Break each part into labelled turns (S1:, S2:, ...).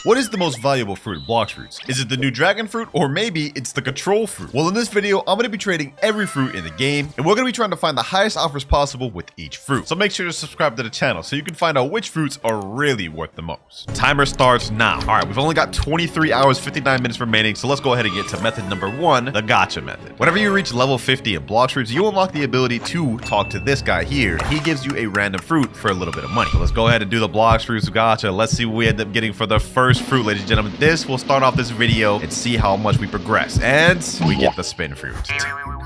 S1: What is the most valuable fruit in Blox fruits? Is it the new dragon fruit, or maybe it's the control fruit? Well, in this video, I'm going to be trading every fruit in the game, and we're going to be trying to find the highest offers possible with each fruit. So make sure to subscribe to the channel so you can find out which fruits are really worth the most. Timer starts now. All right, we've only got 23 hours, 59 minutes remaining, so let's go ahead and get to method number 1, the gacha method. Whenever you reach level 50 in Blox fruits, you unlock the ability to talk to this guy here. He gives you a random fruit for a little bit of money. So let's go ahead and do the Blox fruits gacha. Let's see what we end up getting for the first fruit, ladies and gentlemen. This will start off this video and see how much we progress. And we get the spin fruit.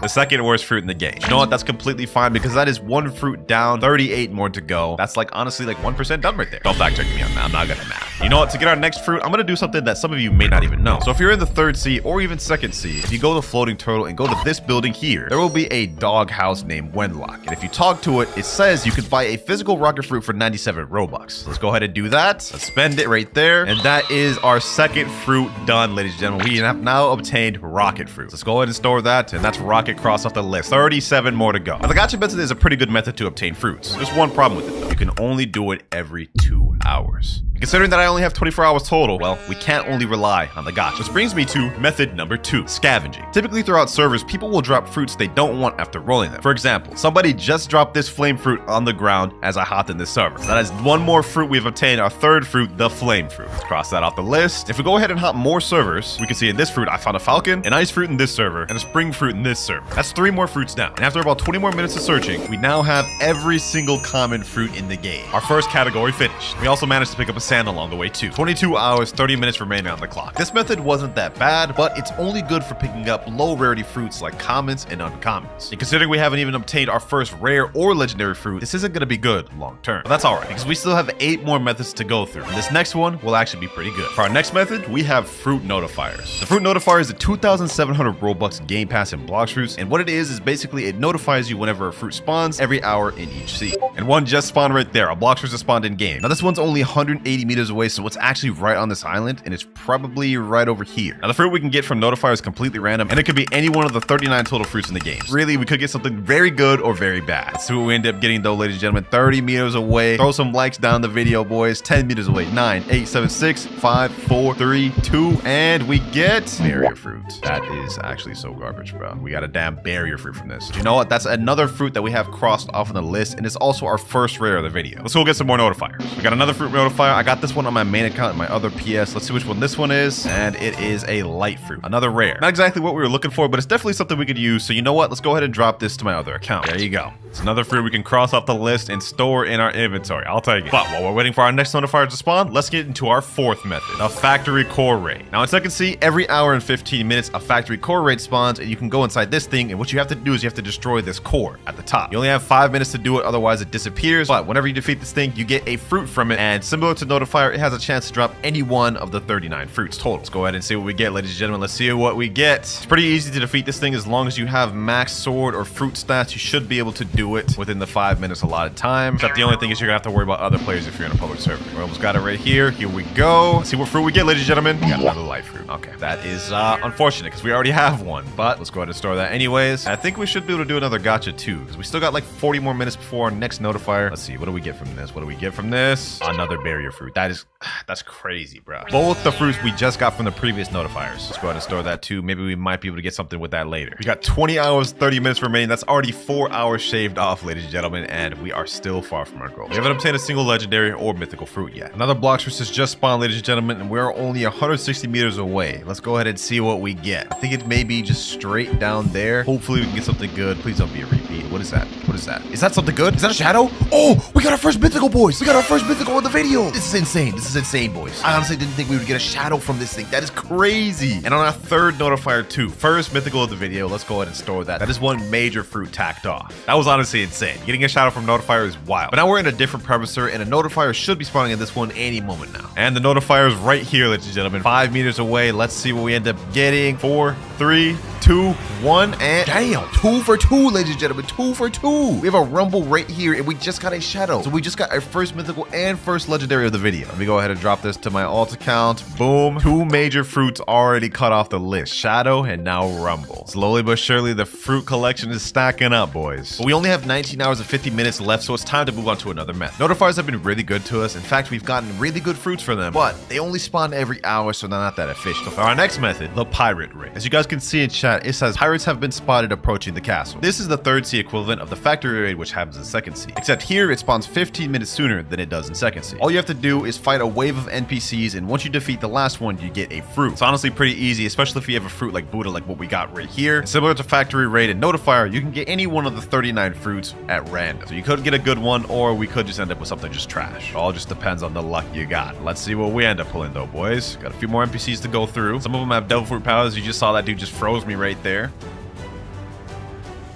S1: The second worst fruit in the game. You know what? That's completely fine because that is one fruit down, 38 more to go. That's like honestly like 1% done right there. Don't fact check me on that. I'm not good at math. You know what? To get our next fruit, I'm going to do something that some of you may not even know. So if you're in the 3rd sea or even 2nd sea, if you go to Floating Turtle and go to this building here, there will be a dog house named Wenlock. And if you talk to it, it says you can buy a physical rocket fruit for 97 Robux. Let's go ahead and do that. Let's spend it right there. And that is our second fruit done, ladies and gentlemen. We have now obtained rocket fruit. Let's go ahead and store that. And that's rocket cross off the list. 37 more to go. Now, the gacha method is a pretty good method to obtain fruits. There's one problem with it, though. You can only do it every 2 hours. Considering that I only have 24 hours total, well, we can't only rely on the gacha. Which brings me to method number 2, scavenging. Typically throughout servers, people will drop fruits they don't want after rolling them. For example, somebody just dropped this flame fruit on the ground as I hopped in this server. So that is one more fruit we've obtained, our 3rd fruit, the flame fruit. Let's cross that off the list. If we go ahead and hop more servers, we can see in this fruit, I found a falcon, an ice fruit in this server, and a spring fruit in this server. That's 3 more fruits down. And after about 20 more minutes of searching, we now have every single common fruit in the game. Our first category finished. We also managed to pick up a sand along the way too. 22 hours, 30 minutes remaining on the clock. This method wasn't that bad, but it's only good for picking up low rarity fruits like commons and uncommons. And considering we haven't even obtained our first rare or legendary fruit, this isn't going to be good long term. But that's alright, because we still have 8 more methods to go through. And this next one will actually be pretty good. For our next method, we have fruit notifiers. The fruit notifier is a 2,700 Robux game pass in Blox fruits, and what it is basically it notifies you whenever a fruit spawns every hour in each sea. And one just spawned right there. A Blox fruit just spawned in game. Now this one's only 180 meters away, so it's actually right on this island, and it's probably right over here. Now the fruit we can get from notifier is completely random, and it could be any one of the 39 total fruits in the game. Really, we could get something very good or very bad. Let's see what we end up getting though, ladies and gentlemen. 30 meters away. Throw some likes down the video, boys. 10 meters away. 9, 8, 7, 6, 5, 4, 3, 2, and we get barrier fruit. That is actually so garbage, bro. We got a damn barrier fruit from this. But you know what? That's another fruit that we have crossed off on the list, and it's also our first rare of the video. Let's go get some more notifiers. We got another fruit notifier. I got this one on my main account and my other PS. Let's see which one this one is, and it is a light fruit. Another rare. Not exactly what we were looking for, but it's definitely something we could use. So you know what? Let's go ahead and drop this to my other account. There you go. It's another fruit we can cross off the list and store in our inventory. I'll take it. But while we're waiting for our next notifier to spawn, let's get into our 4th method, the factory core raid. Now in 2nd sea, every hour and 15 minutes, a factory core raid spawns, and you can go inside this thing, and what you have to do is you have to destroy this core at the top. You only have 5 minutes to do it, otherwise it disappears. But whenever you defeat this thing, you get a fruit from it, and similar to notifier, it has a chance to drop any one of the 39 fruits total. Let's go ahead and see what we get, ladies and gentlemen. Let's see what we get. It's pretty easy to defeat this thing as long as you have max sword or fruit stats. You should be able to do it within the 5 minutes allotted time. Except the only thing is you're gonna have to worry about other players if you're in a public server. We almost got it right here. Here we go. Let's see what fruit we get, ladies and gentlemen. We got another light fruit. Okay, that is unfortunate because we already have one, but let's go ahead and store that anyways. I think we should be able to do another gacha too, because we still got like 40 more minutes before our next notifier. Let's see, what do we get from this? What do we get from this? Another barrier fruit. That's crazy, bro. Both the fruits we just got from the previous notifiers. Let's go ahead and store that too. Maybe we might be able to get something with that later. We got 20 hours, 30 minutes remaining. That's already 4 hours shaved off, ladies and gentlemen, and we are still far from our goal. We haven't obtained a single legendary or mythical fruit yet. Another Blox fruit has just spawned, ladies and gentlemen, and we're only 160 meters away. Let's go ahead and see what we get. I think it may be just straight down there. Hopefully we can get something good. Please don't be a repeat. What is that? What is that? Is that something good? Is that a shadow? Oh, we got our first mythical, boys. We got our first mythical in the video. This is insane. This is insane, boys. I honestly didn't think we would get a shadow from this thing. That is crazy. And on our 3rd notifier too, first mythical of the video, let's go ahead and store that. That is one major fruit tacked off. That was honestly insane. Getting a shadow from notifier is wild. But now we're in a different premiser, and a notifier should be spawning in this one any moment now. And the notifier is right here, ladies and gentlemen, 5 meters away. Let's see what we end up getting. 4, 3, 2, 1, and damn, 2 for 2, ladies and gentlemen, 2 for 2. We have a rumble right here, and we just got a shadow. So we just got our first mythical and first legendary of the video. Let me go ahead and drop this to my alt account. Boom. 2 major fruits already cut off the list. Shadow and now rumble. Slowly but surely, the fruit collection is stacking up, boys. But we only have 19 hours and 50 minutes left, so it's time to move on to another method. Notifiers have been really good to us. In fact, we've gotten really good fruits for them, but they only spawn every hour, so they're not that efficient. For our next method, the pirate raid. As you guys can see in chat, it says pirates have been spotted approaching the castle. This is the 3rd sea equivalent of the factory raid, which happens in 2nd sea. Except here, it spawns 15 minutes sooner than it does in 2nd sea. All you have to do is fight a wave of NPCs, and once you defeat the last one, you get a fruit. It's honestly pretty easy, especially if you have a fruit like Buddha, like what we got right here. And similar to factory raid and notifier, you can get any one of the 39 fruits at random. So you could get a good one, or we could just end up with something just trash. It all just depends on the luck you got. Let's see what we end up pulling though, boys. Got a few more NPCs to go through. Some of them have devil fruit powers. You just saw that dude just froze me right there.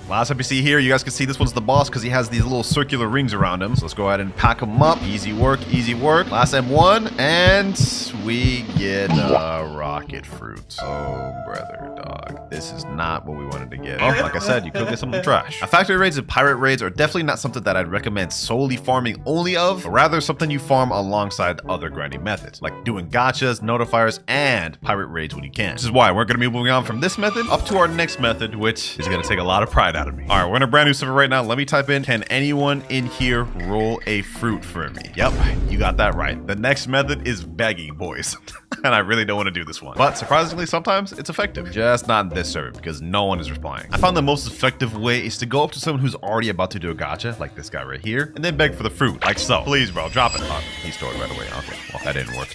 S1: Last NPC here, you guys can see this one's the boss because he has these little circular rings around him. So let's go ahead and pack him up. Easy work, easy work. Last M1, and we get a rocket fruit. Oh, brother, dog. This is not what we wanted to get. Well, like I said, you could get something trash. Factory raids and pirate raids are definitely not something that I'd recommend solely farming only of, but rather something you farm alongside other grinding methods, like doing gachas, notifiers, and pirate raids when you can. Which is why we're going to be moving on from this method up to our next method, which is going to take a lot of pride out of me. All right, we're in a brand new server right now. Let me type in, can anyone in here roll a fruit for me? Yep, you got that right. The next method is begging, boys. And I really don't want to do this one. But surprisingly, sometimes it's effective. Just not in this server because no one is replying. I found the most effective way is to go up to someone who's already about to do a gacha, like this guy right here, and then beg for the fruit, like so. Please, bro, drop it. Oh, he stored right away. Okay, well, that didn't work.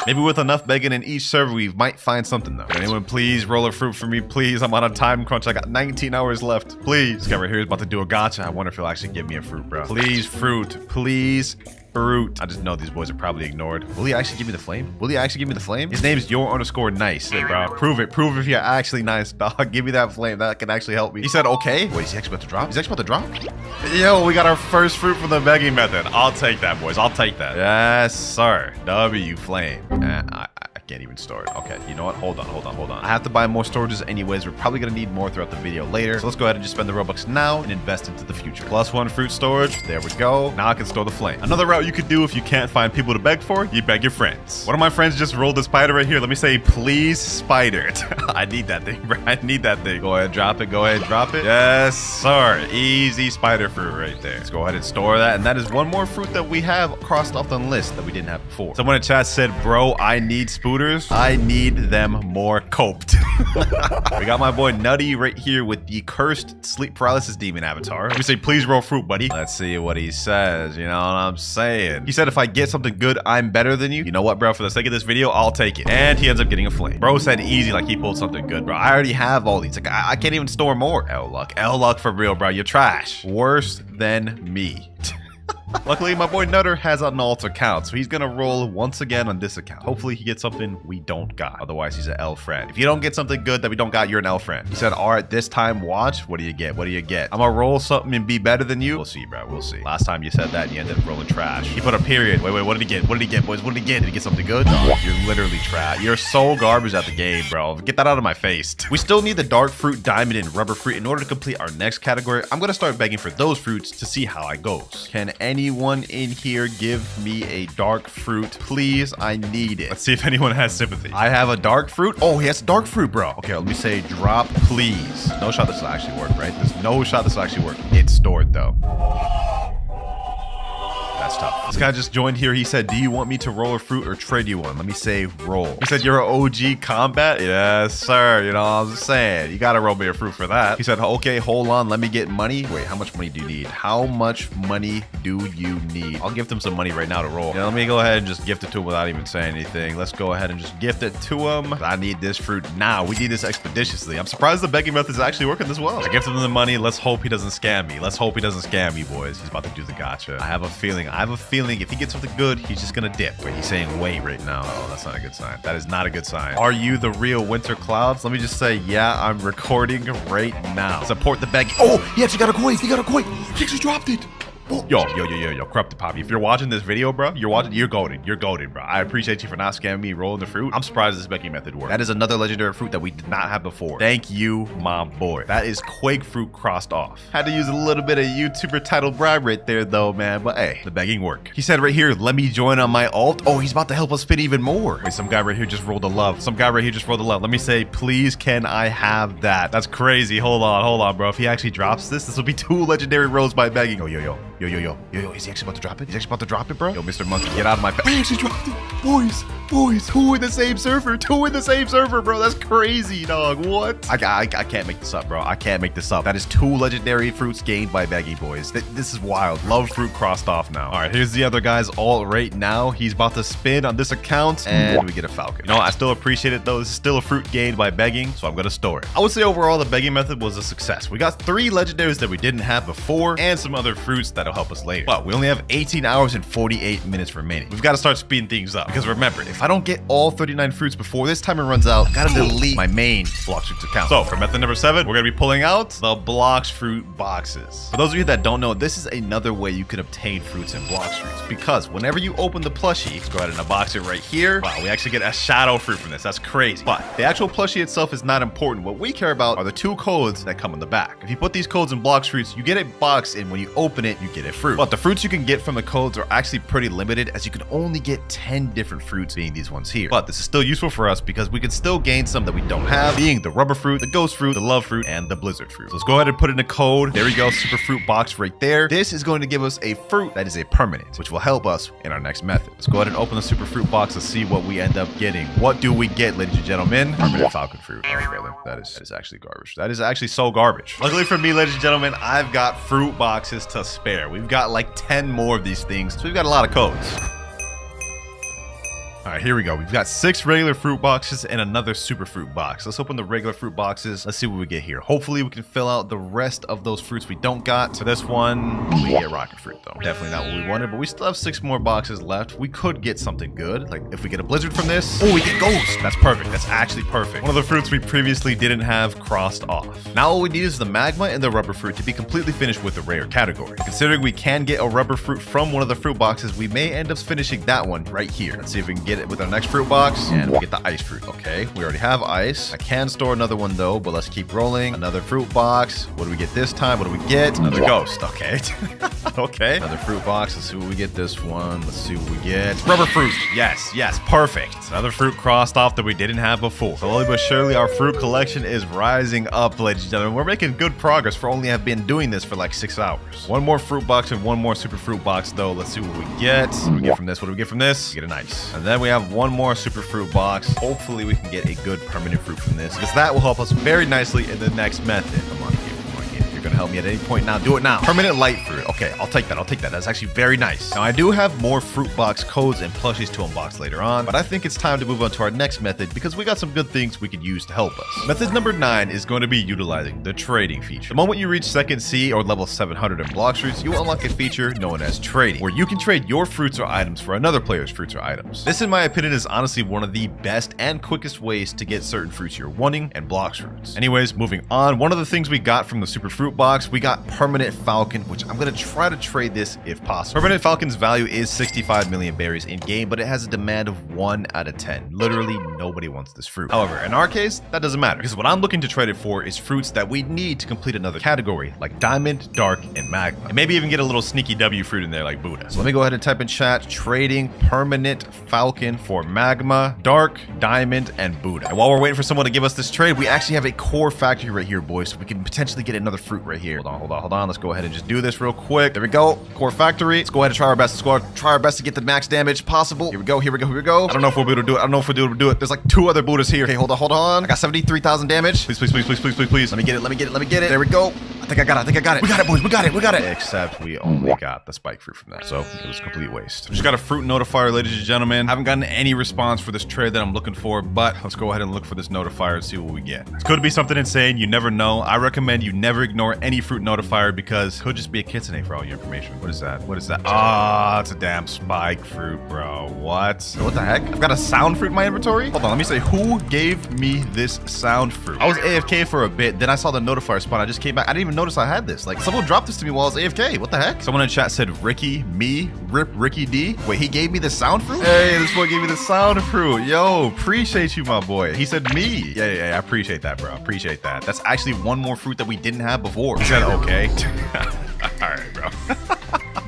S1: Maybe with enough begging in each server, we might find something though. Can anyone please roll a fruit for me, please? I'm on a time crunch. I got 19 hours left. Please. This guy right here is about to do a gacha. I wonder if he'll actually give me a fruit, bro. Please, fruit. Please. Fruit. I just know these boys are probably ignored. Will he actually give me the flame? Will he actually give me the flame? His name's your_nice. Hey, bro. Prove it. Prove if you're actually nice, dog. Give me that flame. That can actually help me. He said, okay. Wait, is he actually about to drop? He's actually about to drop? Yo, we got our first fruit from the begging method. I'll take that, boys. I'll take that. Yes, sir. W flame. I can't even store it. Okay, you know what? Hold on. I have to buy more storages anyways. We're probably going to need more throughout the video later. So let's go ahead and just spend the Robux now and invest into the future. +1 fruit storage. There we go. Now I can store the flame. Another route you could do if you can't find people to beg for, you beg your friends. One of my friends just rolled a spider right here. Let me say, please, spider. I need that thing, bro. I need that thing. Go ahead, drop it. Go ahead, drop it. Yes, sir. Easy spider fruit right there. Let's go ahead and store that. And that is one more fruit that we have crossed off the list that we didn't have before. Someone in chat said, bro, I need spooters. I need them more coped. We got my boy Nutty right here with the cursed sleep paralysis demon avatar. Let me say, please roll fruit, buddy. Let's see what he says. You know what I'm saying? He said, if I get something good, I'm better than you. You know what, bro? For the sake of this video, I'll take it. And he ends up getting a flame. Bro said easy, like he pulled something good, bro. I already have all these. Like I can't even store more. L luck for real, bro. You're trash. Worse than me. Luckily, my boy Nutter has an alt account, so he's gonna roll once again on this account. Hopefully, he gets something we don't got. Otherwise, he's an L friend. If you don't get something good that we don't got, you're an L friend. He said, all right, this time, watch. What do you get? What do you get? I'm gonna roll something and be better than you. We'll see, bro. We'll see. Last time you said that, and you ended up rolling trash. He put a period. Wait, what did he get? What did he get, boys? What did he get? Did he get something good? No, you're literally trash. You're so garbage at the game, bro. Get that out of my face. We still need the dark fruit, diamond, and rubber fruit in order to complete our next category. I'm gonna start begging for those fruits to see how it goes. Can anyone in here give me a dark fruit, please? I need it. Let's see if anyone has sympathy. I have a dark fruit. Oh, he has dark fruit, bro. Okay, let me say drop, please. No shot this will actually work, right? There's no shot this will actually work. It's stored though. That's tough. This guy just joined here. He said, do you want me to roll a fruit or trade you one? Let me say roll. He said, you're an OG combat? Yes, sir. You know what I'm saying? You gotta roll me a fruit for that. He said, okay, hold on. Let me get money. Wait, how much money do you need? How much money do you need? I'll gift him some money right now to roll. Yeah, let me go ahead and just gift it to him without even saying anything. Let's go ahead and just gift it to him. I need this fruit now. We need this expeditiously. I'm surprised the begging method is actually working this well. I gifted him the money. Let's hope he doesn't scam me. Let's hope he doesn't scam me, boys. He's about to do the gacha. I have a feeling if he gets something good, he's just gonna dip. Wait, he's saying wait right now. Oh, that's not a good sign. That is not a good sign. Are you the real WinterKloudz? Let me just say, yeah, I'm recording right now. Support the bag. Oh, he actually got a coin. He got a coin. He actually dropped it. Yo, Corrupted Poppy. If you're watching this video, bro, you're goated. You're goated, bro. I appreciate you for not scamming me rolling the fruit. I'm surprised this begging method worked. That is another legendary fruit that we did not have before. Thank you, my boy. That is Quake fruit crossed off. Had to use a little bit of YouTuber title bribe right there, though, man. But hey, the begging worked. He said right here, let me join on my alt. Oh, he's about to help us spin even more. Wait, some guy right here just rolled a love. Let me say, please, can I have that? That's crazy. Hold on, bro. If he actually drops this will be 2 legendary rolls by begging. Yo. Is he actually about to drop it? He's actually about to drop it, bro? Yo, Mr. Monkey, get out of my face. I actually dropped it. Boys, 2 in the same server. 2 in the same server, bro. That's crazy, dog. What? I can't make this up, bro. I can't make this up. That is 2 legendary fruits gained by begging, boys. This is wild. Love fruit crossed off now. All right, here's the other guy's alt right now. He's about to spin on this account, and we get a falcon. You know, I still appreciate it, though. This is still a fruit gained by begging, so I'm going to store it. I would say overall, the begging method was a success. We got 3 legendaries that we didn't have before, and some other fruits that'll help us later. But we only have 18 hours and 48 minutes remaining. We've got to start speeding things up, because remember, if I don't get all 39 fruits before this timer runs out, I gotta delete my main Blox fruits account. So for method number 7, we're gonna be pulling out the Blox fruit boxes. For those of you that don't know, this is another way you can obtain fruits in Blox fruits, because whenever you open the plushie, let's go ahead and unbox it right here. Wow, we actually get a shadow fruit from this. That's crazy. But the actual plushie itself is not important. What we care about are the 2 codes that come in the back. If you put these codes in Blox fruits, you get a box, and when you open it, you get a fruit. But the fruits you can get from the codes are actually pretty limited, as you can only get 10 different fruits, being these ones here. But this is still useful for us because we can still gain some that we don't have, being the rubber fruit, the ghost fruit, the love fruit, and the blizzard fruit. So let's go ahead and put in a code. There we go, super fruit box right there. This is going to give us a fruit that is a permanent, which will help us in our next method. Let's go ahead and open the super fruit box to see what we end up getting. What do we get, ladies and gentlemen? Permanent falcon fruit. Oh, really? That is actually garbage. That is actually so garbage. Luckily for me, ladies and gentlemen, I've got fruit boxes to spare. We've got like 10 more of these things, so we've got a lot of codes. All right, here we go. We've got 6 regular fruit boxes and another super fruit box. Let's open the regular fruit boxes. Let's see what we get here. Hopefully we can fill out the rest of those fruits we don't got. For this one, we get rocket fruit though. Definitely not what we wanted, but we still have 6 more boxes left. We could get something good. Like if we get a blizzard from this, oh, we get ghost. That's perfect. That's actually perfect. One of the fruits we previously didn't have crossed off. Now all we need is the magma and the rubber fruit to be completely finished with the rare category. Considering we can get a rubber fruit from one of the fruit boxes, we may end up finishing that one right here. Let's see if we can get it with our next fruit box, and we get the ice fruit. Okay, we already have ice. I can store another one though, but let's keep rolling. Another fruit box. What do we get this time? What do we get? Another ghost. Okay. Okay, another fruit box. Let's see what we get this one. Let's see what we get. Rubber fruit. Yes, perfect. Another fruit crossed off that we didn't have before. Slowly but surely our fruit collection is rising up, ladies and gentlemen. We're making good progress for only have been doing this for like 6 hours. One more fruit box and one more super fruit box though. Let's see what we get. What do we get from this? What do we get from this? We get an ice. And then we have one more super fruit box. Hopefully we can get a good permanent fruit from this, because that will help us very nicely in the next method. Come on, kid. You're gonna help me at any point now. Do it now. Permanent light fruit. Okay, I'll take that. That's actually very nice. Now I do have more fruit box codes and plushies to unbox later on, but I think it's time to move on to our next method because we got some good things we could use to help us. Method number 9 is going to be utilizing the trading feature. The moment you reach 2nd C or level 700 in Blox fruits, you will unlock a feature known as trading, where you can trade your fruits or items for another player's fruits or items. This, in my opinion, is honestly one of the best and quickest ways to get certain fruits you're wanting and Blox fruits. Anyways, moving on, one of the things we got from the super fruit box, we got permanent falcon, which I'm going to try to trade this if possible. Permanent falcon's value is 65 million berries in game, but it has a demand of 1 out of 10. Literally nobody wants this fruit. However, in our case, that doesn't matter, because what I'm looking to trade it for is fruits that we need to complete another category, like diamond, dark, and magma, and maybe even get a little sneaky W fruit in there like Buddha. So let me go ahead and type in chat, trading permanent falcon for magma, dark, diamond, and Buddha. And while we're waiting for someone to give us this trade, we actually have a core factory right here, boys, so we can potentially get another fruit right here. Hold on. Let's go ahead and just do this real quick. There we go. Core factory. Let's go ahead and try our best. Try our best to get the max damage possible. Here we go. I don't know if we'll be able to do it. There's like 2 other Buddhas here. Okay, hold on. I got 73,000 damage. Please. Let me get it. There we go. I think I got it. We got it, boys. We got it. Except we only got the spike fruit from that, so it was a complete waste. We just got a fruit notifier, ladies and gentlemen. Haven't gotten any response for this trade that I'm looking for, but let's go ahead and look for this notifier and see what we get. It could be something insane. You never know. I recommend you never ignore any fruit notifier because it could just be a kitsune for all your information. What is that? Ah, it's a damn spike fruit, bro. What the heck? I've got a sound fruit in my inventory? Hold on, let me say, who gave me this sound fruit? I was AFK for a bit, then I saw the notifier spawn. I just came back. I didn't even notice I had this. Like, someone dropped this to me while I was AFK. What the heck? Someone in chat said Ricky, me, rip Ricky D. Wait, he gave me the sound fruit? Hey, this boy gave me the sound fruit. Yo, appreciate you, my boy. He said me. Yeah, I appreciate that, bro. Appreciate that. That's actually one more fruit that we didn't have before. He said okay. All right, bro.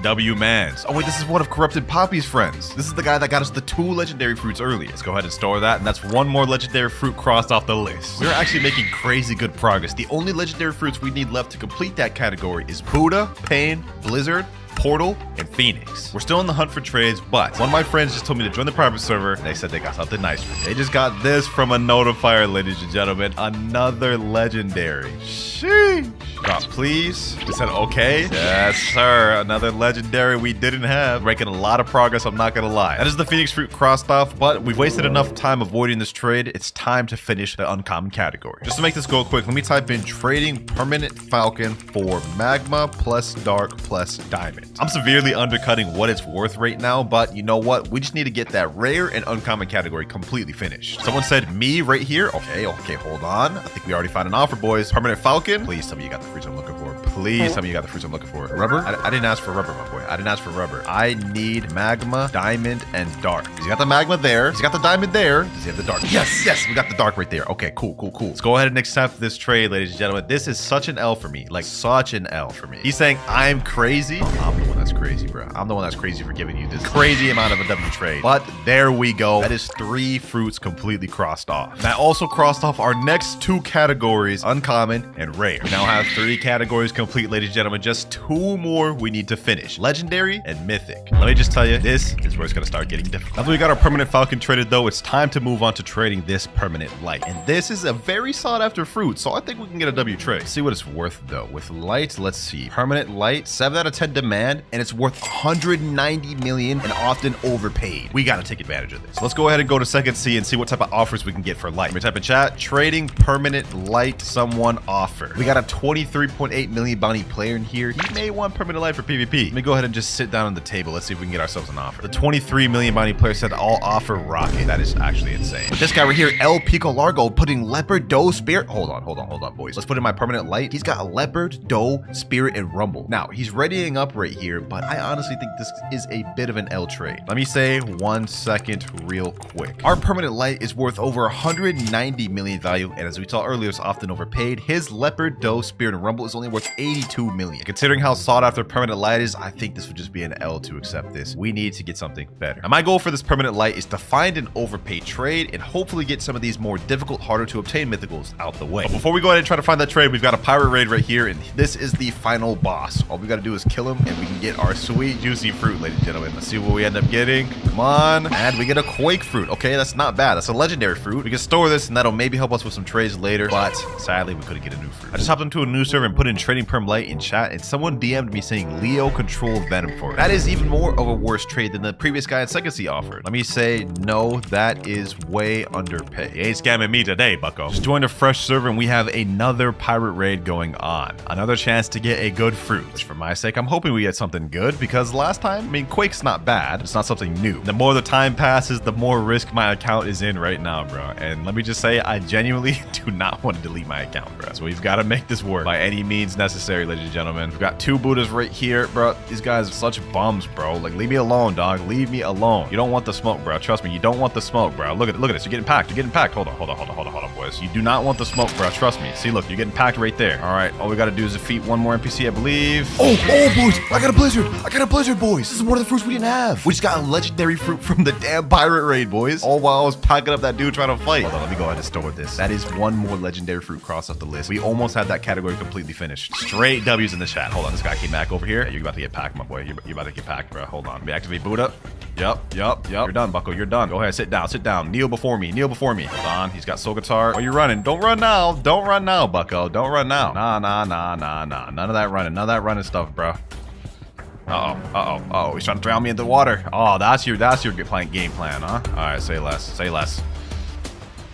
S1: W Mans. Oh wait, this is one of Corrupted Poppy's friends. This is the guy that got us the 2 legendary fruits earlier. Let's go ahead and store that, and that's one more legendary fruit crossed off the list. We're actually making crazy good progress. The only legendary fruits we need left to complete that category is Buddha, Pain, Blizzard, Portal, and Phoenix. We're still in the hunt for trades, but one of my friends just told me to join the private server, and they said they got something nice for me. They just got this from a notifier, ladies and gentlemen. Another legendary. Sheesh. Drop, please. They said okay. Yes, sir. Another legendary we didn't have. Making a lot of progress, I'm not gonna lie. That is the Phoenix fruit crossed off, but we've wasted enough time avoiding this trade. It's time to finish the uncommon category. Just to make this go quick, let me type in trading permanent falcon for magma plus dark plus diamond. I'm severely undercutting what it's worth right now, but you know what? We just need to get that rare and uncommon category completely finished. Someone said me right here. Okay, hold on. I think we already found an offer, boys. Permanent falcon. Please tell me you got the fruits I'm looking for. Please tell me you got the fruits I'm looking for. Rubber? I didn't ask for rubber, my boy. I didn't ask for rubber. I need magma, diamond, and dark. He's got the magma there. He's got the diamond there. Does he have the dark? Yes, we got the dark right there. Okay, cool. Let's go ahead and accept this trade, ladies and gentlemen. This is such an L for me. Like, such an L for me. He's saying I'm crazy. I'm the one that's crazy, bro. I'm the one that's crazy for giving you this crazy amount of a W trade. But there we go. That is 3 fruits completely crossed off. That also crossed off our next 2 categories, uncommon and rare. We now have 3 categories complete, ladies and gentlemen. Just 2 more we need to finish. Legendary and mythic. Let me just tell you, this is where it's going to start getting difficult. Now that we got our permanent falcon traded, though, it's time to move on to trading this permanent light. And this is a very sought after fruit, so I think we can get a W trade. Let's see what it's worth, though. With light, let's see. Permanent light, 7 out of 10 demand, and it's worth 190 million and often overpaid. We got to take advantage of this. So let's go ahead and go to second C and see what type of offers we can get for light. Let me type in chat, trading permanent light someone offer. We got a 23.8 million bounty player in here. He may want permanent light for PvP. Let me go ahead and just sit down on the table. Let's see if we can get ourselves an offer. The 23 million bounty player said all offer rocket. That is actually insane. But this guy right here, El Pico Largo, putting leopard, doe, spirit. Hold on, boys. Let's put in my permanent light. He's got a leopard, doe, spirit, and rumble. Now, he's readying up right here, but I honestly think this is a bit of an L trade. Let me say 1 second real quick. Our permanent light is worth over 190 million value, and as we saw earlier, it's often overpaid. His leopard, doe, spirit, and rumble is only worth 82 million. Considering how sought after permanent light is, I think this would just be an L to accept this. We need to get something better. Now, my goal for this permanent light is to find an overpaid trade and hopefully get some of these more difficult, harder to obtain mythicals out the way. But before we go ahead and try to find that trade, we've got a pirate raid right here, and this is the final boss. All we got to do is kill him, and we can get our sweet, juicy fruit, ladies and gentlemen. Let's see what we end up getting. Come on. And we get a quake fruit. Okay, that's not bad. That's a legendary fruit. We can store this, and that'll maybe help us with some trades later, but sadly, we couldn't get a new fruit. I just hopped into a new server and put in trading perm light in chat, and someone DM'd me saying Leo control venom for it. That is even more of a worse trade than the previous guy in second C offered. Let me say, no, that is way underpaid. You ain't scamming me today, bucko. Just joined a fresh server, and we have another pirate raid going on. Another chance to get a good fruit, which for my sake, I'm hoping we get something good, because last time, I mean, Quake's not bad. It's not something new. The more the time passes, the more risk my account is in right now, bro. And let me just say, I genuinely do not want to delete my account, bro. So we've got to make this work by any means necessary, ladies and gentlemen. We've got 2 Buddhas right here, bro. These guys are such bums, bro. Like, leave me alone, dog. Leave me alone. You don't want the smoke, bro. Trust me, you don't want the smoke, bro. Look at this. You're getting packed. You're getting packed. Hold on, boys. You do not want the smoke, bro. Trust me. See, look, you're getting packed right there. All right, all we got to do is defeat one more NPC, I believe. Oh, boys. I got a blizzard, boys. This is one of the fruits we didn't have. We just got a legendary fruit from the damn pirate raid, boys. All while I was packing up that dude trying to fight. Hold on, let me go ahead and store this. That is one more legendary fruit crossed off the list. We almost had that category completely finished. Straight W's in the chat. Hold on, this guy came back over here. You're about to get packed, my boy. You're about to get packed, bro. Hold on. Let me activate Buddha. Yup. You're done, bucko. You're done. Go ahead, sit down. Kneel before me. Hold on. He's got soul guitar. Oh, you're running. Don't run now, bucko. Don't run now. Nah. None of that running stuff, bro. Uh-oh. He's trying to drown me in the water. Oh, that's your game plan, huh? All right, say less.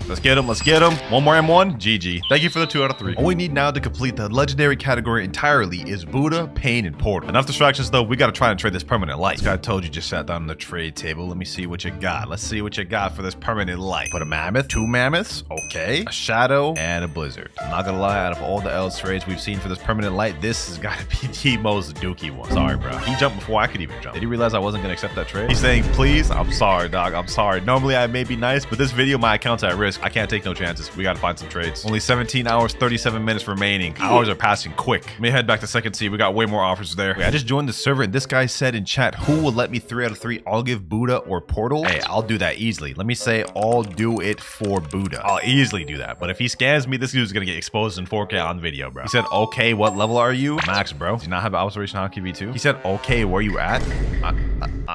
S1: Let's get him. Let's get him. One more M1. GG. Thank you for the 2 out of 3. All we need now to complete the legendary category entirely is Buddha, Pain, and Portal. Enough distractions though. We got to try and trade this permanent light. This guy told you just sat down on the trade table. Let me see what you got. Let's see what you got for this permanent light. Put a mammoth, 2 mammoths. Okay. A shadow and a blizzard. I'm not gonna lie, out of all the L trades we've seen for this permanent light, this has got to be the most dookie one. Sorry, bro. He jumped before I could even jump. Did he realize I wasn't gonna accept that trade? He's saying, please. I'm sorry, dog. I'm sorry. Normally I may be nice, but this video, my account's at risk. I can't take no chances. We gotta find some trades. Only 17 hours, 37 minutes remaining. Hours are passing quick. Let me head back to second C. We got way more offers there. Wait, I just joined the server and this guy said in chat, who will let me 3 out of 3? I'll give Buddha or Portal. Hey, I'll do that easily. Let me say I'll do it for Buddha. I'll easily do that. But if he scams me, this dude's gonna get exposed in 4K on video, bro. He said, okay, what level are you? Max, bro. Do you not have Observation Hotkey V2? He said, okay, where you at?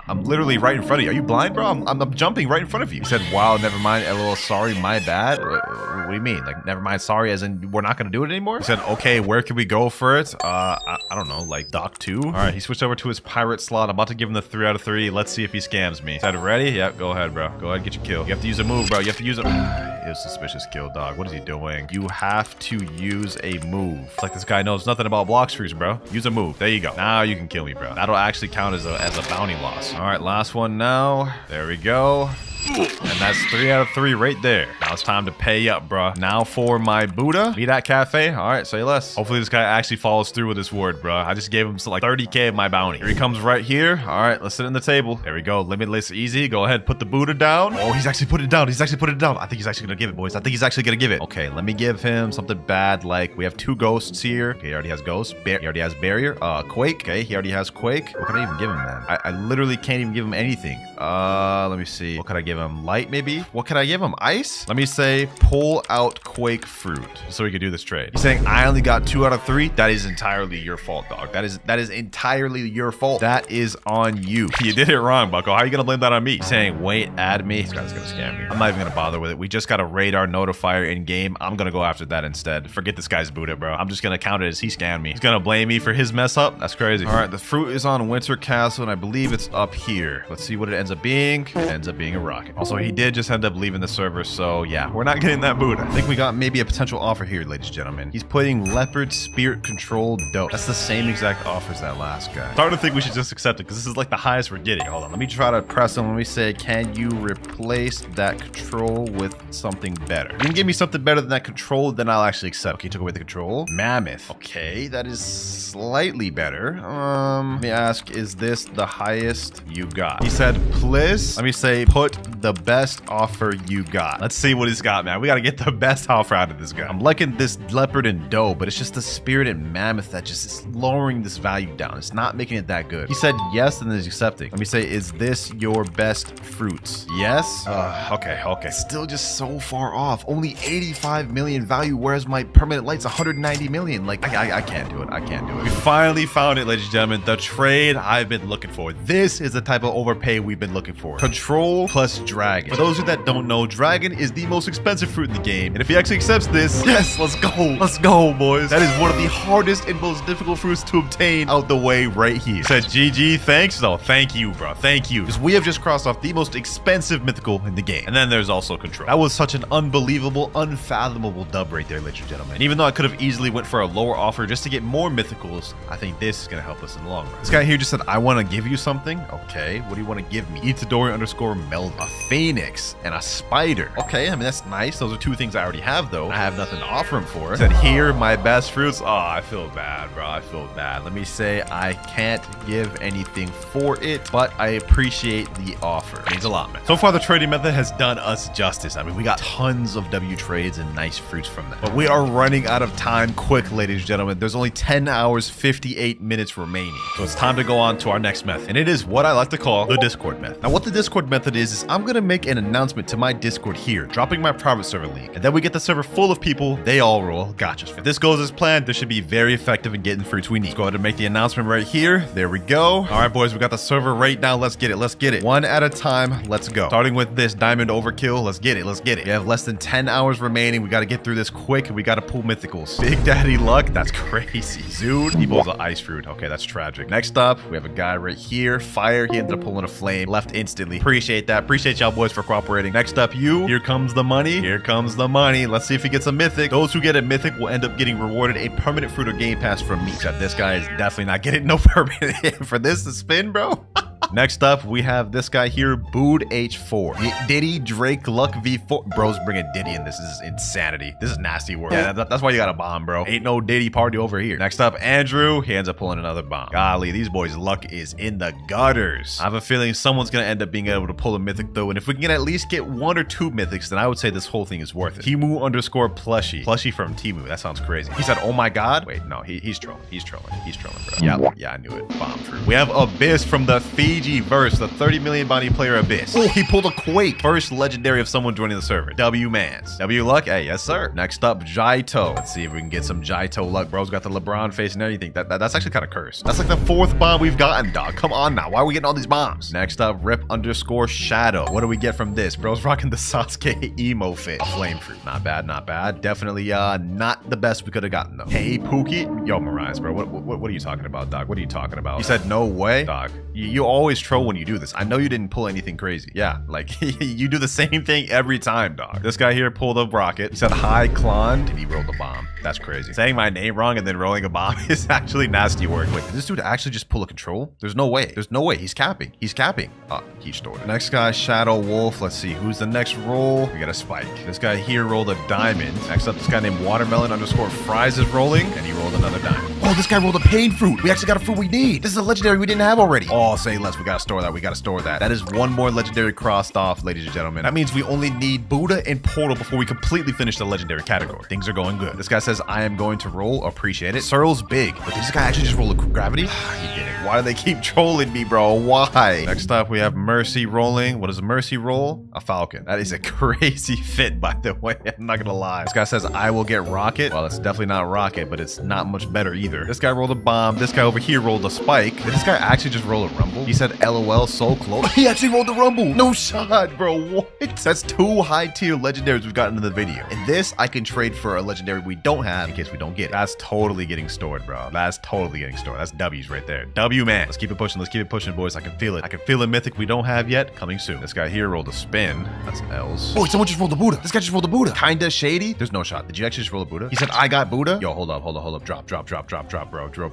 S1: I'm literally right in front of you. Are you blind, bro? I'm jumping right in front of you. He said, wow, never mind. LOL, sorry, my bad. What do you mean? Like, never mind, sorry, as in we're not gonna do it anymore? He said, okay, where can we go for it? I don't know, like Dock 2? All right, he switched over to his pirate slot. I'm about to give him the 3 out of 3. Let's see if he scams me. He said, ready? Yep, go ahead, bro. Go ahead, get your kill. You have to use a move, bro. You have to use a... It was suspicious kill, dog. What is he doing? You have to use a move. It's like this guy knows nothing about Blox fruits, bro. Use a move. There you go. Now you can kill me, bro. That'll actually count as a bounty loss. All right, last one now. There we go. And that's 3 out of 3 right there. Now it's time to pay up, bro. Now for my Buddha. Meet at cafe. All right, say less. Hopefully this guy actually follows through with his word, bro. I just gave him like 30K of my bounty. Here he comes right here. All right, let's sit in the table. There we go. Limitless easy. Go ahead, put the Buddha down. Oh, he's actually put it down. He's actually put it down. I think he's actually gonna give it, boys. I think he's actually gonna give it. Okay, let me give him something bad. Like we have 2 ghosts here. Okay, he already has ghosts. He already has barrier. Quake. Okay, he already has quake. What can I even give him, man? I literally can't even give him anything. Let me see. What could I give him? Light, maybe? What can I give him? Ice? Let me say pull out quake fruit so we can do this trade. He's saying I only got 2 out of 3. That is entirely your fault, dog. That is entirely your fault. That is on you. You did it wrong, bucko. How are you gonna blame that on me? He's saying wait, add me. This guy's gonna scam me. I'm not even gonna bother with it. We just got a radar notifier in game. I'm gonna go after that instead. Forget this guy's Buddha, bro. I'm just gonna count it as he scammed me. He's gonna blame me for his mess up. That's crazy. All right, the fruit is on Winter Castle and I believe it's up here. Let's see what it ends up being. It ends up being a rocket. Also, he did just end up leaving the server, so yeah, we're not getting that Buddha. I think we got maybe a potential offer here, ladies and gentlemen. He's putting leopard spirit control dope. That's the same exact offer as that last guy. Starting to think we should just accept it because this is like the highest we're getting. Hold on, let me try to press him. Let me say, can you replace that control with something better? You can give me something better than that control, then I'll actually accept. Okay, took away the control. Mammoth. Okay, that is slightly better. Let me ask, is this the highest you got? He said, please. Let me say, put the best offer you got. Let's see what he's got, man. We got to get the best offer out of this guy. I'm liking this leopard and doe, but it's just the spirit and mammoth that just is lowering this value down. It's not making it that good. He said yes, and then he's accepting. Let me say, is this your best fruits? Yes. Okay. Still just so far off. Only 85 million value, whereas my permanent light's 190 million. Like, I can't do it. I can't do it. We finally found it, ladies and gentlemen. The trade I've been looking for. This is the type of overpay we've been looking for. Control plus dragon. For those of you that don't know, dragon is the most expensive fruit in the game. And if he actually accepts this, yes, let's go. Let's go, boys. That is one of the hardest and most difficult fruits to obtain out the way right here. Said GG, thanks. No, thank you, bro. Thank you. Because we have just crossed off the most expensive mythical in the game. And then there's also control. That was such an unbelievable, unfathomable dub right there, ladies and gentlemen. And even though I could have easily went for a lower offer just to get more mythicals, I think this is going to help us in the long run. This guy here just said, I want to give you something. Okay, what do you want to give me? Itadori_Melvin. A phoenix and a spider. Okay, I mean, that's nice. Those are 2 things I already have, though. I have nothing to offer him for. He said, here, my best fruits. Oh, I feel bad, bro. I feel bad. Let me say, I can't give anything for it, but I appreciate the offer. It means a lot, man. So far, the trading method has done us justice. I mean, we got tons of W trades and nice fruits from that. But we are running out of time quick, ladies and gentlemen. There's only 10 hours, 58 minutes remaining. So it's time to go on to our next method. And it is what I like to call the Discord method. Now, what the Discord method is I'm going to make an announcement to my Discord here, dropping my private server link. And then we get the server full of people. They all roll gotchas. If this goes as planned, this should be very effective in getting fruits we need. Let's go ahead and make the announcement right here. There we go. All right, boys, we got the server right now. Let's get it. Let's get it. One at a time. Let's go. Starting with this diamond overkill. Let's get it. Let's get it. We have less than 10 hours remaining. We got to get through this quick. We got to pull mythicals. Big Daddy Luck. That's crazy. Zood. He pulls an ice fruit. Okay, that's tragic. Next up, we have a guy right here. Fire. He ended up pulling a flame. Left instantly. Appreciate that. Appreciate Appreciate y'all boys for cooperating. Next up, you. Here comes the money. Here comes the money. Let's see if he gets a mythic. Those who get a mythic will end up getting rewarded a permanent fruit or game pass from me. Except this guy is definitely not getting no permanent for this to spin, bro. Next up, we have this guy here, Bood H4. Diddy, Drake, Luck V4. Bro's bringing Diddy in. This is insanity. This is nasty work. Yeah, that's why you got a bomb, bro. Ain't no Diddy party over here. Next up, Andrew. He ends up pulling another bomb. Golly, these boys' luck is in the gutters. I have a feeling someone's going to end up being able to pull a mythic, though. And if we can at least get 1 or 2 mythics, then I would say this whole thing is worth it. Timu_plushie. Plushie from Timu. That sounds crazy. He said, oh my God. Wait, no, he's trolling. He's trolling. He's trolling, bro. Yeah, I knew it. Bomb fruit. We have Abyss from the Fiji verse, the 30 million bounty player Abyss. Oh, he pulled a Quake. First legendary of someone joining the server. W-Mans. W luck? Hey, yes, sir. Next up, Jaito. Let's see if we can get some Jaito luck. Bro's got the LeBron face and everything. That's actually kind of cursed. That's like the 4th bomb we've gotten, dog. Come on now. Why are we getting all these bombs? Next up, Rip_Shadow. What do we get from this? Bro's rocking the Sasuke emo fit. A flame fruit. Not bad, not bad. Definitely not the best we could have gotten, though. Hey, Pookie. Yo, Mirage, bro. What are you talking about, dog? What are you talking about? He said, no way. Dog, you always troll when you do this. I know you didn't pull anything crazy. Yeah, like you do the same thing every time, dog. This guy here pulled a rocket. He said hi, Klon, and he rolled a bomb. That's crazy. Saying my name wrong and then rolling a bomb is actually nasty work. Wait, did this dude actually just pull a control? There's no way. There's no way. He's capping. He's capping. Oh, he stored it. Next guy, Shadow Wolf. Let's see. Who's the next roll? We got a spike. This guy here rolled a diamond. Next up, this guy named Watermelon_Fries is rolling, and he rolled another diamond. Oh, this guy rolled a pain fruit. We actually got a fruit we need. This is a legendary we didn't have already. Oh, say less. We gotta store that. We gotta store that. That is 1 more legendary crossed off, ladies and gentlemen. That means we only need Buddha and Portal before we completely finish the legendary category. Things are going good. This guy says, I am going to roll. Appreciate it. Searle's big. But did this guy actually just roll a gravity? He did it. Why do they keep trolling me, bro? Why? Next up, we have Mercy rolling. What is a Mercy roll? A Falcon. That is a crazy fit, by the way. I'm not gonna lie. This guy says, I will get Rocket. Well, it's definitely not Rocket, but it's not much better either. This guy rolled a bomb. This guy over here rolled a spike. Did this guy actually just roll a rumble? He said, LOL, so close. He actually rolled a rumble. No shot, bro. What? That's 2 high-tier legendaries we've gotten in the video. And this, I can trade for a legendary we don't have in case we don't get it. That's totally getting stored, bro. That's totally getting stored. That's W's right there. W, man. Let's keep it pushing. Let's keep it pushing, boys. I can feel it. I can feel a mythic we don't have yet coming soon. This guy here rolled a spin. That's L's. Oh, someone just rolled a Buddha. This guy just rolled a Buddha. Kinda shady. There's no shot. Did you actually just roll a Buddha? He said, I got Buddha. Yo, hold up. Drop, bro. Drop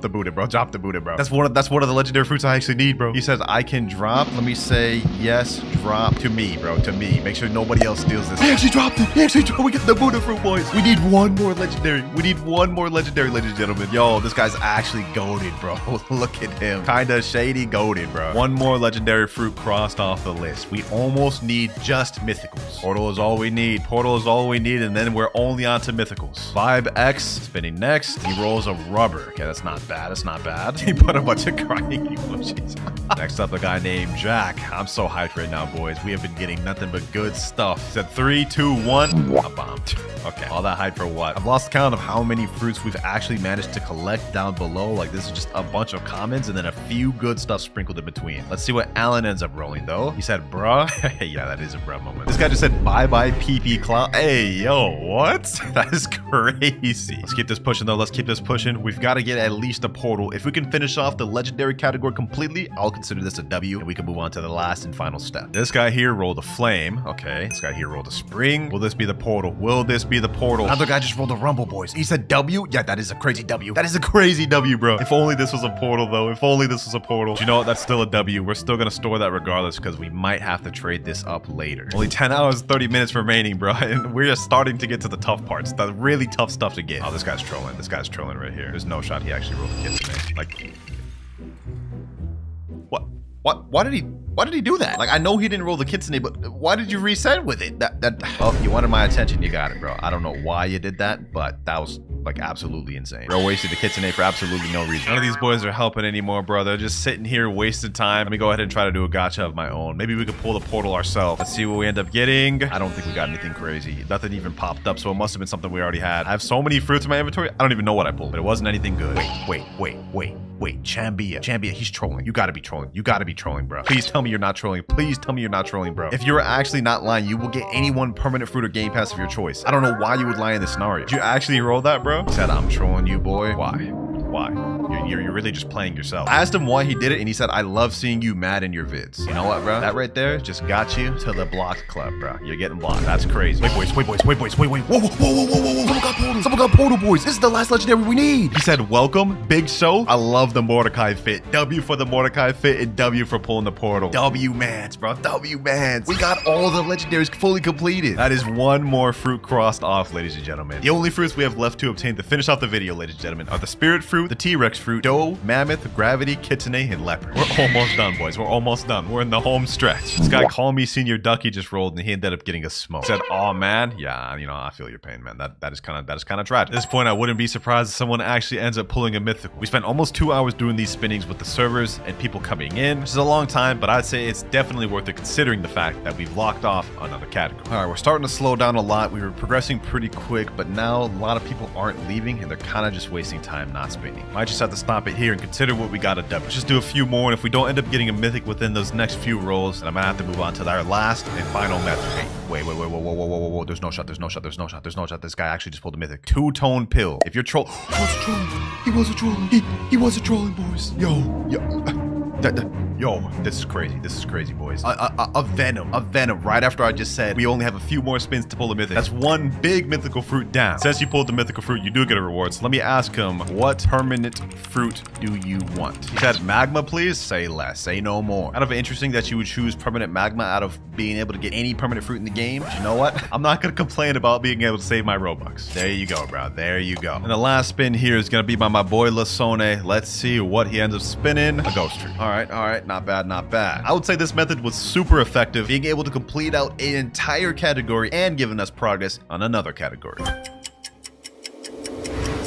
S1: the Buddha, bro. Drop the Buddha, bro. That's one of the legendary fruits I actually need, bro. He says, I can drop. Let me say, yes, drop to me, bro. To me. Make sure nobody else steals this. He actually dropped it. He actually dropped. We get the Buddha fruit, boys. We need 1 more legendary. We need 1 more legendary, ladies and gentlemen. Yo, this guy's actually goated, bro. Look at him. Kinda shady goated, bro. 1 more legendary fruit crossed off the list. We almost need just mythicals. Portal is all we need. Portal is all we need, and then we're only on to mythicals. Vibe X spinning next. He rolls a rubber. Okay, that's not bad. That's not bad. He put a bunch of crying emojis. Next up, a guy named Jack. I'm so hyped right now, boys. We have been getting nothing but good stuff. He said 3, 2, 1. A bomb. Okay, all that hype for what? I've lost count of how many fruits we've actually managed to collect down below. Like, this is just a bunch of commons and then a few good stuff sprinkled in between. Let's see what Alan ends up rolling, though. He said, bruh. Yeah, that is a bruh moment. This guy just said, bye-bye PP_Cloud. Hey, yo, what? That is crazy. Let's keep this pushing, though. Let's keep this pushing. We've got to get at least a portal. If we can finish off the legendary category completely, I'll consider this a W, and we can move on to the last and final step. This guy here rolled a flame. Okay. This guy here rolled a spring. Will this be the portal? Will this be the portal? Another guy just rolled a rumble, boys. He said W. Yeah, that is a crazy W. That is a crazy W, bro. If only this was a portal, though. If only this was a portal. But you know what? That's still a W. We're still gonna store that regardless because we might have to trade this up later. Only 10 hours, 30 minutes remaining, bro. And we're just starting to get to the tough parts. The really tough stuff to get. Oh, this guy's trolling. This guy's trolling right here. There's no shot he actually rolled a kitsune. Like, what? Why did he do that? Like, I know he didn't roll the kitsune, but why did you reset with it? Well, you wanted my attention. You got it, bro. I don't know why you did that, but that was like absolutely insane. Bro wasted the kitsune for absolutely no reason. None of these boys are helping anymore, bro. They're just sitting here wasting time. Let me go ahead and try to do a gacha of my own. Maybe we could pull the portal ourselves. Let's see what we end up getting. I don't think we got anything crazy. Nothing even popped up, so it must have been something we already had. I have so many fruits in my inventory. I don't even know what I pulled, but it wasn't anything good. Wait, Chambia, he's trolling. You gotta be trolling, bro. Please tell me you're not trolling. Please tell me you're not trolling, bro. If you're actually not lying, you will get any 1 permanent fruit or game pass of your choice. I don't know why you would lie in this scenario. Did you actually roll that, bro? He said, I'm trolling you, boy. Why? You're really just playing yourself. I asked him why he did it, and he said, I love seeing you mad in your vids. You know what, bro? That right there just got you to the Blox club, bro. You're getting blocked. That's crazy. Wait, boys. Wait. Whoa. Someone got portal, boys. This is the last legendary we need. He said, welcome, Big Show. I love the Mordecai fit. W for the Mordecai fit and W for pulling the portal. W-mans, bro. W-mans. We got all the legendaries fully completed. That is one more fruit crossed off, ladies and gentlemen. The only fruits we have left to obtain to finish off the video, ladies and gentlemen, are the spirit fruit, the T-Rex fruit, doe, mammoth, gravity, kitsune, and leopard. We're almost done, boys. We're almost done. We're in the home stretch. This guy call me Senior Ducky just rolled, and he ended up getting a smoke. Said, oh man, yeah, you know, I feel your pain, man. That is kind of tragic. At this point, I wouldn't be surprised if someone actually ends up pulling a mythical. We spent almost 2 hours doing these spinnings with the servers and people coming in, which is a long time, but I'd say it's definitely worth it considering the fact that we've locked off another category. All right, we're starting to slow down a lot. We were progressing pretty quick, but now a lot of people aren't leaving and they're kind of just wasting time not spinning. Might just have to stop it here and consider what we got to do. Let's just do a few more, and if we don't end up getting a mythic within those next few rolls, then I'm gonna have to move on to our last and final method. Wait, whoa. There's no shot. This guy actually just pulled a mythic. Two-tone pill. If you're troll, he was a trolling, boys. Yo, this is crazy, boys. A venom. Right after I just said we only have a few more spins to pull a mythic. That's one big mythical fruit down. Since you pulled the mythical fruit, you do get a reward. So let me ask him, what permanent fruit do you want? He said magma, please. Say less. Say no more. Kind of interesting that you would choose permanent magma out of being able to get any permanent fruit in the game. But you know what? I'm not gonna complain about being able to save my Robux. There you go, bro. There you go. And the last spin here is gonna be by my boy Lasone. Let's see what he ends up spinning. A ghost tree. All right. Not bad. I would say this method was super effective, being able to complete out an entire category and giving us progress on another category.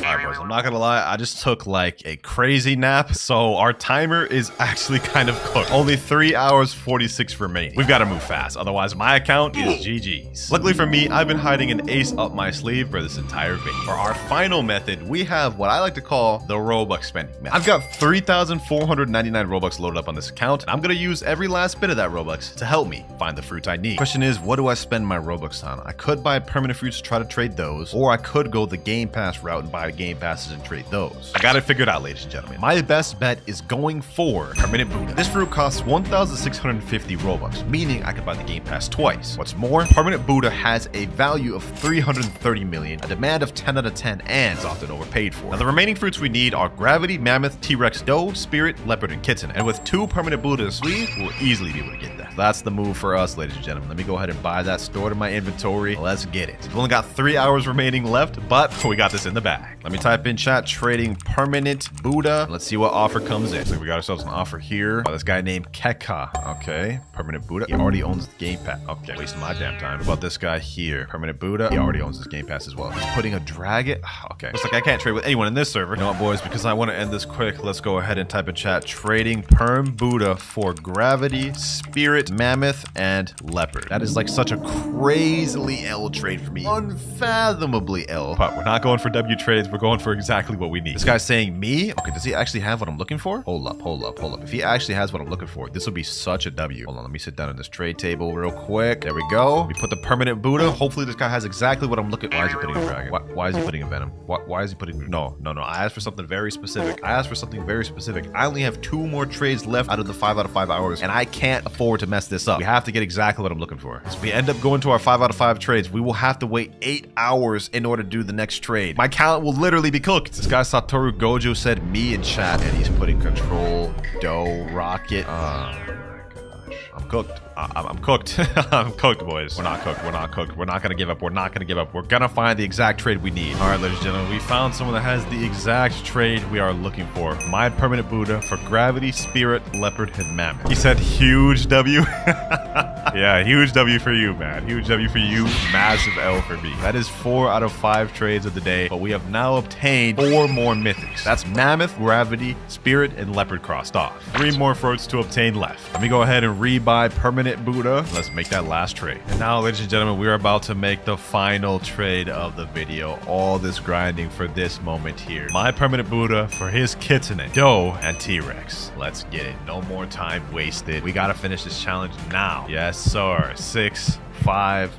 S1: Alright, boys, I'm not gonna lie, I just took like a crazy nap, so our timer is actually kind of cooked. Only 3 hours 46 remaining. We've got to move fast, otherwise my account is GG's. Luckily for me, I've been hiding an ace up my sleeve for this entire video. For our final method, we have what I like to call the Robux spending method. I've got 3,499 Robux loaded up on this account, and I'm gonna use every last bit of that Robux to help me find the fruits I need. Question is, what do I spend my Robux on? I could buy permanent fruits to try to trade those, or I could go the Game Pass route and buy Game Passes and trade those. I got it figured out, ladies and gentlemen. My best bet is going for permanent Buddha. This fruit costs 1,650 Robux, meaning I could buy the Game Pass twice. What's more, permanent Buddha has a value of 330 million, a demand of 10 out of 10, and is often overpaid for. Now, the remaining fruits we need are Gravity, Mammoth, T-Rex, Doe, Spirit, Leopard, and Kitten. And with 2 permanent Buddhas, we will easily be able to get that. That's the move for us, ladies and gentlemen. Let me go ahead and buy that stored in my inventory. Let's get it. We've only got 3 hours remaining left, but we got this in the bag. Let me type in chat, trading permanent Buddha. Let's see what offer comes in. So we got ourselves an offer here by this guy named Keka. Okay, permanent Buddha. He already owns the Game Pass. Okay, wasting my damn time. What about this guy here? Permanent Buddha. He already owns this Game Pass as well. He's putting a dragon. Okay, looks like I can't trade with anyone in this server. You know what, boys? Because I want to end this quick, let's go ahead and type in chat, trading perm Buddha for Gravity, Spirit, Mammoth, and Leopard. That is like such a crazily L trade for me. Unfathomably L. But we're not going for W trades. We're going for exactly what we need. This guy's saying me? Okay, does he actually have what I'm looking for? Hold up. If he actually has what I'm looking for, this will be such a W. Hold on, let me sit down on this trade table real quick. There we go. We put the permanent Buddha. Hopefully this guy has exactly what I'm looking for. Why is he putting a dragon? Why is he putting a venom? Why is he putting... No. I asked for something very specific. I only have 2 more trades left out of the 5 out of 5 hours, and I can't afford to mess this up. We have to get exactly what I'm looking for. So if we end up going to our 5 out of 5 trades, we will have to wait 8 hours in order to do the next trade. My account will literally be cooked. This guy Satoru Gojo said me in chat, and he's putting control, doe, rocket. Oh my gosh. I'm cooked. I'm cooked. I'm cooked, boys. We're not cooked. We're not gonna give up. We're gonna find the exact trade we need. All right, ladies and gentlemen, we found someone that has the exact trade we are looking for. My permanent Buddha for Gravity, Spirit, Leopard, and Mammoth. He said huge W. Yeah, huge W for you, man. Huge W for you. Massive L for me. That is 4 out of 5 trades of the day, but we have now obtained 4 more mythics. That's Mammoth, Gravity, Spirit, and Leopard crossed off. 3 more fruits to obtain left. Let me go ahead and rebuy permanent Buddha. Let's make that last trade. And now, ladies and gentlemen, we are about to make the final trade of the video. All this grinding for this moment here. My permanent Buddha for his Kitsune, Doe, and T-Rex. Let's get it. No more time wasted. We gotta finish this challenge now. Yes, sir. 6, 5,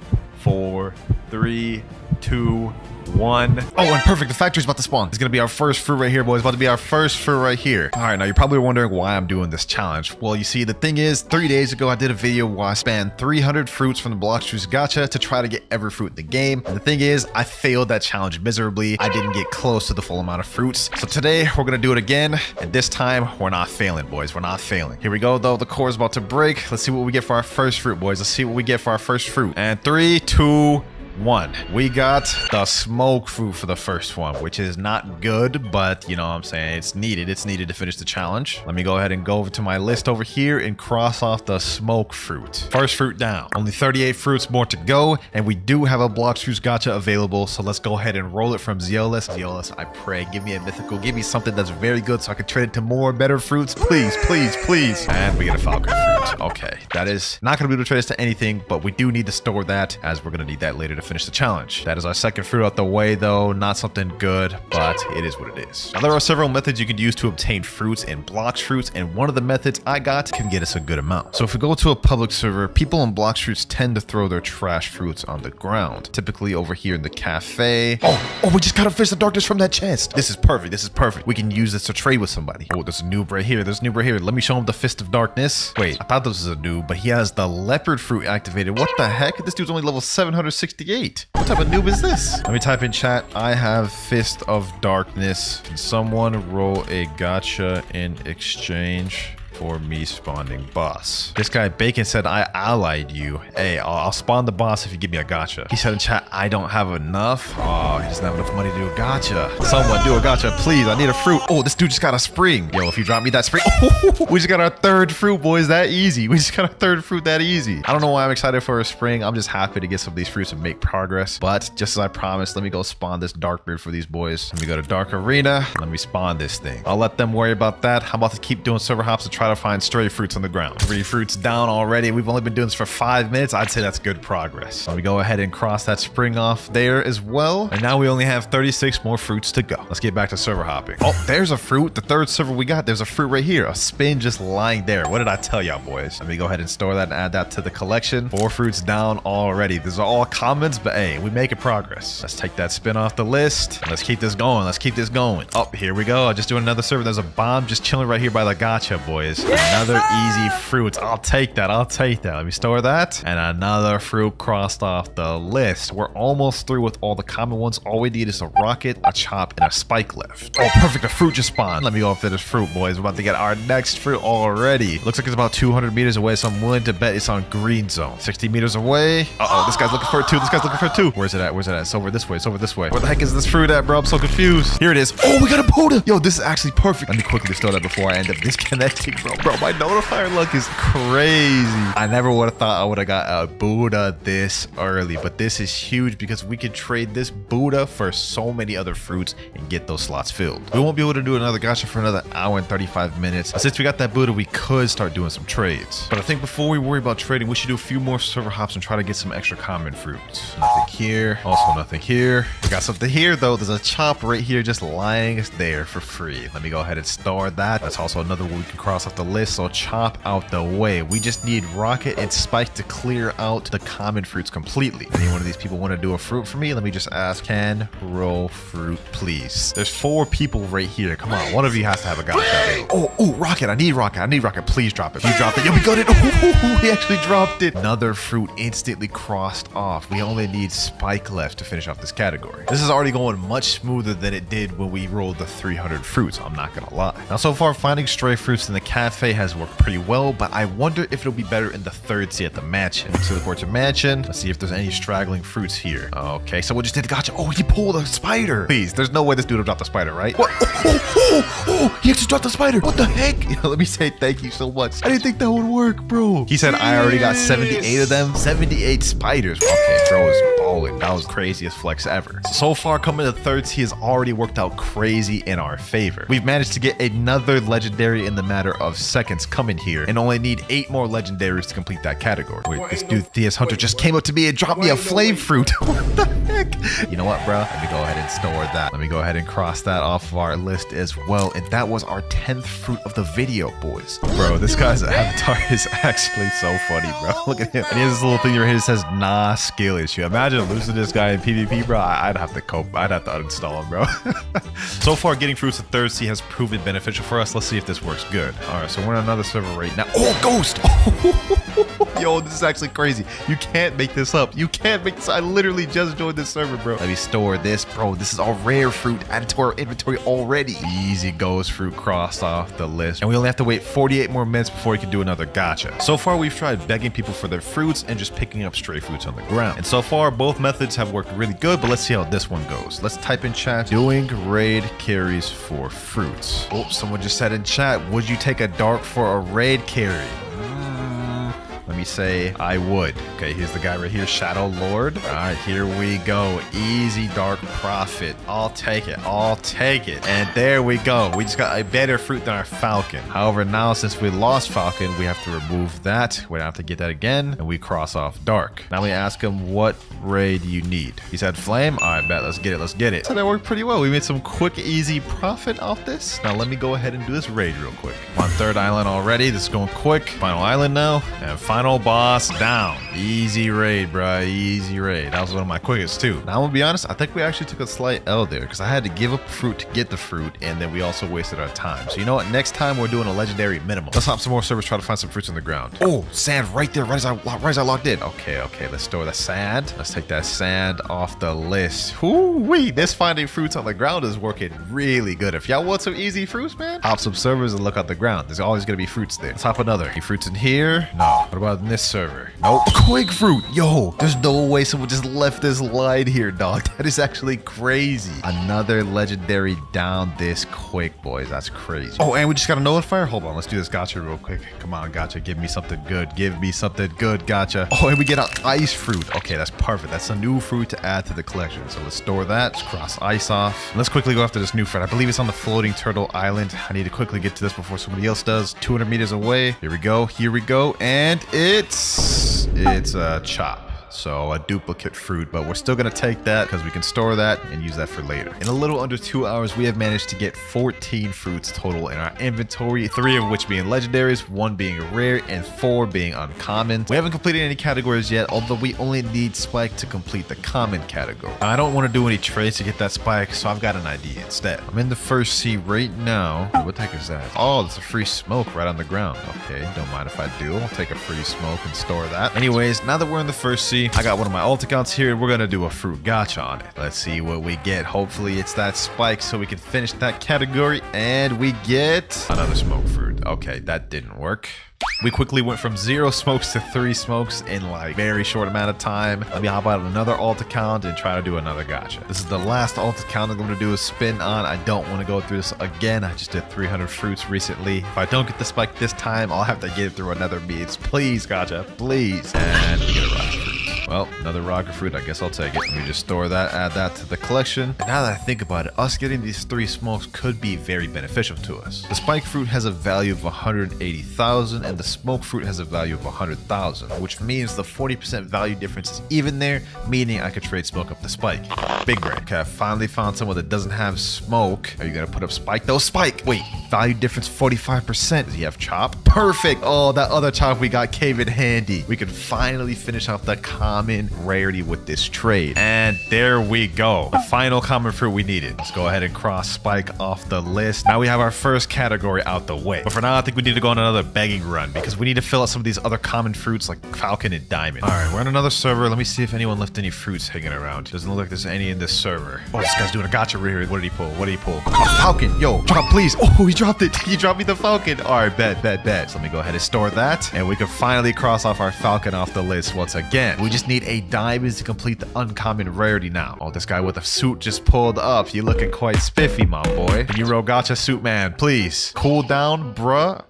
S1: 4, 3, 2, 1. Oh, and perfect. The factory's about to spawn. It's gonna be our first fruit right here, boys. About to be our first fruit right here. All right, now you're probably wondering why I'm doing this challenge. Well, you see, the thing is, 3 days ago, I did a video where I spanned 300 fruits from the Blox gacha to try to get every fruit in the game. And the thing is, I failed that challenge miserably. I didn't get close to the full amount of fruits. So today, we're gonna do it again. And this time, we're not failing, boys. We're not failing. Here we go, though. The core is about to break. Let's see what we get for our first fruit, boys. Let's see what we get for our first fruit. And 3, 2, 1. We got the smoke fruit for the first one, which is not good, but you know what I'm saying, it's needed to finish the challenge. Let me go ahead and go over to my list over here and cross off the smoke fruit. First fruit down. Only 38 fruits more to go, and we do have a Blox gacha available, so let's go ahead and roll it from Zeolus. Zeolus, I pray, give me a mythical, give me something that's very good so I can trade it to more better fruits, please, please, please. And we get a falcon fruit. Okay, that is not going to be able to trade us to anything, but we do need to store that, as we're going to need that later to finish the challenge. That is our second fruit out the way, though. Not something good, but it is what it is. Now, there are several methods you can use to obtain fruits and Blox fruits, and one of the methods I got can get us a good amount. So if we go to a public server, people in Blox fruits tend to throw their trash fruits on the ground, typically over here in the cafe. Oh, we just got a Fist of Darkness from that chest. This is perfect. This is perfect. We can use this to trade with somebody. Oh, there's a noob right here. There's a noob right here. Let me show him the Fist of Darkness. Wait, I thought this was a noob, but he has the leopard fruit activated. What the heck? This dude's only level 768. What type of noob is this? Let me type in chat. I have Fist of Darkness. Can someone roll a gacha in exchange for me spawning boss? This guy Bacon said I allied you. Hey, I'll spawn the boss if you give me a gacha. He said in chat, I don't have enough. Oh, he doesn't have enough money to do a gacha. Someone do a gacha, please. I need a fruit. Oh, this dude just got a spring. Yo, if you drop me that spring. Oh, we just got our third fruit, boys. That easy. We just got our third fruit that easy. I don't know why I'm excited for a spring. I'm just happy to get some of these fruits and make progress. But just as I promised, let me go spawn this dark beard for these boys. Let me go to Dark Arena. Let me spawn this thing. I'll let them worry about that. I'm about to keep doing server hops to try to find stray fruits on the ground. 3 fruits down already. We've only been doing this for 5 minutes. I'd say that's good progress. Let me go ahead and cross that spring off there as well. And now we only have 36 more fruits to go. Let's get back to server hopping. Oh, there's a fruit. The third server we got. There's a fruit right here. A spin just lying there. What did I tell y'all, boys? Let me go ahead and store that and add that to the collection. 4 fruits down already. These are all commons, but hey, we making progress. Let's take that spin off the list. Let's keep this going. Let's keep this going. Oh, here we go. I just doing another server. There's a bomb just chilling right here by the gacha, boys. Another easy fruit. I'll take that. I'll take that. Let me store that. And another fruit crossed off the list. We're almost through with all the common ones. All we need is a rocket, a chop, and a spike left. Oh, perfect. A fruit just spawned. Let me go after this fruit, boys. We're about to get our next fruit already. Looks like it's about 200 meters away, so I'm willing to bet it's on green zone. 60 meters away. Uh-oh, this guy's looking for it too. This guy's looking for it too. Where's it at? Where's it at? It's over this way. It's over this way. Where the heck is this fruit at, bro? I'm so confused. Here it is. Oh, we got a Buddha. Yo, this is actually perfect. Let me quickly store that before I end up disconnecting, bro. Bro, my notifier luck is crazy. I never would have thought I would have got a Buddha this early, but this is huge because we could trade this Buddha for so many other fruits and get those slots filled. We won't be able to do another gacha for another hour and 35 minutes. But since we got that Buddha, we could start doing some trades. But I think before we worry about trading, we should do a few more server hops and try to get some extra common fruits. Nothing here. Also nothing here. We got something here though. There's a chop right here just lying there for free. Let me go ahead and store that. That's also another one we can cross off the list. So chop out the way. We just need rocket and spike to clear out the common fruits completely. Any one of these people want to do a fruit for me? Let me just ask, can roll fruit please? There's 4 people right here. Come on, one of you has to have a gacha. Oh, rocket. I need rocket. I need rocket. Please drop it. You dropped it. Yo, we got it. Oh, he actually dropped it. Another fruit instantly crossed off. We only need spike left to finish off this category. This is already going much smoother than it did when we rolled the 300 fruits. I'm not gonna lie. Now, so far, finding stray fruits in the cafe has worked pretty well, but I wonder if it'll be better in the third sea at the mansion. So let's go to mansion. Let's see if there's any straggling fruits here. Okay, so we just did the gacha. Oh, he pulled a spider. Please, there's no way this dude will drop the spider, right? What? Oh, he actually dropped the spider. What the heck? Yo, let me say thank you so much. I didn't think that would work, bro. He said I already got 78 of them. 78 spiders. Okay, bro is balling. That was craziest flex ever. So far, coming to third sea has already worked out crazy in our favor. We've managed to get another legendary in the matter of of seconds coming here and only need 8 more legendaries to complete that category. Wait, this dude Theus Hunter just came up to me and dropped me a flame fruit. What the heck? You know what, bro? Let me go ahead and store that. Let me go ahead and cross that off of our list as well. And that was our 10th fruit of the video, boys. Bro, this guy's avatar is actually so funny, bro. Look at him. And he has this little thing right here that says nah skill issue. Imagine losing this guy in PvP, bro. I'd have to cope. I'd have to uninstall him, bro. So far, getting fruits at 3rd sea has proven beneficial for us. Let's see if this works good. All right, so we're on another server right now. Oh, Ghost! Yo, this is actually crazy. You can't make this up. You can't make this. I literally just joined this server, bro. Let me store this, bro. This is all rare fruit added to our inventory already. Easy Ghost fruit crossed off the list. And we only have to wait 48 more minutes before we can do another gacha. So far, we've tried begging people for their fruits and just picking up stray fruits on the ground. And so far, both methods have worked really good, but let's see how this one goes. Let's type in chat, doing raid carries for fruits. Oh, someone just said in chat, would you take a dark for a raid carry? Let me say I would. Okay, here's the guy right here, Shadow Lord. All right, here we go. Easy Dark Prophet. I'll take it. I'll take it. And there we go. We just got a better fruit than our Falcon. However, now since we lost Falcon, we have to remove that. We don't have to get that again. And we cross off Dark. Now we ask him what raid you need. He said Flame. All right, bet. Let's get it. Let's get it. So that worked pretty well. We made some quick, easy profit off this. Now let me go ahead and do this raid real quick. I'm on 3rd island already. This is going quick. Final island now. And final boss down. Easy raid, bro. Easy raid. That was one of my quickest too. Now I'm gonna be honest, I think we actually took a slight L there because I had to give up fruit to get the fruit, and then we also wasted our time. So you know what? Next time we're doing a legendary minimum. Let's hop some more servers, try to find some fruits on the ground. Oh, sand right there, right as I locked in. Okay, let's store the sand. Let's take that sand off the list. Ooh-wee, this finding fruits on the ground is working really good. If y'all want some easy fruits, man, hop some servers and look at the ground. There's always gonna be fruits there. Let's hop another. Any fruits in here? No. What about in this server? Nope. Quake fruit. Yo, there's no way someone just left this line here, dog. That is actually crazy. Another legendary down this quick, boys. That's crazy. Oh, and we just got a nullifier. Hold on. Let's do this gacha real quick. Come on, gacha. Give me something good. Give me something good, gacha. Oh, and we get an ice fruit. Okay, that's perfect. That's a new fruit to add to the collection. So let's store that. Let's cross ice off. And let's quickly go after this new fruit. I believe it's on the floating turtle island. I need to quickly get to this before somebody else does. 200 meters away. Here we go. Here we go. And it's a chop. So a duplicate fruit, but we're still gonna take that because we can store that and use that for later. In a little under 2 hours, we have managed to get 14 fruits total in our inventory, 3 of which being legendaries, 1 being rare, and 4 being uncommon. We haven't completed any categories yet, although we only need Spike to complete the common category. I don't want to do any trades to get that Spike, so I've got an idea instead. I'm in the 1st sea right now. What the heck is that? Oh, it's a free smoke right on the ground. Okay, don't mind if I do. I'll take a free smoke and store that. Anyways, now that we're in the 1st sea, I got one of my alt accounts here. We're gonna do a fruit gacha on it. Let's see what we get. Hopefully it's that Spike so we can finish that category, and we get another smoke fruit. Okay, that didn't work. We quickly went from 0 smokes to 3 smokes in like very short amount of time. Let me hop out of another alt account and try to do another gacha. This is the last alt account I'm going to do a spin on. I don't want to go through this again. I just did 300 fruits recently. If I don't get the Spike this time, I'll have to get it through another means. Please, gacha, please. And we get a rocket fruit. Well, another rocket fruit. I guess I'll take it. Let me just store that, add that to the collection. And now that I think about it, us getting these 3 smokes could be very beneficial to us. The Spike fruit has a value of 180,000 and the smoke fruit has a value of 100,000, which means the 40% value difference is even there, meaning I could trade smoke up the Spike. Big brain. Okay, I finally found someone that doesn't have smoke. Are you gonna put up Spike? No, Spike! Wait, value difference 45%. Does he have chop? Perfect! Oh, that other chop we got came in handy. We could finally finish off the common rarity with this trade. And there we go. The final common fruit we needed. Let's go ahead and cross Spike off the list. Now we have our first category out the way. But for now, I think we need to go on another begging run because we need to fill out some of these other common fruits like Falcon and Diamond. All right, we're on another server. Let me see if anyone left any fruits hanging around. Doesn't look like there's any in this server. Oh, this guy's doing a gacha right here. What did he pull? What did he pull? Oh, Falcon. Yo, drop, please. Oh, he dropped it. He dropped me the Falcon. All right, bet. So let me go ahead and store that. And we can finally cross off our Falcon off the list once again. We just just need a diamond to complete the uncommon rarity now. Oh, this guy with a suit just pulled up. You looking quite spiffy, my boy. Euro gotcha suit man, please. Cool down, bruh.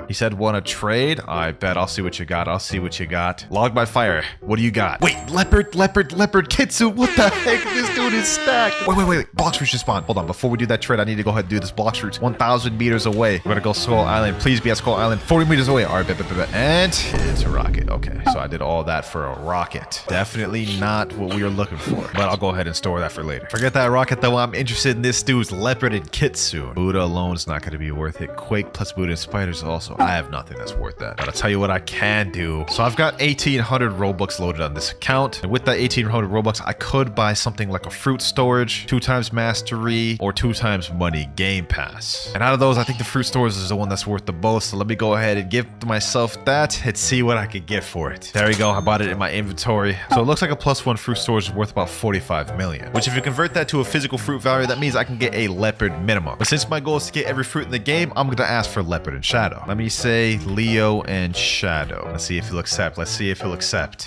S1: He said, want to trade? I bet. I'll see what you got. I'll see what you got. Log by fire. What do you got? Wait, leopard kitsu. What the heck? This dude is stacked. Wait. Blox routes just spawned. Hold on. Before we do that trade, I need to go ahead and do this Blox routes. 1,000 meters away. We're gonna go Skull Island. Please be at Skull Island. 40 meters away. All right, bet. And it's a rocket. Okay, so I did all that for a rocket. Definitely not what we were looking for, but I'll go ahead and store that for later. Forget that rocket though. I'm interested in this dude's leopard and kitsu. Buddha alone is not going to be worth it. Quake plus Buddha and spiders also. I have nothing that's worth that, but I'll tell you what I can do. So I've got 1,800 Robux loaded on this account, and with that 1,800 Robux, I could buy something like a fruit storage, 2 times mastery, or 2 times money game pass. And out of those, I think the fruit storage is the one that's worth the most. So let me go ahead and give myself that and see what I could get for it. There we go. I bought it in my inventory. So it looks like a +1 fruit storage is worth about 45 million, which if you convert that to a physical fruit value, that means I can get a leopard minimum. But since my goal is to get every fruit in the game, I'm gonna ask for leopard and shadow. Let me say Leo and shadow. Let's see if he'll accept.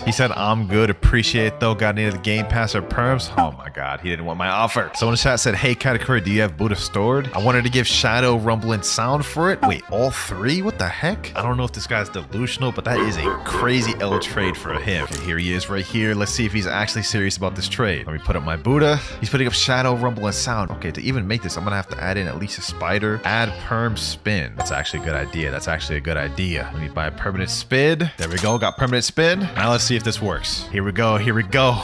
S1: He said, I'm good. Appreciate it though. Got any of the game pass or perms? Oh my god, he didn't want my offer. Someone in chat said, hey Katakuri, do you have Buddha stored? I wanted to give shadow, rumble, and sound for it. Wait, all 3? What the heck? I don't know if this guy's delusional, but that is a crazy L trade for him. Okay, here he is right here. Let's see if he's actually serious about this trade. Let me put up my Buddha. He's putting up shadow, rumble, and sound. Okay, to even make this, I'm gonna have to add in at least a spider. Add perm spin. That's actually a good idea. Let me buy a permanent spin. There we go. Got permanent spin. Now let's see if this works. Here we go.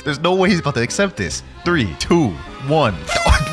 S1: There's no way he's about to accept this. 3, 2, 1.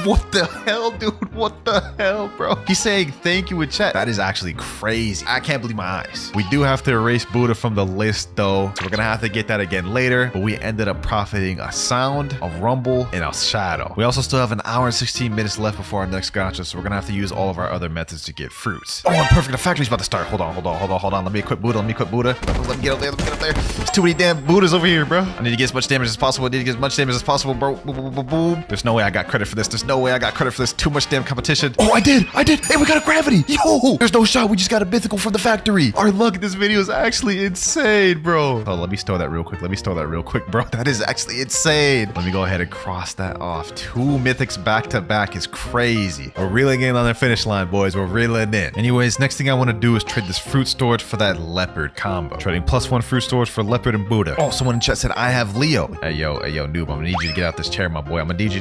S1: What the hell, dude? What the hell, bro? He's saying thank you in chat. That is actually crazy. I can't believe my eyes. We do have to erase Buddha from the list though, so we're gonna have to get that again later, but we ended up profiting a sound, a rumble, and a shadow. We also still have an hour and 16 minutes left before our next gacha, so we're gonna have to use all of our other methods to get fruits. Oh, I'm perfect. The factory's about to start. Hold on. Let me equip Buddha. Let me get up there. There's too many damn Buddhas over here, bro. I need to get as much damage as possible. Bro. Boom. There's no way I got credit for this. Too much damn competition. Oh, I did. Hey, we got a gravity. Yo, there's no shot. We just got a mythical from the factory. Our luck in this video is actually insane, bro. Oh, let me store that real quick, bro. That is actually insane. Let me go ahead and cross that off. 2 mythics back to back is crazy. We're reeling in on the finish line, boys. We're reeling in. Anyways, next thing I want to do is trade this fruit storage for that leopard combo. Trading +1 fruit storage for leopard and Buddha. Oh, someone in chat said I have Leo. Hey, yo, noob. I'm gonna need you to get out this chair, my boy. I'm gonna need you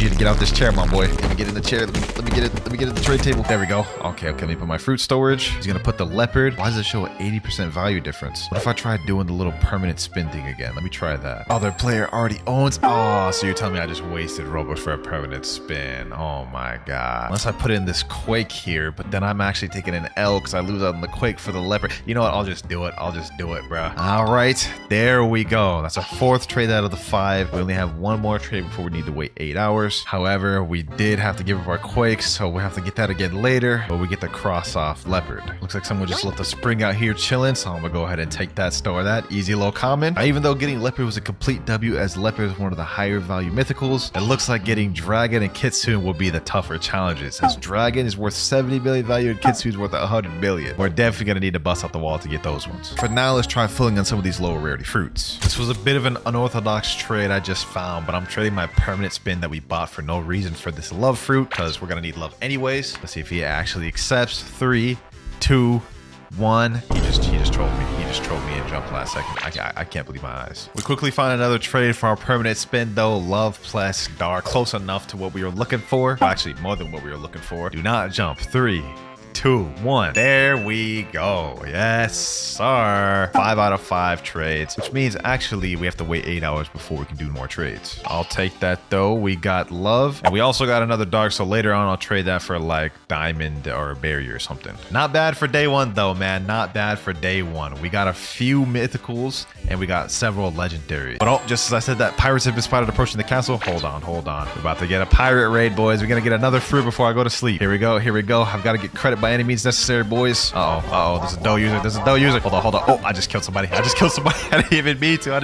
S1: to get out this chair, my boy. Let me get in the chair. Let me get in the trade table. There we go. Okay. Let me put my fruit storage. He's gonna put the leopard. Why does it show an 80% value difference? What if I try doing the little permanent spin thing again? Let me try that. Other player already owns. Oh, so you're telling me I just wasted Robux for a permanent spin? Oh my god. Unless I put in this quake here, but then I'm actually taking an L because I lose out on the quake for the leopard. You know what? I'll just do it, bro. All right, there we go. That's our 4th trade out of the 5. We only have 1 more trade before we need to wait 8 hours. However, we did have to give up our quakes, so we'll have to get that again later, but we get the cross off leopard. Looks like someone just left the spring out here chilling, so I'm gonna go ahead and take that, store that. Easy low common. Even though getting leopard was a complete W, as leopard is one of the higher value mythicals, it looks like getting dragon and kitsune will be the tougher challenges, as dragon is worth 70 million value and kitsune is worth 100 million. We're definitely gonna need to bust out the wall to get those ones. For now, let's try filling in some of these lower rarity fruits. This was a bit of an unorthodox trade I just found, but I'm trading my permanent spin that we bought for no reason for this love fruit, because we're gonna need love anyways. Let's see if he actually accepts. 3, 2, 1. He just trolled me. And jumped last second. I can't believe my eyes. We quickly found another trade for our permanent spin though. Love plus dark. Close enough to what we were looking for. Well, actually, more than what we were looking for. Do not jump. 3, 2, 1. There we go. Yes, sir. 5 out of 5 trades, which means actually we have to wait 8 hours before we can do more trades. I'll take that though. We got love, and we also got another dark, so later on I'll trade that for like diamond or a barrier or something. Not bad for day 1 though, man. Not bad for day 1. We got a few mythicals and we got several legendaries. But oh, just as I said that, pirates have been spotted approaching the castle. Hold on. We're about to get a pirate raid, boys. We're gonna get another fruit before I go to sleep. Here we go. I've got to get credit by any means necessary, boys. Uh-oh. There's a dough user. Hold on. Oh, I just killed somebody. I didn't even mean to. I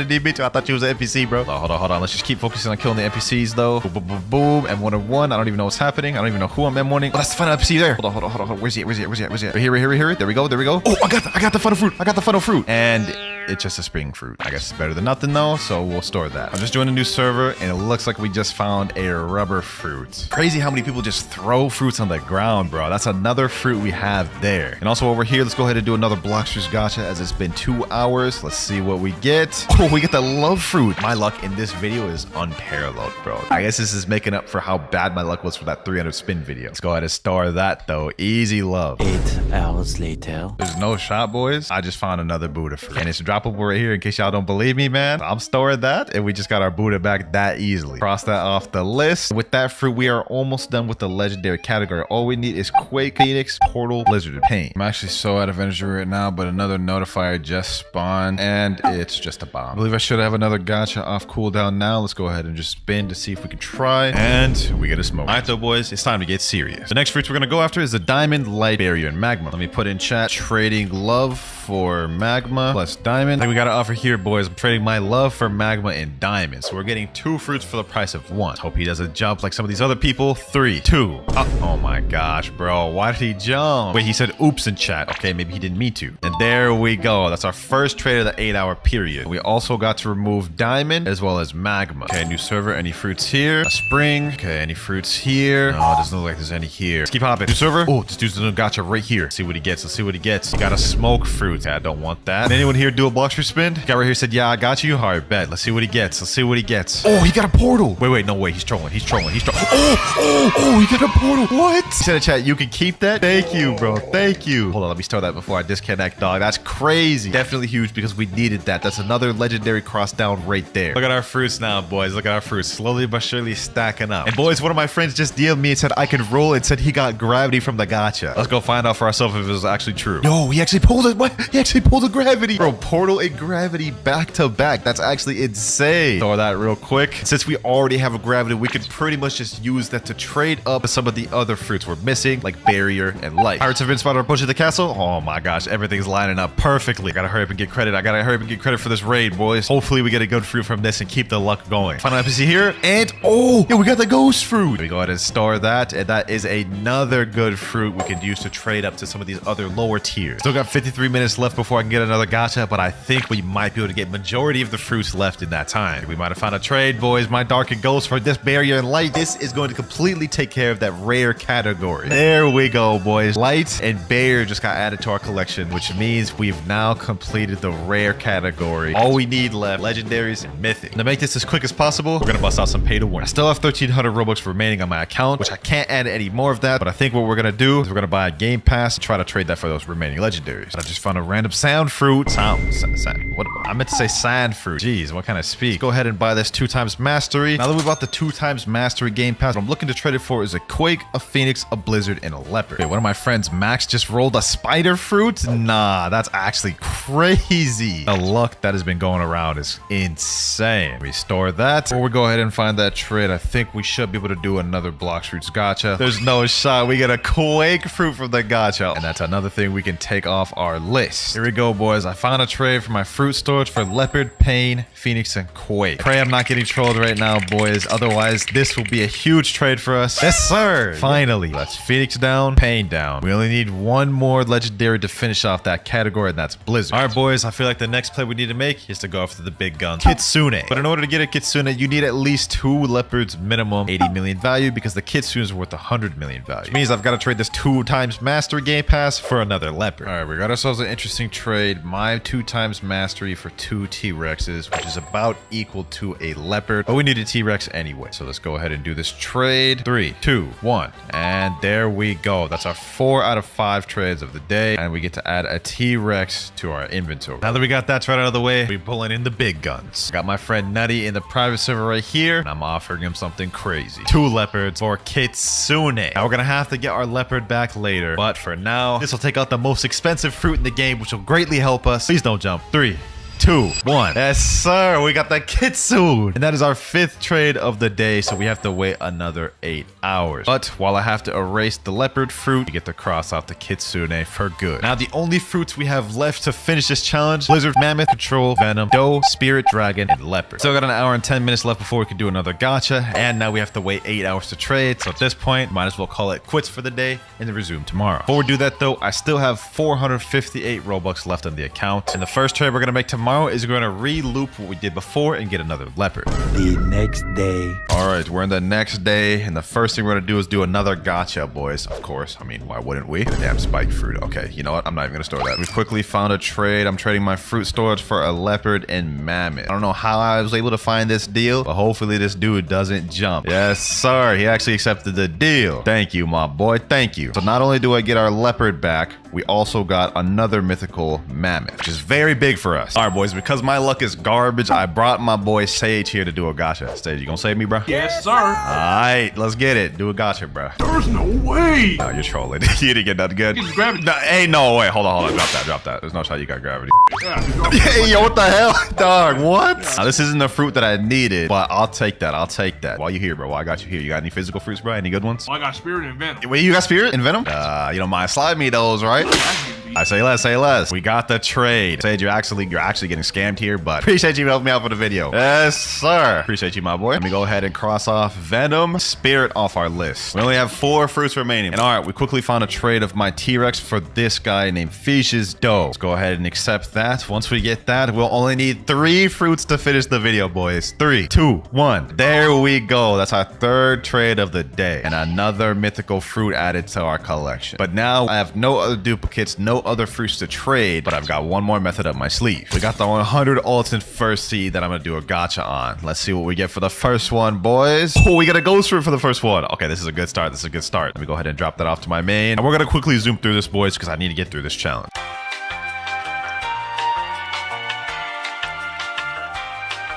S1: thought you was an NPC, bro. Hold on. Let's just keep focusing on killing the NPCs, though. Boom. M101. I don't even know what's happening. I don't even know who I'm M1ing. Oh, that's the final NPC there. Hold on. Where's he? Where's he? There we go. Oh, I got the funnel fruit. And it's just a spring fruit. I guess it's better than nothing though, so we'll store that. I'm just joining a new server, and it looks like we just found a rubber fruit. Crazy how many people just throw fruits on the ground, bro. That's another fruit we have there. And also over here, let's go ahead and do another Blox fruit gacha as it's been 2 hours. Let's see what we get. Oh, we get the love fruit. My luck in this video is unparalleled, bro. I guess this is making up for how bad my luck was for that 300 spin video. Let's go ahead and store that though. Easy love.
S2: 8 hours later.
S1: There's no shot, boys. I just found another Buddha fruit. And it's droppable right here in case y'all don't believe me, man. I'm storing that, and we just got our Buddha back that easily. Cross that off the list. With that fruit, we are almost done with the legendary category. All we need is Quake, Phoenix, Portal, Blizzard, and Pain. I'm actually so out of energy right now, but another notifier just spawned, and it's just a bomb. I believe I should have another gacha off cooldown now. Let's go ahead and just spin to see if we can try, and we get a smoke. All right, though, boys, it's time to get serious. The next fruits we're gonna go after is the Diamond, Light, Barrier, and Magma. Let me put in chat, trading love for Magma plus Diamond. I think we got to offer here, boys. I'm trading my love for Magma and Diamond. So we're getting 2 fruits for the price of 1. Hope he doesn't jump like some of these other people. 3, 2. Oh my gosh, bro. Why did he jump? Wait, he said oops in chat. Okay, maybe he didn't mean to. And there we go. That's our first trade of the 8-hour period. We also got to remove Diamond as well as Magma. Okay, new server. Any fruits here? A spring. Okay, any fruits here? No, it doesn't look like there's any here. Let's keep hopping. New server. Oh, this dude's doing a gacha right here. Let's see what he gets. Let's see what he gets. He got a smoke fruit. I don't want that. Did anyone here do a Blox fruit spin? Guy right here said, yeah, I got you. All right, bet. Let's see what he gets. Let's see what he gets. Oh, he got a portal. Wait, no way. He's trolling. He's trolling. He's trolling. Oh, he got a portal. What? He said in chat, you can keep that. Thank you, bro. Thank you. Hold on. Let me store that before I disconnect, dog. That's crazy. Definitely huge because we needed that. That's another legendary cross down right there. Look at our fruits now, boys. Look at our fruits. Slowly but surely stacking up. And boys, one of my friends just DM'd me and said I could roll and said he got gravity from the gacha. Let's go find out for ourselves if it was actually true. No, he actually pulled it. What? He actually pulled a gravity. Bro, portal and gravity back to back. That's actually insane. Store that real quick. Since we already have a gravity, we could pretty much just use that to trade up some of the other fruits we're missing, like barrier and light. Pirates have been spotted approaching the castle. Oh my gosh, everything's lining up perfectly. I gotta hurry up and get credit. I gotta hurry up and get credit for this raid, boys. Hopefully we get a good fruit from this and keep the luck going. Final NPC here, and oh, yeah, we got the ghost fruit. We go ahead and store that, and that is another good fruit we can use to trade up to some of these other lower tiers. Still got 53 minutes left before I can get another gacha, but I think we might be able to get majority of the fruits left in that time. We might have found a trade, boys. My dark and ghost for this barrier and light. This is going to completely take care of that rare category. There we go, boys. Light and barrier just got added to our collection, which means we've now completed the rare category. All we need left, legendaries and mythic. To make this as quick as possible, we're gonna bust out some pay to win. I still have 1,300 Robux remaining on my account, which I can't add any more of that, but I think what we're gonna do is we're gonna buy a game pass and try to trade that for those remaining legendaries. I just found a random sound fruit. What? I meant to say sand fruit. Jeez, what kind of speak? Let's go ahead and buy this 2x mastery. Now that we bought the 2x mastery game pass, what I'm looking to trade it for is a Quake, a Phoenix, a Blizzard, and a Leopard. Wait, one of my friends, Max, just rolled a spider fruit? Nah, that's actually crazy. The luck that has been going around is insane. Restore that. Before we go ahead and find that trade, I think we should be able to do another Blox fruits gacha. There's no shot. We get a Quake fruit from the gacha, and that's another thing we can take off our list. Here we go, boys. I found a trade for my fruit storage for Leopard, Pain, Phoenix, and Quake. Pray I'm not getting trolled right now, boys. Otherwise, this will be a huge trade for us. Yes, sir. Finally. Let's Phoenix down, Pain down. We only need one more legendary to finish off that category, and that's Blizzard. All right, boys. I feel like the next play we need to make is to go after the big guns. Kitsune. But in order to get a Kitsune, you need at least 2 leopards minimum 80 million value because the Kitsune is worth 100 million value. Which means I've got to trade this 2x mastery game pass for another leopard. All right, we got ourselves an interesting trade. My 2x mastery for 2 T-Rexes, which is about equal to a leopard. But we need a T-Rex anyway. So let's go ahead and do this trade. 3, 2, 1. And there we go. That's our 4 out of 5 trades of the day. And we get to add a T-Rex to our inventory. Now that we got that trade out of the way, we're pulling in the big guns. Got my friend Nutty in the private server right here. And I'm offering him something crazy. 2 leopards for Kitsune. Now we're gonna have to get our leopard back later. But for now, this will take out the most expensive fruit in the game, which will greatly help us. Please don't jump. 3, 2, 1. Yes, sir. We got the Kitsune. And that is our 5th trade of the day. So we have to wait another 8 hours. But while I have to erase the leopard fruit, we get to cross out the Kitsune for good. Now, the only fruits we have left to finish this challenge: Blizzard, Mammoth, Patrol, Venom, Doe, Spirit, Dragon, and Leopard. Still got an hour and 10 minutes left before we can do another gacha. And now we have to wait 8 hours to trade. So at this point, might as well call it quits for the day and then resume tomorrow. Before we do that, though, I still have 458 Robux left on the account. And the first trade we're going to make tomorrow tomorrow is going to re-loop what we did before and get another leopard.
S2: The next day.
S1: All right, we're in the next day, and the first thing we're going to do is do another gacha, boys. Of course. I mean, why wouldn't we? Damn spike fruit. Okay, you know what? I'm not even going to store that. We quickly found a trade. I'm trading my fruit storage for a leopard and mammoth. I don't know how I was able to find this deal, but hopefully this dude doesn't jump. Yes, sir. He actually accepted the deal. Thank you, my boy. Thank you. So not only do I get our leopard back, we also got another mythical mammoth, which is very big for us. All right, boys, because my luck is garbage, I brought my boy Sage here to do a gacha. Sage, you gonna save me, bro?
S3: Yes, sir.
S1: All right, let's get it. Do a gacha, bro.
S3: There's no way.
S1: No, you're trolling. You didn't get nothing good.
S3: Just grab it.
S1: No, ain't no way. Hold on. Drop that. There's no shot you got gravity.
S3: Yeah,
S1: Hey, yo, what the hell? Dog, what? Now, this isn't the fruit that I needed, but I'll take that. While you here, bro, I got you here. You got any physical fruits, bro? Any good ones?
S3: I got spirit and venom.
S1: Wait, you got spirit and venom? You don't mind slide me those, right? I say less. We got the trade. Sage, you're actually getting scammed here, but appreciate you helping me out for the video. Yes, sir. Appreciate you, my boy. Let me go ahead and cross off venom, spirit off our list. We only have 4 fruits remaining. And all right, we quickly found a trade of my T-Rex for this guy named Fish's Dough. Let's go ahead and accept that. Once we get that, we'll only need 3 fruits to finish the video, boys. 3, 2, 1. There we go. That's our 3rd trade of the day. And another mythical fruit added to our collection. But now I have no other duplicates, no other fruits to trade, but I've got one more method up my sleeve. We got the 100 ultimate first seed that I'm gonna do a gacha on. Let's see what we get for the first one, boys. Oh, we got a ghost fruit for the first one. Okay, this is a good start. Let me go ahead and drop that off to my main. And we're gonna quickly zoom through this, boys, because I need to get through this challenge.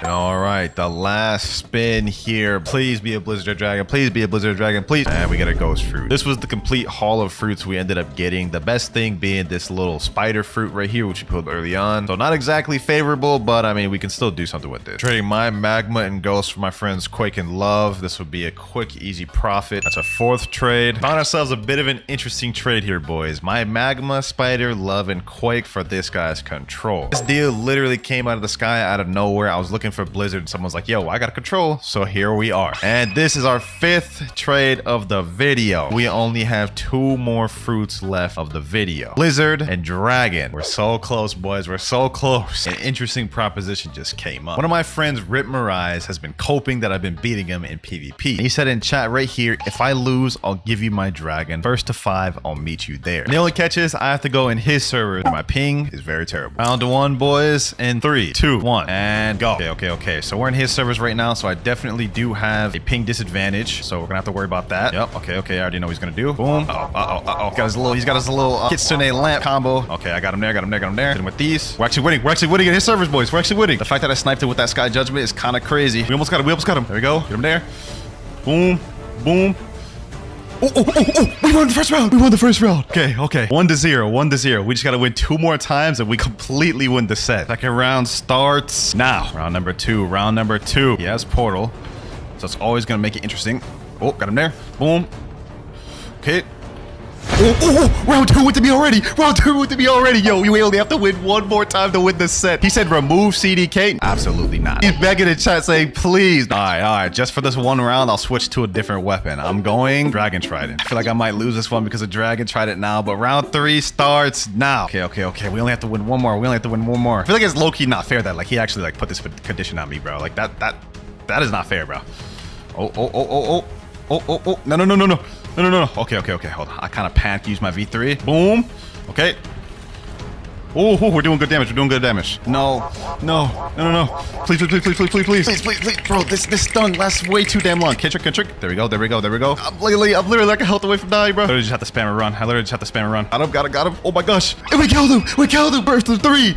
S1: All right, the last spin here. Please be a Blizzard Dragon. Please be a Blizzard Dragon. Please. And we get a ghost fruit. This was the complete haul of fruits we ended up getting. The best thing being this little spider fruit right here, which we pulled early on. So not exactly favorable, but I mean, we can still do something with this. Trading my magma and ghost for my friends Quake and Love. This would be a quick, easy profit. That's a 4th trade. Found ourselves a bit of an interesting trade here, boys. My magma, spider, love, and Quake for this guy's control. This deal literally came out of the sky, out of nowhere. I was looking for Blizzard and someone's like, yo, I got a control. So here we are. And this is our 5th trade of the video. We only have 2 more fruits left of the video. Blizzard and Dragon. We're so close, boys. We're so close. An interesting proposition just came up. One of my friends, Rip Mirais, has been coping that I've been beating him in PvP. He said in chat right here, if I lose, I'll give you my dragon. 1st to 5, I'll meet you there. And the only catch is I have to go in his server. My ping is very terrible. Round 1, boys, in 3, 2, 1, and go. Okay. So we're in his servers right now, so I definitely do have a ping disadvantage. So we're gonna have to worry about that. Yep. Okay. I already know what he's gonna do. Boom. He's got his little Kitsune lamp combo. Okay, I got him there. Hit him with these. We're actually winning in his servers, boys. We're actually winning. The fact that I sniped him with that Sky Judgment is kind of crazy. We almost got him. There we go. Get him there. Boom. Oh, we won the first round. Okay. 1-0. We just got to win 2 more times and we completely win the set. Second round starts now. Round number 2. He has portal. So it's always going to make it interesting. Oh, got him there. Boom. Okay. Round 2 with me already. Yo, we only have to win 1 more time to win this set. He said remove CDK. Absolutely not. He's begging in chat saying please. All right. Just for this 1 round, I'll switch to a different weapon. I'm going Dragon Trident. I feel like I might lose this one because of Dragon Trident now, but round 3 starts now. Okay. We only have to win 1 more. I feel like it's low-key not fair that like he actually like put this condition on me, bro. Like that is not fair, bro. Oh. No. Okay. Hold on. I kind of panicked, used my V3. Boom. Okay. Oh, we're doing good damage. No. Please. Bro, this stun lasts way too damn long. Cantrick. There we go. I'm literally like a health away from dying, bro. I literally just have to spam a run. Got him. Oh my gosh. And we killed him. Burst to 3-0.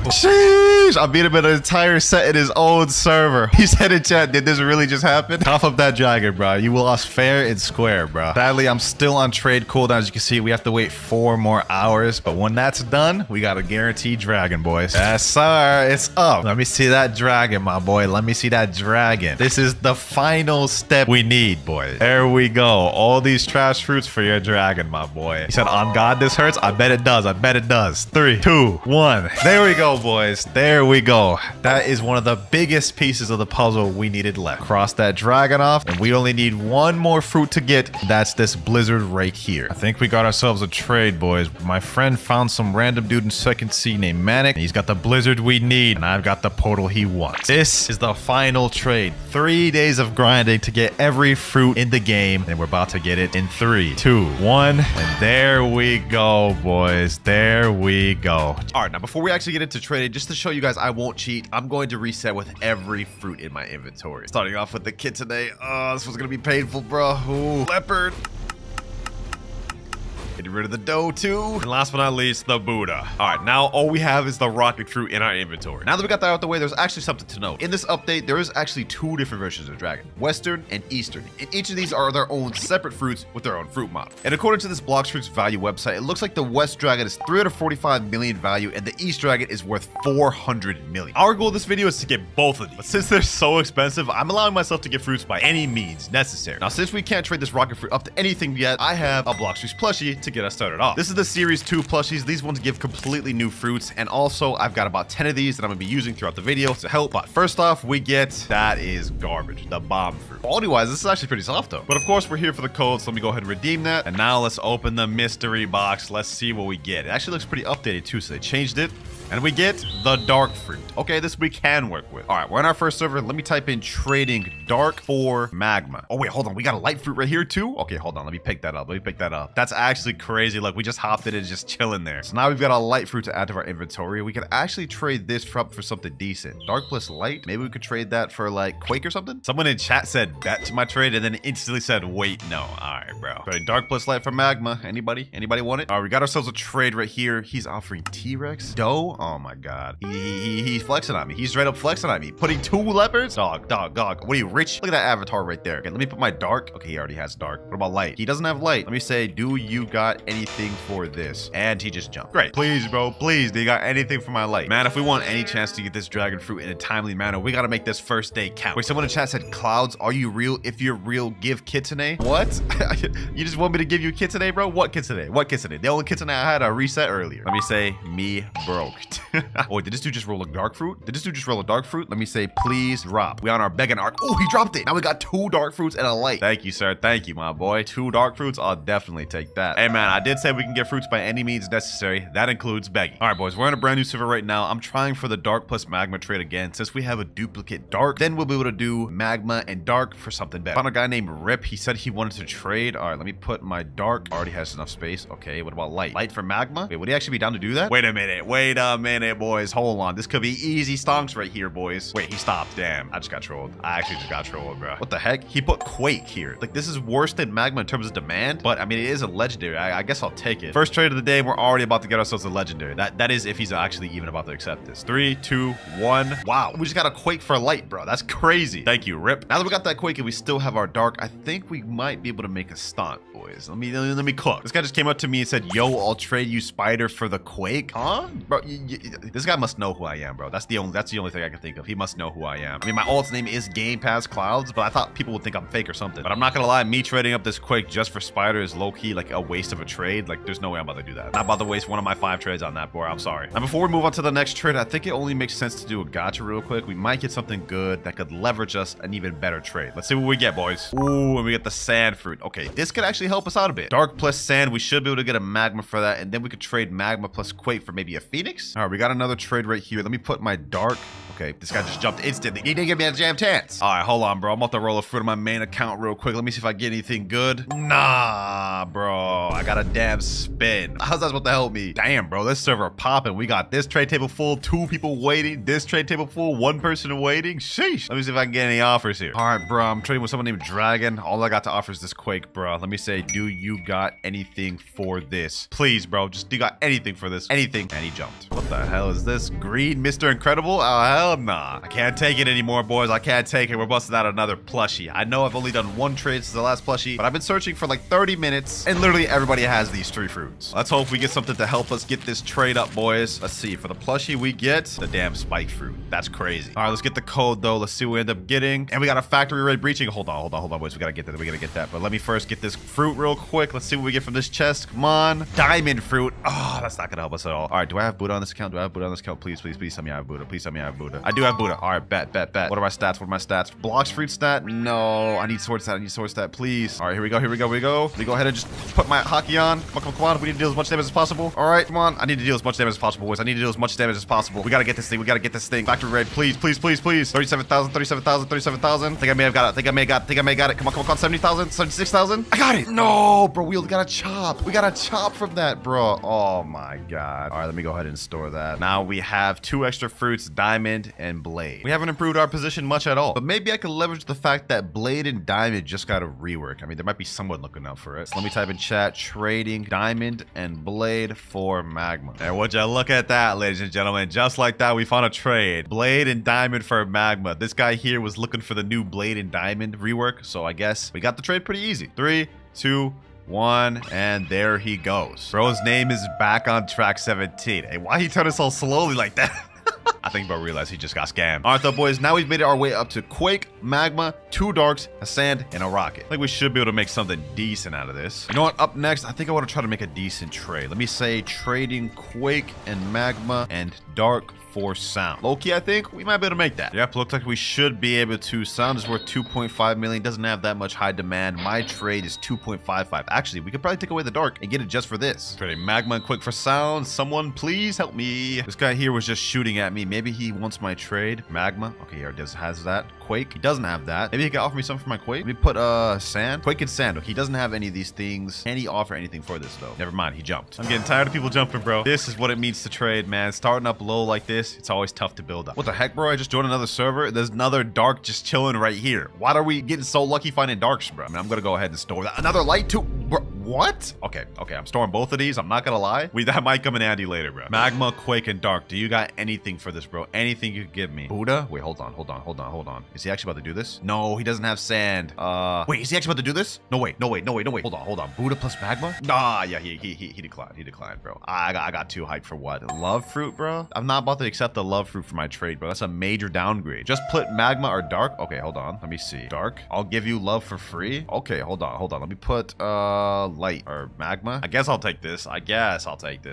S1: Sheesh. I beat him in an entire set in his own server. He said in chat, did this really just happen? Cough up that dragon, bro. You lost fair and square, bro. Sadly, I'm still on trade cooldown. As you can see, we have to wait 4 more hours. But when that's done, we got a guaranteed dragon, boys. Yes, sir. It's up. Let me see that dragon, my boy. This is the final step we need, boys. There we go. All these trash fruits for your dragon, my boy. He said, on God, this hurts. I bet it does. 3, 2, 1. There we go, boys. That is one of the biggest pieces of the puzzle we needed left. Cross that dragon off, and we only need 1 more fruit to get. That's this blizzard right here. I think we got ourselves a trade, boys. My friend found some random dude in 2nd C named Manic. He's got the blizzard we need, and I've got the portal he wants. This is the final trade. 3 days of grinding to get every fruit in the game, and we're about to get it in 3, 2, 1, and there we go, boys. There we go. All right, now before we actually get into trading, just to show you guys I won't cheat, I'm going to reset with every fruit in my inventory. Starting off with the kit today. Oh, this was gonna be painful, bro. Ooh, leopard. Getting rid of the dough too. And last but not least, the Buddha. All right, now all we have is the rocket fruit in our inventory. Now that we got that out the way, there's actually something to note. In this update, there is actually 2 different versions of Dragon, Western and Eastern. And each of these are their own separate fruits with their own fruit model. And according to this Blox Fruits value website, it looks like the West Dragon is 345 million value and the East Dragon is worth 400 million. Our goal of this video is to get both of these, but since they're so expensive, I'm allowing myself to get fruits by any means necessary. Now, since we can't trade this rocket fruit up to anything yet, I have a Blox Fruits plushie to get us started off. This is the Series 2 plushies. These ones give completely new fruits, and also I've got about 10 of these that I'm gonna be using throughout the video to help. But first off, we get, that is garbage, the bomb fruit. Quality-wise, this is actually pretty soft though. But of course, we're here for the code, so let me go ahead and redeem that. And now let's open the mystery box. Let's see what we get. It actually looks pretty updated too, so they changed it. And we get the dark fruit. Okay, this we can work with. All right, we're in our first server. Let me type in trading dark for magma. Oh wait, hold on. We got a light fruit right here too. Okay, hold on. Let me pick that up. That's actually crazy. Look, we just hopped it and just chilling there. So now we've got a light fruit to add to our inventory. We could actually trade this for something decent. Dark plus light. Maybe we could trade that for like Quake or something. Someone in chat said bet to my trade and then instantly said, wait, no. All right, bro. Trading dark plus light for magma. Anybody want it? All right, we got ourselves a trade right here. He's offering T-Rex dough. Oh my god, he's flexing on me. He's straight up flexing on me, putting 2 leopards. Dog. What are you, rich? Look at that avatar right there. Okay, let me put my dark. Okay, he already has dark. What about light? He doesn't have light. Let me say, do you got anything for this? And he just jumped. Great. Please, bro, please, do you got anything for my light? Man, if we want any chance to get this dragon fruit in a timely manner, we gotta make this first day count. Wait, someone in chat said, Clouds, are you real? If you're real, give kitsune. What? You just want me to give you kitsune, bro? What kitsune? The only kitsune I had a reset earlier. Let me say, me broke. Oh, did this dude just roll a dark fruit? Let me say, please drop. We on our begging arc. Oh, he dropped it. Now we got 2 dark fruits and a light. Thank you, sir. Thank you, my boy. 2 dark fruits. I'll definitely take that. Hey, man, I did say we can get fruits by any means necessary. That includes begging. All right, boys, we're in a brand new server right now. I'm trying for the dark plus magma trade again. Since we have a duplicate dark, then we'll be able to do magma and dark for something better. Found a guy named Rip. He said he wanted to trade. All right, let me put my dark. Already has enough space. Okay, what about light? Light for magma? Wait, would he actually be down to do that? Wait a minute, boys. Hold on. This could be easy stonks right here, boys. Wait, he stopped. Damn, I just got trolled. I actually just got trolled, bro. What the heck? He put Quake here. Like, this is worse than magma in terms of demand, but I mean, it is a legendary. I guess I'll take it. First trade of the day, we're already about to get ourselves a legendary. That is if he's actually even about to accept this. 3, 2, 1. Wow, we just got a Quake for light, bro. That's crazy. Thank you, Rip. Now that we got that Quake and we still have our dark, I think we might be able to make a stonk, boys. Let me cook. This guy just came up to me and said, yo, I'll trade you spider for the Quake. Huh? Bro, this guy must know who I am, bro. That's the only thing I can think of. He must know who I am. I mean, my alt's name is Game Pass Clouds, but I thought people would think I'm fake or something. But I'm not gonna lie, me trading up this Quake just for spider is low-key like a waste of a trade. Like, there's no way I'm about to do that. Not about to waste one of my 5 trades on that, boy. I'm sorry. Now, before we move on to the next trade, I think it only makes sense to do a gacha real quick. We might get something good that could leverage us an even better trade. Let's see what we get, boys. Ooh, and we get the sand fruit. Okay, this could actually help us out a bit. Dark plus sand, we should be able to get a magma for that, and then we could trade magma plus Quake for maybe a phoenix. All right, we got another trade right here. Let me put my dark. Okay, this guy just jumped instantly. He didn't give me a jam chance. All right, hold on, bro. I'm about to roll a fruit on my main account real quick. Let me see if I get anything good. Nah, bro. I got a damn spin. How's that supposed to help me? Damn, bro. This server popping. We got this trade table full, 2 people waiting. This trade table full, 1 person waiting. Sheesh. Let me see if I can get any offers here. All right, bro. I'm trading with someone named Dragon. All I got to offer is this Quake, bro. Let me say, do you got anything for this? Please, bro. Just do you got anything for this? Anything. And he jumped. What the hell is this? Green Mr. Incredible? Oh, hell nah. I can't take it anymore, boys. I can't take it. We're busting out another plushie. I know I've only done 1 trade since the last plushie, but I've been searching for like 30 minutes, and literally everybody has these 3 fruits. Let's hope we get something to help us get this trade up, boys. Let's see. For the plushie, we get the damn spike fruit. That's crazy. All right, let's get the code, though. Let's see what we end up getting. And we got a factory raid breaching. Hold on, boys. We gotta get that. But let me first get this fruit real quick. Let's see what we get from this chest. Come on. Diamond fruit. Oh, that's not gonna help us at all. All right, do I have Buddha on this account? Do I have Buddha on this account? Please, please, please tell me I have Buddha. Please tell me I have Buddha. I do have Buddha. All right, bet. What are my stats? Blox fruit stat? No, I need sword stat. Please. All right, here we go. Let me go ahead and just put my hockey on. Come on. We need to deal as much damage as possible. All right, come on. I need to deal as much damage as possible, boys. I need to deal as much damage as possible. We gotta get this thing. Factory raid, please. 37,000. Think I may have got it. Come on. 70,000, 76,000. I got it. No, bro. We got a chop. We got a chop from that, bro. Oh my god. All right, let me go ahead and store that. Now we have 2 extra fruits, diamond and blade. We haven't improved our position much at all, but maybe I could leverage the fact that blade and diamond just got a rework. I mean, there might be someone looking out for it. So let me type in chat, trading diamond and blade for magma. And would you look at that, ladies and gentlemen? Just like that, we found a trade. Blade and diamond for magma. This guy here was looking for the new blade and diamond rework, so I guess we got the trade pretty easy. 3, 2, 1, and there he goes. Bro's name is back on track 17. Hey, why he turning so slowly like that? I think bro realized he just got scammed. All right, though, boys. Now we've made our way up to Quake, Magma, 2 Darks, a Sand, and a Rocket. I think we should be able to make something decent out of this. You know what? Up next, I think I want to try to make a decent trade. Let me say trading Quake and Magma and Dark for sound. Low-key, I think we might be able to make that. Yep, looks like we should be able to. Sound is worth 2.5 million. Doesn't have that much high demand. My trade is 2.55. Actually, we could probably take away the dark and get it just for this. Trading Magma and Quick for sound. Someone please help me. This guy here was just shooting at me. Maybe he wants my trade. Magma. Okay, he already has that. Quake. He doesn't have that. Maybe he can offer me something for my Quake. Let me put sand. Quake and sand. Okay, he doesn't have any of these things. Can he offer anything for this though? Never mind, he jumped. I'm getting tired of people jumping, bro. This is what it means to trade, man. Starting up low like this, it's always tough to build up. What the heck, bro? I just joined another server. There's another dark just chilling right here. Why are we getting so lucky finding darks, bro? I mean, I'm gonna go ahead and store that. Another light too. Bro, what? Okay, I'm storing both of these. I'm not gonna lie. That might come in handy later, bro. Magma, Quake, and Dark. Do you got anything for this, bro? Anything you could give me? Buddha? Wait, hold on. Is he actually about to do this? No, he doesn't have sand. Wait, is he actually about to do this? No, wait. Hold on. Buddha plus Magma? Nah, yeah, he declined. He declined, bro. I got too hyped for what? Love fruit, bro? I'm not about to accept the love fruit for my trade, bro. That's a major downgrade. Just put Magma or Dark. Okay, hold on. Let me see. Dark. I'll give you love for free. Okay, hold on. Let me put light or Magma. I guess I'll take this.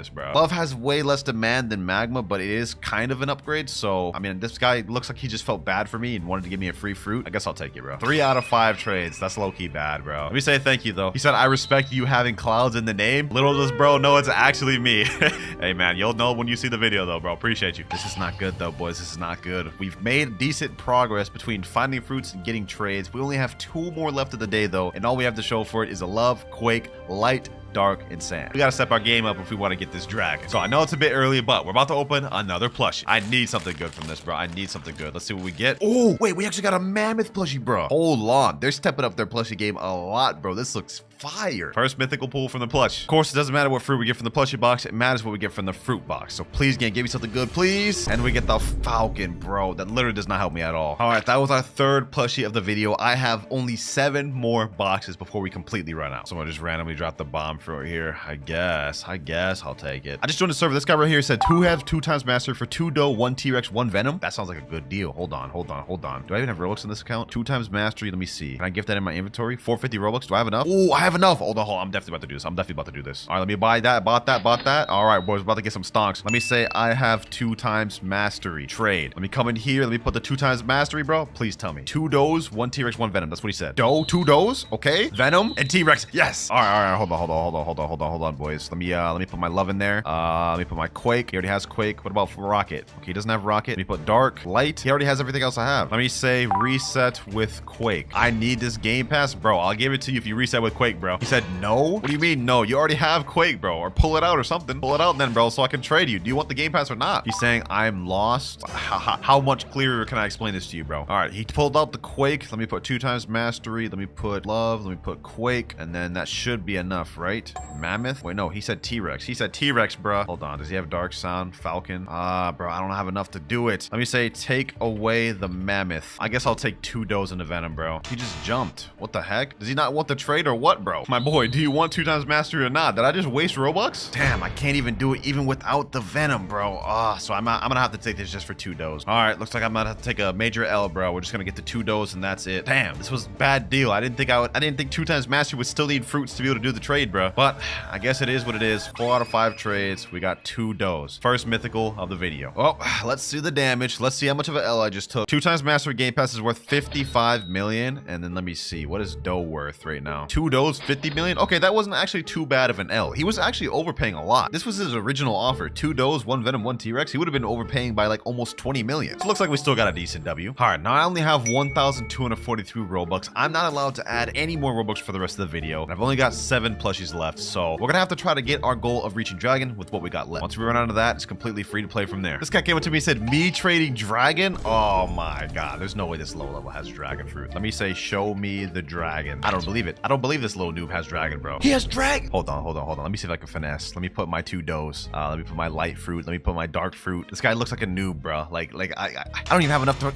S1: Bro. Love has way less demand than Magma, but it is kind of an upgrade. So, I mean, this guy looks like he just felt bad for me and wanted to give me a free fruit. I guess I'll take it, bro. 3 out of 5 trades. That's low-key bad, bro. Let me say thank you, though. He said, I respect you having clouds in the name. Little does bro know it's actually me. Hey, man, you'll know when you see the video, though, bro. Appreciate you. This is not good, though, boys. This is not good. We've made decent progress between finding fruits and getting trades. We only have 2 more left of the day, though, and all we have to show for it is a love, Quake, light, Dark, and sand. We gotta step our game up if we want to get this dragon. So I know it's a bit early, but we're about to open another plushie. I need something good from this, bro. I need something good. Let's see what we get. Oh, wait, we actually got a mammoth plushie, bro. Hold on. They're stepping up their plushie game a lot, bro. This looks fire. First mythical pull from the plush. Of course, it doesn't matter what fruit we get from the plushie box. It matters what we get from the fruit box. So please, game, give me something good, please. And we get the falcon, bro. That literally does not help me at all. All right, that was our 3rd plushie of the video. I have only 7 more boxes before we completely run out. Someone just randomly dropped the bomb fruit here. I guess I'll take it. I just joined the server. This guy right here said 2 have 2 times master for 2 dough, 1 T-Rex, 1 venom. That sounds like a good deal. Hold on. Do I even have Robux in this account? 2 times mastery. Let me see. Can I gift that in my inventory? 450 Robux. Do I have enough? Oh, I have enough. Hold on. I'm definitely about to do this. All right, let me buy that. Bought that. All right, boys, about to get some stonks. Let me say I have 2 times mastery. Trade. Let me come in here. Let me put the 2 times mastery, bro. Please tell me. 2 doughs, 1 T-Rex, 1 venom. That's what he said. Dough, 2 doughs. Okay. Venom and T-Rex. Yes. All right. Hold on, boys. Let me put my love in there. Let me put my Quake. He already has Quake. What about for Rocket? Okay, he doesn't have Rocket. Let me put Dark, Light. He already has everything else I have. Let me say reset with Quake. I need this game pass, bro. I'll give it to you if you reset with Quake, bro. He said no. What do you mean no? You already have Quake, bro. Or pull it out or something. Pull it out then, bro, so I can trade you. Do you want the game pass or not? He's saying I'm lost. How much clearer can I explain this to you, bro? All right, he pulled out the Quake. Let me put 2 times mastery. Let me put love. Let me put Quake. And then that should be enough, right? Mammoth? Wait, no, he said T-Rex. He said T-Rex, bro. Hold on. Does he have Dark Sound? Falcon? Bro, I don't have enough to do it. Let me say take away the mammoth. I guess I'll take 2 doughs into venom, bro. He just jumped. What the heck? Does he not want the trade or what, bro? what, bro? My boy, do you want 2x mastery or not? Did I just waste Robux? Damn, I can't even do it even without the venom, bro. So I'm gonna have to take this just for 2 doughs. All right, looks like I'm gonna have to take a major L, bro. We're just gonna get the 2 doughs and that's it. Damn, this was a bad deal. I didn't think 2x mastery would still need fruits to be able to do the trade, bro. But I guess it is what it is. 4 out of 5 trades. We got 2 doughs. First mythical of the video. Well, let's see the damage. Let's see how much of an L I just took. 2x mastery game pass is worth 55 million. And then let me see. What is dough worth right now? 2 doughs, 50 million. Okay, that wasn't actually too bad of an L. He was actually overpaying a lot. This was his original offer. 2 doughs, 1 venom, 1 T-Rex. He would have been overpaying by like almost 20 million. So it looks like we still got a decent W. All right, now I only have 1,243 Robux. I'm not allowed to add any more Robux for the rest of the video. And I've only got 7 plushies left. So we're gonna have to try to get our goal of reaching dragon with what we got left. Once we run out of that, it's completely free to play from there. This guy came up to me and said, me trading dragon? Oh my God, there's no way this low level has dragon fruit. Let me say, show me the dragon. I don't believe it. I don't believe this little noob has dragon, bro. He has dragon. Hold on. Let me see if I can finesse. Let me put my 2 doughs. Let me put my light fruit. Let me put my dark fruit. This guy looks like a noob, bro. Like I don't even have enough to...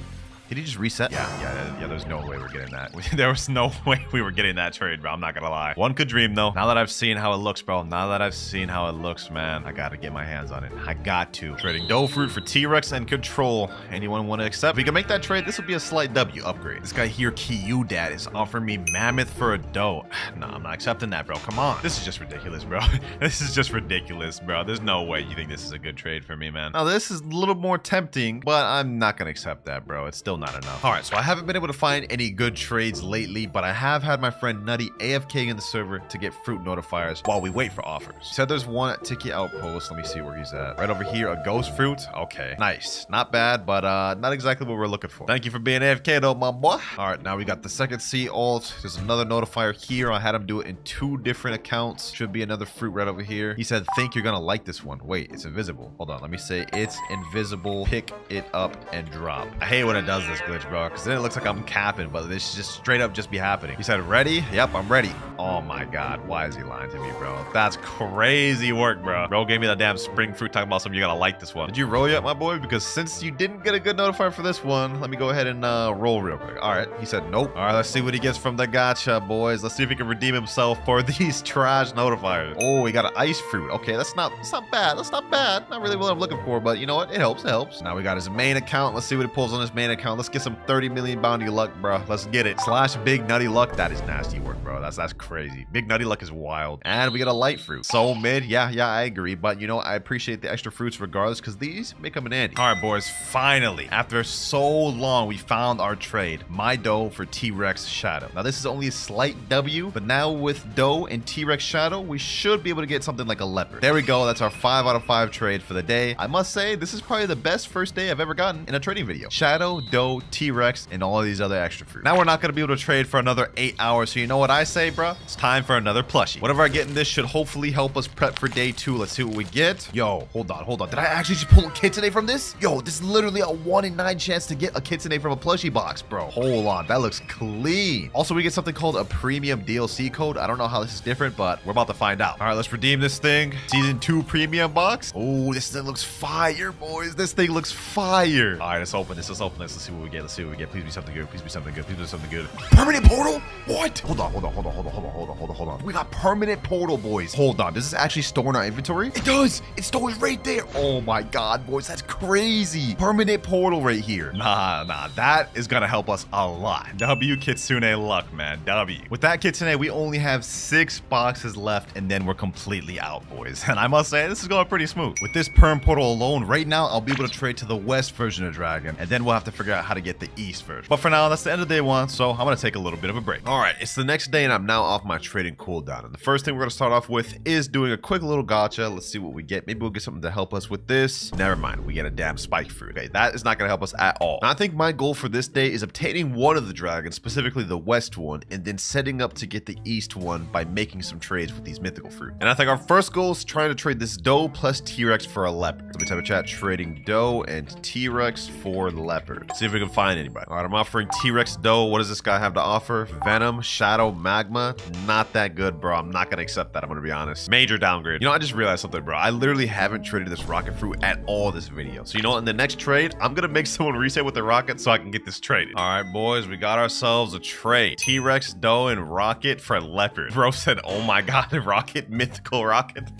S1: Did he just reset? Yeah, there's no way we're getting that. There was no way we were getting that trade, bro. I'm not gonna lie. One could dream, though. Now that I've seen how it looks, bro. Now that I've seen how it looks, man. I gotta get my hands on it. I got to. Trading dough fruit for T-Rex and control. Anyone want to accept? If we can make that trade, this will be a slight W upgrade. This guy here, Dad, is offering me mammoth for a dough. Nah, I'm not accepting that, bro. Come on. This is just ridiculous, bro. This is just ridiculous, bro. There's no way you think this is a good trade for me, man. Now, this is a little more tempting, but I'm not gonna accept that, bro. It's still not enough. All right, so I haven't been able to find any good trades lately, but I have had my friend Nutty AFK in the server to get fruit notifiers while we wait for offers. He said there's one at Tiki Outpost. Let me see where he's at. Right over here, a ghost fruit. Okay, nice. Not bad, but not exactly what we're looking for. Thank you for being AFK though, my boy. All right, now we got the second C alt. There's another notifier here. I had him do it in 2 different accounts. Should be another fruit right over here. He said, think you're gonna like this one. Wait, it's invisible. Hold on, let me say it's invisible. Pick it up and drop. I hate when it does this glitch, bro, because then it looks like I'm capping, but this just straight up just be happening. He said, ready? Yep, I'm ready. Oh my God, why is he lying to me, bro? That's crazy work, bro. Bro gave me that damn spring fruit talking about something you're gonna like this one. Did you roll yet, my boy? Because since you didn't get a good notifier for this one, let me go ahead and roll real quick. All right, he said nope. All right, let's see what he gets from the gacha, boys. Let's see if he can redeem himself for these trash notifiers. Oh, he got an ice fruit. Okay, that's not bad. That's not bad. Not really what I'm looking for, but you know what? It helps. It helps. Now we got his main account. Let's see what he pulls on his main account. Let's get some 30 million bounty luck, bro. Let's get it. / big nutty luck. That is nasty work, bro. That's crazy. Big nutty luck is wild. And we got a light fruit. So mid. Yeah, I agree. But you know, I appreciate the extra fruits regardless because these may come in handy. All right, boys. Finally, after so long, we found our trade. My dough for T-Rex Shadow. Now, this is only a slight W, but now with dough and T-Rex Shadow, we should be able to get something like a leopard. There we go. That's our 5 out of 5 trade for the day. I must say, this is probably the best first day I've ever gotten in a trading video. Shadow, dough, T-Rex, and all of these other extra fruit. Now we're not going to be able to trade for another 8 hours, so you know what I say, bro? It's time for another plushie. Whatever I get in this should hopefully help us prep for day 2. Let's see what we get. Yo, hold on. Did I actually just pull a kitsune from this? Yo, this is literally a 1 in 9 chance to get a kitsune from a plushie box, bro. Hold on, that looks clean. Also, we get something called a premium DLC code. I don't know how this is different, but we're about to find out. All right, let's redeem this thing. Season 2 premium box. Oh, this thing looks fire, boys. This thing looks fire. All right, let's open this. Let's see what we get. Please be something good. Please be something good. Permanent portal? What? Hold on. We got permanent portal, boys. Hold on. Does this actually store in our inventory? It does. It stores right there. Oh my God, boys. That's crazy. Permanent portal right here. Nah. That is gonna help us a lot. W Kitsune luck, man. W. With that Kitsune, we only have 6 boxes left, and then we're completely out, boys. And I must say, this is going pretty smooth. With this perm portal alone, right now, I'll be able to trade to the west version of Dragon, and then we'll have to figure out how to get the east version. But for now, that's the end of day 1, so I'm gonna take a little bit of a break. All right, it's the next day, and I'm now off my trading cooldown. And the first thing we're gonna start off with is doing a quick little gacha. Let's see what we get. Maybe we'll get something to help us with this. Never mind, we get a damn spike fruit. Okay, that is not gonna help us at all. Now, I think my goal for this day is obtaining one of the dragons, specifically the west one, and then setting up to get the east one by making some trades with these mythical fruit. And I think our first goal is trying to trade this dough plus T-Rex for a leopard. So we type in chat, trading dough and T-Rex for leopard. See if we can find anybody. All right, I'm offering T-Rex dough. What does this guy have to offer? Venom, Shadow, Magma. Not that good, bro. I'm not gonna accept that. I'm gonna be honest. Major downgrade. You know, I just realized something, bro. I literally haven't traded this rocket fruit at all this video. So you know what? In the next trade, I'm gonna make someone reset with the rocket so I can get this traded. All right, boys, we got ourselves a trade. T-Rex, dough, and rocket for leopard. Bro said, oh my god, rocket, mythical rocket.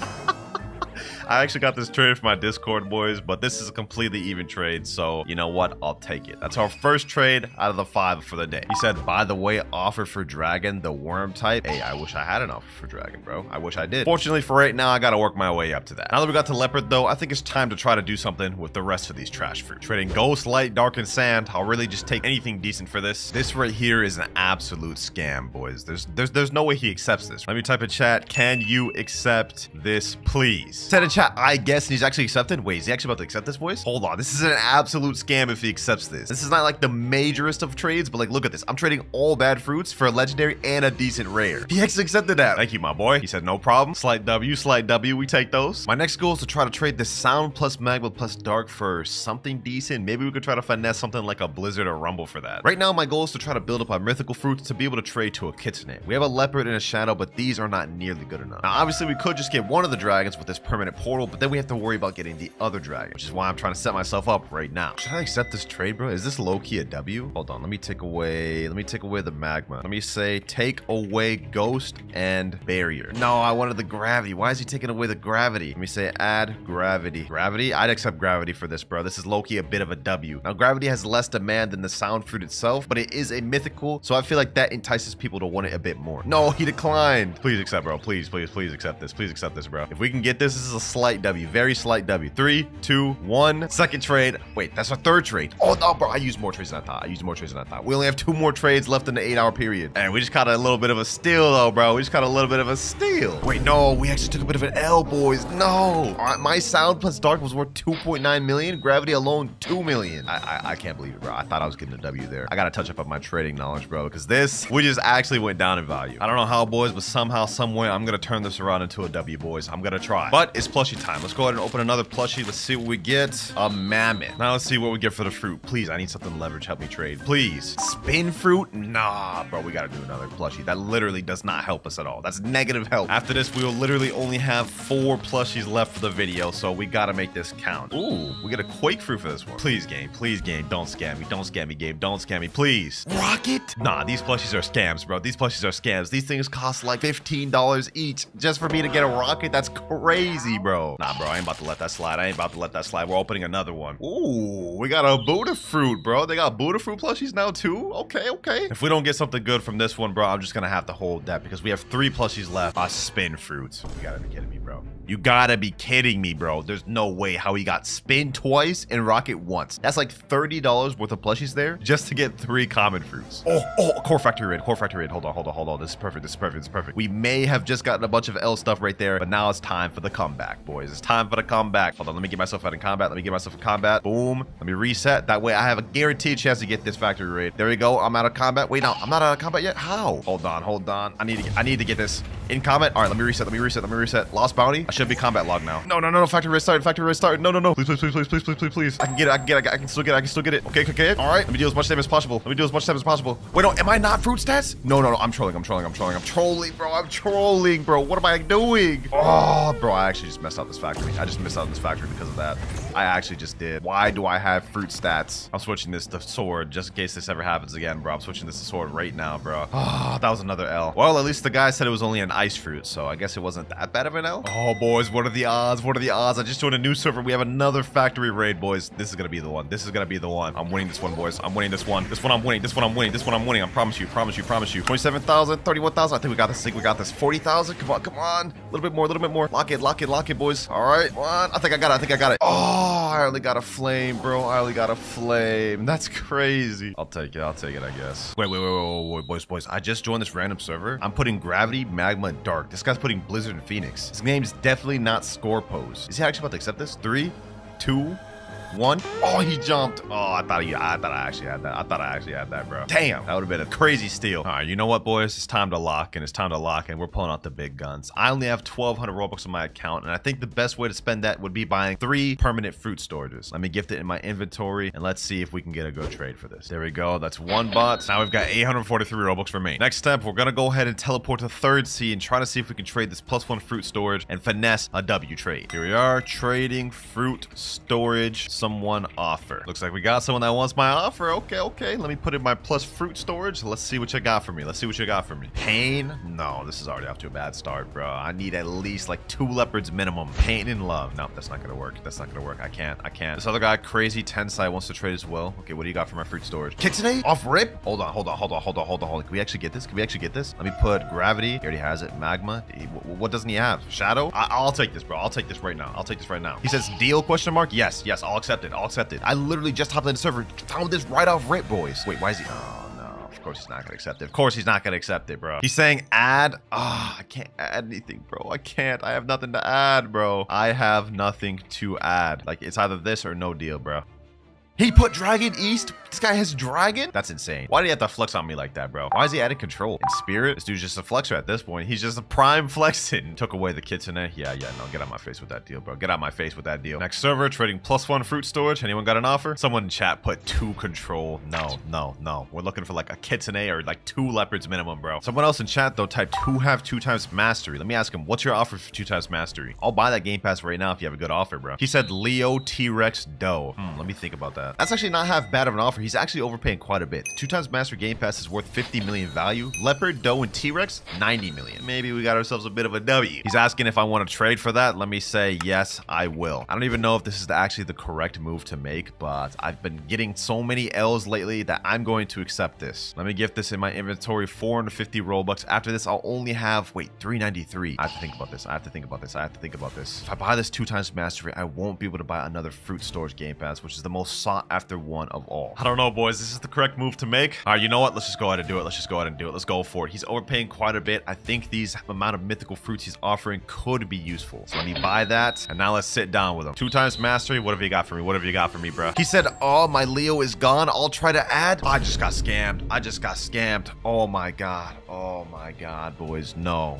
S1: I actually got this trade from my Discord, boys, but this is a completely even trade, so you know what? I'll take it. That's our first trade out of the 5 for the day. He said, by the way, offer for dragon, the worm type. Hey, I wish I had an offer for dragon, bro. I wish I did. Fortunately for right now, I gotta work my way up to that. Now that we got to leopard, though, I think it's time to try to do something with the rest of these trash fruit. Trading ghost, light, dark, and sand. I'll really just take anything decent for this. This right here is an absolute scam, boys. There's no way he accepts this. Let me type in chat. Can you accept this, please? Said in chat, I guess, and he's actually accepted. Wait, is he actually about to accept this, boys? Hold on, this is an absolute scam if he accepts this. This is not like the majorest of trades, but like, look at this. I'm trading all bad fruits for a legendary and a decent rare. He actually accepted that. Thank you, my boy. He said, no problem. Slight W, we take those. My next goal is to try to trade this sound plus magma plus dark for something decent. Maybe we could try to finesse something like a blizzard or rumble for that. Right now, my goal is to try to build up our mythical fruits to be able to trade to a kitsune. We have a leopard and a shadow, but these are not nearly good enough. Now, obviously, we could just get one of the dragons with this permanent portal, but then we have to worry about getting the other dragon, which is why I'm trying to set myself up right now. Should I accept this trade, bro? Is this low-key a W? Hold on, let me take away the magma. Let me say take away ghost and barrier. No, I wanted the gravity. Why is he taking away the gravity? Let me say add gravity. Gravity? I'd accept gravity for this, bro. This is low-key a bit of a W. Now, gravity has less demand than the sound fruit itself, but it is a mythical, so I feel like that entices people to want it a bit more. No, he declined. Please accept, bro. Please accept this. Please accept this, bro. If we can get this, this is a slight W. Very slight W. 3, 2, 1. Second trade. Wait, that's our third trade. Oh, no, bro. I used more trades than I thought. We only have 2 more trades left in the 8-hour period. And we just caught a little bit of a steal, though, bro. Wait, no. We actually took a bit of an L, boys. No. All right, my sound plus dark was worth 2.9 million. Gravity alone, 2 million. I can't believe it, bro. I thought I was getting a W there. I got to touch up on my trading knowledge, bro, because we just actually went down in value. I don't know how, boys, but somehow, someway, I'm going to turn this around into a W, boys. I'm going to try. But it's plushie time. Let's go ahead and open another plushie. Let's see what we get. A mammoth. Now let's see what we get for the fruit. Please, I need something leverage. Help me trade. Please. Spin fruit? Nah, bro. We got to do another plushie. That literally does not help us at all. That's negative help. After this, we will literally only have 4 plushies left for the video, so we got to make this count. Ooh, we get a quake fruit for this one. Please, game. Please, game. Don't scam me. Don't scam me, game. Don't scam me. Please. Rocket? Nah, these plushies are scams, bro. These plushies are scams. These things cost like $15 each just for me to get a rocket. That's crazy, bro. Nah, bro. I ain't about to let that slide. We're opening another one. Ooh, we got a Buddha fruit, bro. They got Buddha fruit plushies now, too? Okay. If we don't get something good from this one, bro, I'm just gonna have to hold that because we have 3 plushies left. Spin fruits. You gotta be kidding me, bro. You gotta be kidding me, bro. There's no way how he got spin twice and rocket once. That's like $30 worth of plushies there just to get 3 common fruits. Oh, core factory raid. Hold on. This is perfect. We may have just gotten a bunch of L stuff right there, but now it's time for the comeback, boys. It's time for the comeback. Hold on, let me get myself out in combat. Boom. Let me reset. That way I have a guaranteed chance to get this factory raid. There we go. I'm out of combat. Wait, no, I'm not out of combat yet. How? Hold on. I need to get this in combat. All right, let me reset. Lost bounty. I should be combat log now. No. Factory raid started. No. Please. I can get it. I can still get it. Okay. All right. Let me deal as much damage as possible. Wait, no. Am I not fruit stats? No. I'm trolling, bro. What am I doing? Oh, bro. I actually just messed up this factory. Because of that. I actually just did. Why do I have fruit stats? I'm switching this to sword just in case this ever happens again, bro. I'm switching this to sword right now, bro. Oh, that was another L. Well, at least the guy said it was only an ice fruit, so I guess it wasn't that bad of an L. Oh, boys, what are the odds? I just joined a new server. We have another factory raid, boys. This is gonna be the one. I'm winning this one, boys. I'm winning this one. I'm winning. I promise you. 27,000, 31,000. I think we got this. 40,000. Come on. A little bit more. Lock it, boys. All right. One. I think I got it. Oh, I only got a flame, bro. That's crazy. I'll take it, I guess. Wait, boys. I just joined this random server. I'm putting gravity, magma, and dark. This guy's putting blizzard and phoenix. His name's definitely not score pose. Is he actually about to accept this? 3, 2, 1. Oh, he jumped. Oh, I thought I actually had that, bro. Damn, that would have been a crazy steal. All right, you know what, boys? It's time to lock in. We're pulling out the big guns. I only have 1,200 Robux on my account, and I think the best way to spend that would be buying 3 permanent fruit storages. Let me gift it in my inventory, and let's see if we can get a good trade for this. There we go. That's 1 bot. Now we've got 843 Robux for me. Next step, we're gonna go ahead and teleport to 3rd Sea and try to see if we can trade this +1 fruit storage and finesse a W trade. Here we are, trading fruit storage. Someone offer. Looks like we got someone that wants my offer. Okay. Let me put in my plus fruit storage. Let's see what you got for me. Pain? No, this is already off to a bad start, bro. I need at least like 2 leopards minimum. Pain and love. No, that's not gonna work. I can't. This other guy, crazy Tensai, wants to trade as well. Okay, what do you got for my fruit storage? Kitsune? Off rip? Hold on. Can we actually get this? Let me put gravity. He already has it. Magma. What doesn't he have? Shadow? I'll take this, bro. I'll take this right now. He says deal question mark? Yes, I'll accept it. I literally just hopped in the server, found this right off rip, boys. Wait, why is he? Oh no, of course he's not gonna accept it. Bro. He's saying add. I can't add anything, bro. I have nothing to add, bro. Like, it's either this or no deal, bro. He put Dragon East? This guy has Dragon? That's insane. Why do you have to flex on me like that, bro? Why is he adding control? In spirit? This dude's just a flexer at this point. He's just a prime flexing. Took away the kitsune. Yeah, no, get out my face with that deal, bro. Next server, trading +1 fruit storage. Anyone got an offer? Someone in chat put 2 control. No. We're looking for like a kitsune or like 2 leopards minimum, bro. Someone else in chat, though, typed 2 have 2 times mastery. Let me ask him, what's your offer for 2 times mastery? I'll buy that game pass right now if you have a good offer, bro. He said Leo, T-Rex, Doe. Let me think about that. That's actually not half bad of an offer. He's actually overpaying quite a bit. 2 times master game pass is worth 50 million value. Leopard, Doe, and T-Rex, 90 million. Maybe we got ourselves a bit of a W. He's asking if I want to trade for that. Let me say yes, I will. I don't even know if this is actually the correct move to make, but I've been getting so many L's lately that I'm going to accept this. Let me gift this in my inventory, 450 Robux. After this, I'll only have, 393. I have to think about this. If I buy this 2 times mastery, I won't be able to buy another fruit storage game pass, which is the most sought after one of all. I don't know, boys. This is the correct move to make. All right, you know what? Let's just go ahead and do it. Let's go for it. He's overpaying quite a bit. I think these amount of mythical fruits he's offering could be useful. So let me buy that, and now let's sit down with him. 2 times mastery. What have you got for me? Bro? He said, oh, my Leo is gone. I'll try to add. I just got scammed. Oh my god, boys. No.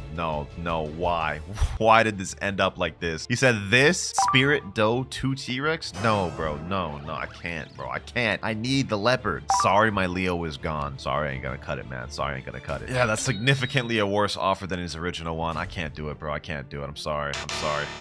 S1: Why? Why did this end up like this? He said this spirit doe 2 T-Rex. No, bro. No, I can't, bro. I need the leopard. Sorry, my Leo is gone. Sorry, I ain't gonna cut it, man. Yeah, that's significantly a worse offer than his original one. I can't do it, bro. I'm sorry.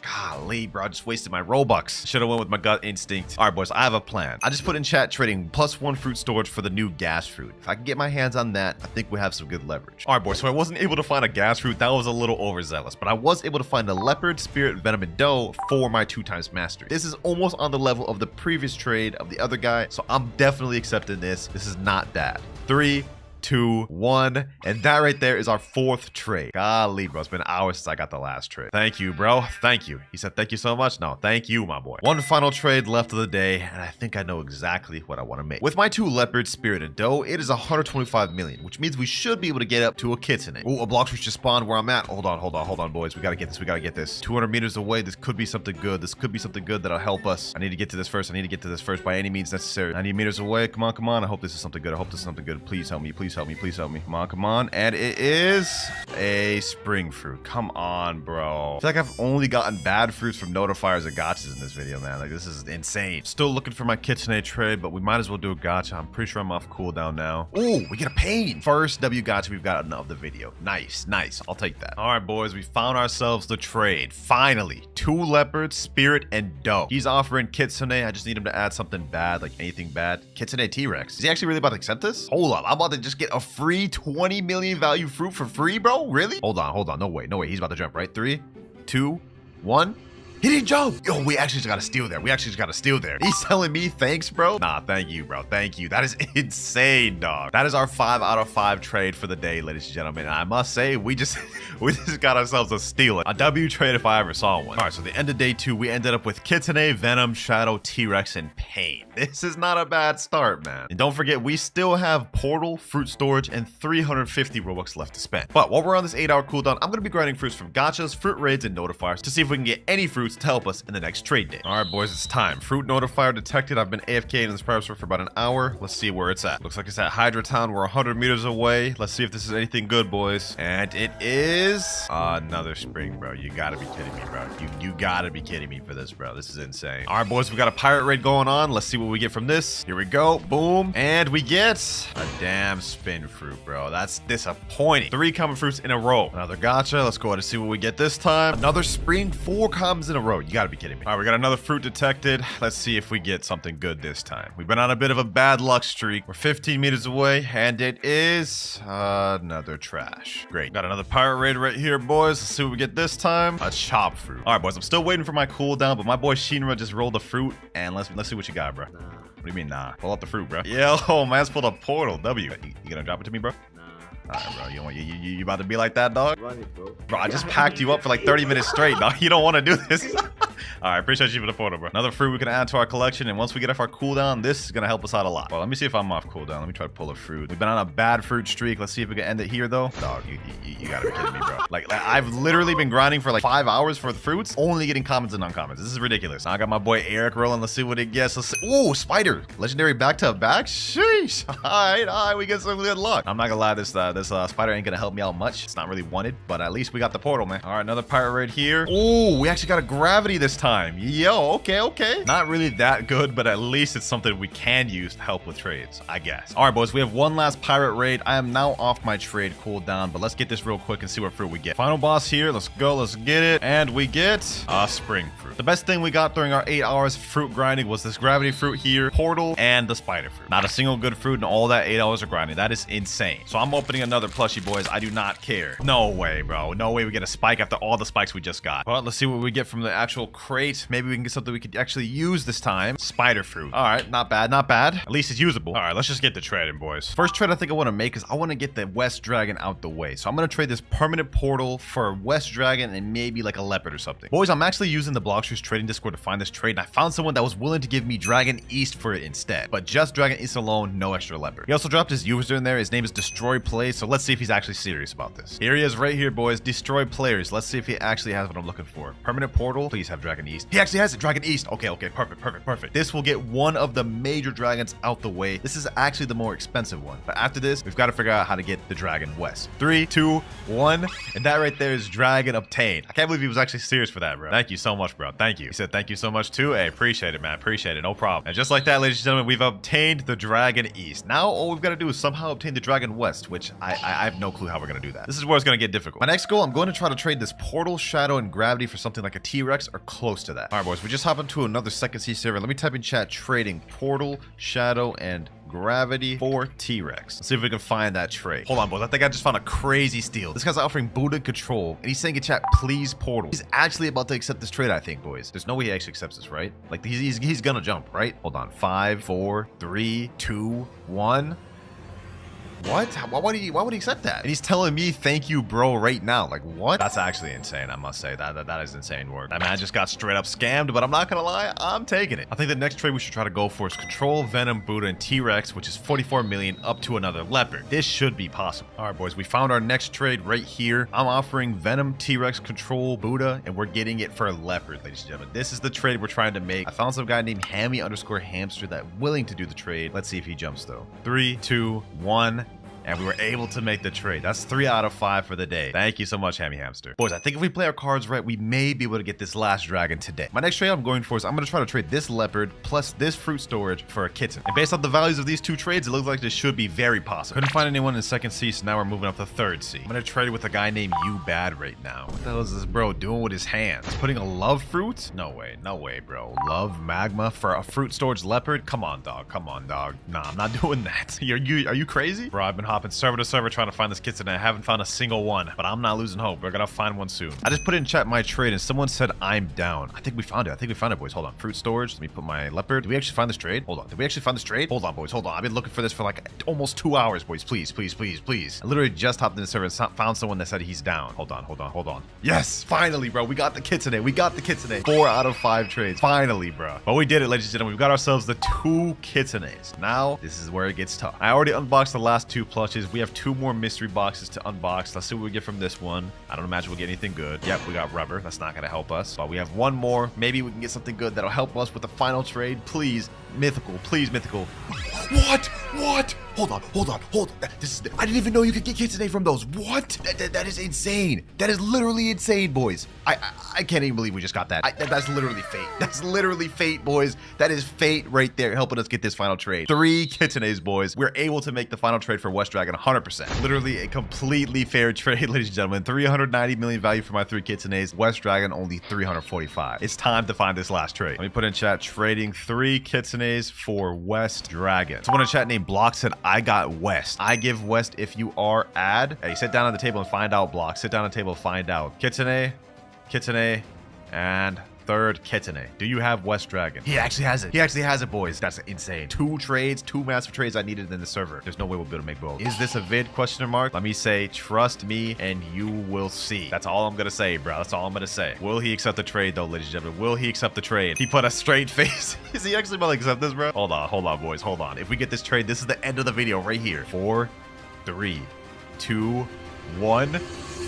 S1: Golly, bro. I just wasted my Robux. Should have went with my gut instinct. All right, boys. I have a plan. I just put in chat trading +1 fruit storage for the new gas fruit. If I can get my hands on that, I think we have some good leverage. All right, boys. So I wasn't able to find a gas fruit. That was a little overzealous, but I was able to find a leopard, spirit, venom, and doe for my 2 times mastery. This is almost on the level of the previous trade of the other guy, so I'm definitely accepting this. This is not bad. 3, 2, 1, and that right there is our 4th trade. Golly, bro, it's been hours since I got the last trade. Thank you, bro. Thank you. He said thank you so much. No, thank you, my boy. 1 final trade left of the day, and I think I know exactly what I want to make. With my 2 leopards, spirit, and doe, it is 125 million, which means we should be able to get up to a kitsune. Ooh, a Blox just spawned where I'm at. Hold on, boys. We gotta get this. 200 meters away. This could be something good. That'll help us. I need to get to this first by any means necessary. 90 meters away. Come on. I hope this is something good. Please help me. Come on. And it is a spring fruit. Come on, bro. I feel like I've only gotten bad fruits from notifiers and gotchas in this video, man. Like, this is insane. Still looking for my kitsune trade, but we might as well do a gotcha. I'm pretty sure I'm off cooldown now. Ooh, we get a pain. First W gotcha we've gotten of the video. Nice. I'll take that. All right, boys. We found ourselves the trade. Finally. 2 leopards, spirit, and doe. He's offering kitsune. I just need him to add something bad, like anything bad. Kitsune T-Rex. Is he actually really about to accept this? Hold up. I'm about to just get a free 20 million value fruit for free, bro? Really? Hold on. No way. He's about to jump, right? 3, 2, 1. He didn't jump. Yo, we actually just got to steal there. He's telling me thanks, bro. Nah, thank you, bro. Thank you. That is insane, dog. That is our 5 out of 5 trade for the day, ladies and gentlemen. And I must say, we just got ourselves a steal. A W trade if I ever saw one. All right, so the end of day 2, we ended up with Kitsune, Venom, Shadow, T-Rex, and Pain. This is not a bad start, man. And don't forget, we still have Portal, Fruit Storage, and 350 Robux left to spend. But while we're on this 8-hour cooldown, I'm going to be grinding fruits from gachas, fruit raids, and notifiers to see if we can get any fruits fruits to help us in the next trade day. All right, boys, it's time. Fruit notifier detected. I've been AFK in this private server for about an hour. Let's see where it's at. Looks like it's at Hydra Town. We're 100 meters away. Let's see if this is anything good, boys. And it is another spring, bro. You gotta be kidding me, bro. You gotta be kidding me for this, bro. This is insane. All right, boys, we got a pirate raid going on. Let's see what we get from this. Here we go. Boom. And we get a damn spin fruit, bro. That's disappointing. 3 common fruits in a row. Another gotcha. Let's go ahead and see what we get this time. Another spring, 4 commons in a row. You gotta be kidding me. All right, we got another fruit detected. Let's see if we get something good this time. We've been on a bit of a bad luck streak. We're 15 meters away, and it is another trash. Great. Got another pirate raid right here, boys. Let's see what we get this time. A chop fruit. All right, boys. I'm still waiting for my cooldown, but my boy Shinra just rolled a fruit, and let's see what you got, bro. What do you mean, nah? Pull out the fruit, bro. Yo, man's pulled a portal. W. You gonna drop it to me, bro? All right, bro. You about to be like that, dog?
S4: Run it, bro.
S1: Bro, I just packed you up for like 30 minutes straight, dog. You don't want to do this. All right, appreciate you for the portal, bro. Another fruit we can add to our collection, and once we get off our cooldown, this is gonna help us out a lot. Well, let me see if I'm off cooldown. Let me try to pull a fruit. We've been on a bad fruit streak. Let's see if we can end it here, though. Dog, you gotta be kidding me, bro. Like I've literally been grinding for like 5 hours for the fruits, only getting commons and uncommons. This is ridiculous. Now I got my boy Eric rolling. Let's see what he gets. Let's see. Ooh, spider. Legendary back to back. Sheesh. All right, we get some good luck. I'm not gonna lie, this spider ain't gonna help me out much. It's not really wanted, but at least we got the portal, man. All right, another pirate raid here. Ooh, we actually got a gravity this time. Yo, okay. Not really that good, but at least it's something we can use to help with trades, I guess. All right, boys, we have one last pirate raid. I am now off my trade cooldown, but let's get this real quick and see what fruit we get. Final boss here. Let's go. Let's get it. And we get a spring fruit. The best thing we got during our 8 hours of fruit grinding was this gravity fruit here, portal, and the spider fruit. Not a single good fruit in all that 8 hours of grinding. That is insane. So I'm opening another plushie, boys. I do not care. No way, bro. No way we get a spike after all the spikes we just got. Well, let's see what we get from the actual crate. Maybe we can get something we could actually use this time. Spider fruit. All right, not bad, not bad. At least it's usable. All right, let's just get the trading, boys. First trade I think I want to make is I want to get the West Dragon out the way. So I'm going to trade this permanent portal for a West Dragon and maybe like a leopard or something. Boys, I'm actually using the Blox trading Discord to find this trade, and I found someone that was willing to give me Dragon East for it instead. But just Dragon East alone, no extra leopard. He also dropped his user in there. His name is Destroy Play, so let's see if he's actually serious about this. Here he is right here, boys. Destroy players. Let's see if he actually has what I'm looking for. Permanent portal. Please have Dragon East. He actually has it. Dragon East. Okay. Perfect. This will get one of the major dragons out the way. This is actually the more expensive one. But after this, we've got to figure out how to get the Dragon West. 3, 2, 1. And that right there is Dragon obtained. I can't believe he was actually serious for that, bro. Thank you so much, bro. Thank you. He said thank you so much too. Hey, appreciate it, man. Appreciate it. No problem. And just like that, ladies and gentlemen, we've obtained the Dragon East. Now all we've got to do is somehow obtain the Dragon West, which I have no clue how we're going to do that. This is where it's going to get difficult. My next goal, I'm going to try to trade this portal, shadow, and gravity for something like a T-Rex or close to that. All right, boys, we just hop into another second C server. Let me type in chat trading portal, shadow, and gravity for T-Rex. Let's see if we can find that trade. Hold on, boys. I think I just found a crazy steal. This guy's offering Buddha control, and he's saying in chat, please portal. He's actually about to accept this trade, I think, boys. There's no way he actually accepts this, right? Like, he's gonna jump, right? Hold on. 5, 4, 3, 2, 1. What? Why would he accept that? And he's telling me, thank you, bro, right now. Like, what? That's actually insane, I must say. That is insane work. That man just got straight up scammed, but I'm not gonna lie, I'm taking it. I think the next trade we should try to go for is Control, Venom, Buddha, and T-Rex, which is 44 million up to another leopard. This should be possible. All right, boys, we found our next trade right here. I'm offering Venom, T-Rex, Control, Buddha, and we're getting it for a leopard, ladies and gentlemen. This is the trade we're trying to make. I found some guy named Hammy_hamster that's willing to do the trade. Let's see if he jumps, though. 3, 2, 1. And we were able to make the trade. That's 3 out of 5 for the day. Thank you so much, Hammy Hamster. Boys, I think if we play our cards right, we may be able to get this last dragon today. My next trade I'm going for is I'm going to try to trade this leopard plus this fruit storage for a kitten. And based on the values of these two trades, it looks like this should be very possible. Couldn't find anyone in second C, so now we're moving up to third C. I'm going to trade with a guy named You Bad right now. What the hell is this bro doing with his hands? He's putting a love fruit? No way, bro. Love magma for a fruit storage leopard? Come on, dog. Nah, I'm not doing that. Are you crazy? Bro, I've been hopping server to server trying to find this kitten, and I haven't found a single one, but I'm not losing hope. We're gonna find one soon. I just put in chat my trade, and someone said I'm down. I think we found it. Boys. Hold on. Fruit storage. Let me put my leopard. Did we actually find this trade? Hold on. Did we actually find this trade? Hold on, boys. Hold on. I've been looking for this for like almost 2 hours, boys. Please. I literally just hopped in the server and found someone that said he's down. Hold on. Yes, finally, bro. We got the kit today. 4 out of 5 trades. Finally, bro. But we did it, ladies and gentlemen. We've got ourselves the 2 kittenays. Now, this is where it gets tough. I already unboxed the last 2 plus plushes. We have 2 more mystery boxes to unbox. Let's see what we get from this one. I don't imagine we'll get anything good. Yep, we got rubber. That's not gonna help us. But we have 1 more. Maybe we can get something good that'll help us with the final trade. Please, mythical. Please, mythical. What? Hold on. I didn't even know you could get kits today from those. What? That is insane. That is literally insane, boys. I can't even believe we just got that. That's literally fate. That's literally fate, boys. That is fate right there, helping us get this final trade. 3 kitsunes, boys. We're able to make the final trade for West Dragon 100%. Literally a completely fair trade, ladies and gentlemen. 390 million value for my 3 kitsunes. West Dragon only 345. It's time to find this last trade. Let me put in chat, trading 3 kitsunes for West Dragon. Someone in chat named Blox said, I got West. I give West if you are add. Hey, sit down at the table and find out, Blox. Sit down at the table and find out. Kitsune, and 3rd kitsune. Do you have West Dragon? He actually has it. He actually has it, boys. That's insane. 2 trades, 2 massive trades I needed in the server. There's no way we'll be able to make both. Is this a vid? Question mark. Let me say, trust me and you will see. That's all I'm gonna say, bro. That's all I'm gonna say. Will he accept the trade though, ladies and gentlemen? Will he accept the trade? He put a straight face. Is he actually about to accept this, bro? Hold on, boys. Hold on. If we get this trade, this is the end of the video right here. 4, 3, 2, 1.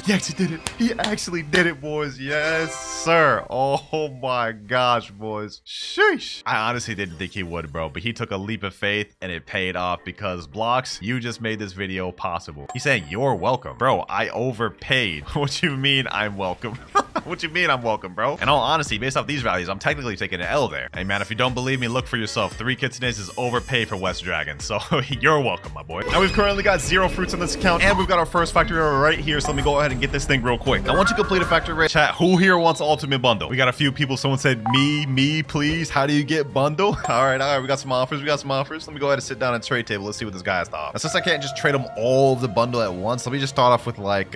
S1: He actually did it. He actually did it, boys. Yes, sir. Oh my gosh, boys. Sheesh. I honestly didn't think he would, bro, but he took a leap of faith and it paid off because Blox, you just made this video possible. He's saying you're welcome. Bro, I overpaid. What you mean I'm welcome? What you mean I'm welcome, bro? In all honesty, based off these values, I'm technically taking an L there. Hey, man, if you don't believe me, look for yourself. 3 kitsunes is overpaid for West Dragon, so you're welcome, my boy. Now, we've currently got 0 fruits on this account, and we've got our first factory error right here, so let me go ahead and get this thing real quick. Now, once you complete a factory raid, chat, who here wants ultimate bundle? We got a few people. Someone said, me, please. How do you get bundle? All right, we got some offers. Let me go ahead and sit down at trade table. Let's see what this guy has to offer. Now, since I can't just trade them all of the bundle at once, let me just start off with like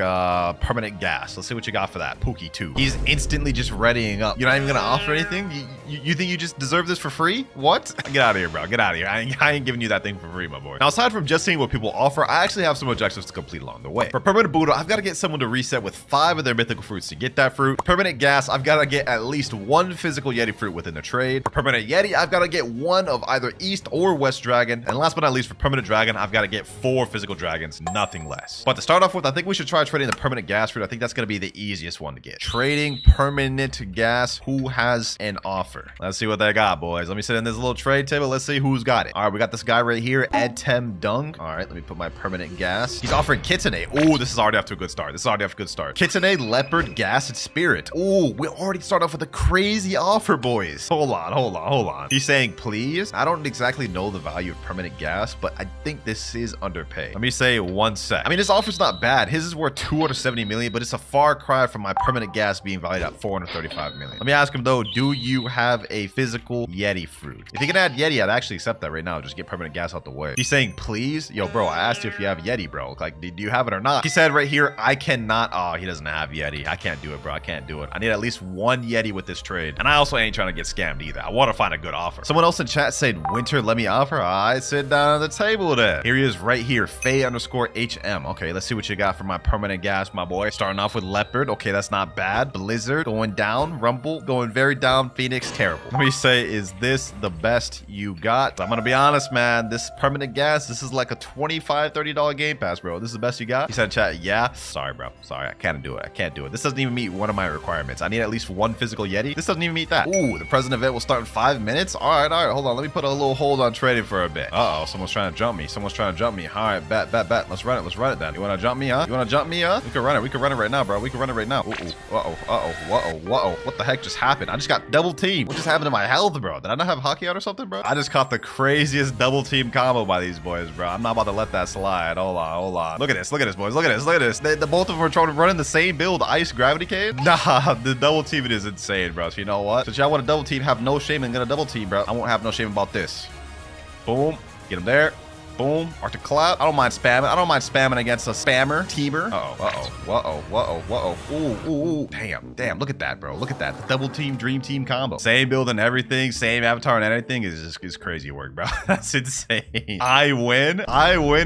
S1: permanent gas. Let's see what you got for that. Pookie 2. He's instantly just readying up. You're not even gonna offer anything? You think you just deserve this for free? What? Get out of here, bro. Get out of here. I ain't giving you that thing for free, my boy. Now, aside from just seeing what people offer, I actually have some objectives to complete along the way. For permanent Buddha, I've got to get someone to reset with 5 of their mythical fruits to get that fruit. For permanent gas, I've got to get at least 1 physical Yeti fruit within the trade. For permanent Yeti, I've got to get 1 of either East or West Dragon. And last but not least, for permanent Dragon, I've got to get 4 physical dragons, nothing less. But to start off with, I think we should try trading the permanent gas fruit. I think that's going to be the easiest one to get. Trading permanent gas. Who has an offer? Let's see what they got, boys. Let me sit in this little trade table. Let's see who's got it. All right, we got this guy right here, Edtem Dung. All right, let me put my permanent gas. He's offering Kitsune. Oh, this is already off to a good start. Kitsune, Leopard, Gas, and Spirit. Oh, we already start off with a crazy offer, boys. Hold on. He's saying, please. I don't exactly know the value of permanent gas, but I think this is underpaid. Let me say 1 sec. I mean, this offer's not bad. His is worth 270 million, but it's a far cry from my permanent gas being valued at 435 million. Let me ask him though, do you have a physical Yeti fruit? If you can add Yeti, I'd actually accept that right now. Just get permanent gas out the way. He's saying, please? Yo, bro, I asked you if you have Yeti, bro. Like, do you have it or not? He said right here, I cannot. Oh, he doesn't have Yeti. I can't do it, bro. I can't do it. I need at least 1 Yeti with this trade. And I also ain't trying to get scammed either. I want to find a good offer. Someone else in chat said, Winter, let me offer. I sit down at the table then. Here he is right here. Faye_HM. Okay, let's see what you got for my permanent gas, my boy. Starting off with Leopard. Okay, that's not bad. Blizzard going down. Rumble going very down. Phoenix terrible. Let me say, is this the best you got? I'm gonna be honest, man. This permanent gas, this is like a $25-$30 game pass, bro. This is the best you got? He said in chat, yeah. Sorry, bro. Sorry, I can't do it. I can't do it. This doesn't even meet one of my requirements. I need at least 1 physical Yeti. This doesn't even meet that. Ooh, the present event will start in 5 minutes. All right. Hold on. Let me put a little hold on trading for a bit. Uh-oh, someone's trying to jump me. All right, bet. Let's run it then. You want to jump me, huh? We can run it right now, bro. Uh-oh. What the heck just happened? I just got double teamed. What just happened to my health, bro? Did I not have hockey out or something, bro? I just caught the craziest double team combo by these boys, bro. I'm not about to let that slide. Hold on. Look at this, boys. Look at this. The both of them are trying to run in the same build, Ice Gravity Cave. Nah, the double teaming is insane, bro. So you know what? Since y'all want to double team, have no shame in gonna double team, bro. I won't have no shame about this. Boom. Get him there. Boom. Arctic Cloud. I don't mind spamming against a spammer. Teamer. Uh-oh. Ooh. Damn. Look at that, bro. Look at that. The double team, dream team combo. Same build and everything. Same avatar and everything is crazy work, bro. That's insane. I win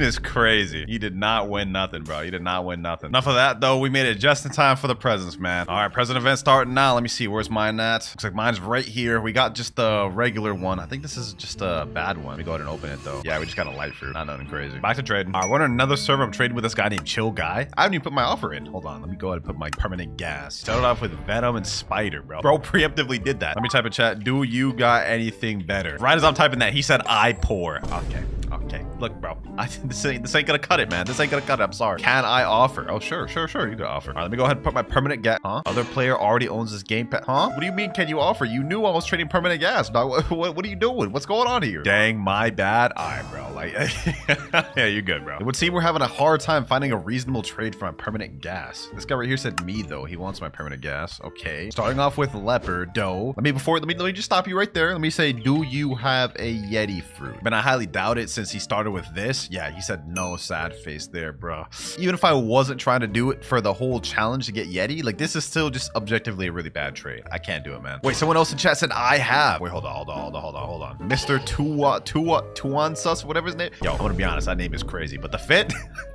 S1: is crazy. He did not win nothing, bro. Enough of that, though. We made it just in time for the presents, man. All right, present event starting now. Let me see. Where's mine at? Looks like mine's right here. We got just the regular one. I think this is just a bad one. Let me go ahead and open it, though. Yeah, we just got a light fruit. fruit. Not nothing crazy. Back to trading. All right, we're on another server. I'm trading with this guy named Chill Guy. I haven't even put my offer in. Hold on. Let me go ahead and put my permanent gas. Started off with Venom and Spider, bro. Bro preemptively did that. Let me type in chat. Do you got anything better? Right as I'm typing that, he said, I pour. Okay. Okay, look, bro. This ain't gonna cut it, man. This ain't gonna cut it. I'm sorry. Can I offer? Oh, sure. You can offer. All right, let me go ahead and put my permanent gas. Huh? Other player already owns this game pad. Huh? What do you mean, can you offer? You knew I was trading permanent gas, dog. What are you doing? What's going on here? Dang, my bad. All right, bro. Like, yeah, you're good, bro. It would seem we're having a hard time finding a reasonable trade for my permanent gas. This guy right here said me, though. He wants my permanent gas. Okay. Starting off with Leopard, Doe. Let me just stop you right there. Let me say, do you have a Yeti fruit? But I highly doubt it since he started with this. Yeah, he said no, sad face there, bro. Even if I wasn't trying to do it for the whole challenge to get Yeti, like this is still just objectively a really bad trade. I can't do it, man. Wait, someone else in chat said I have. Wait, hold on. Mr. Tuan Sus, whatever his name. Yo, I'm gonna be honest, that name is crazy, but the fit,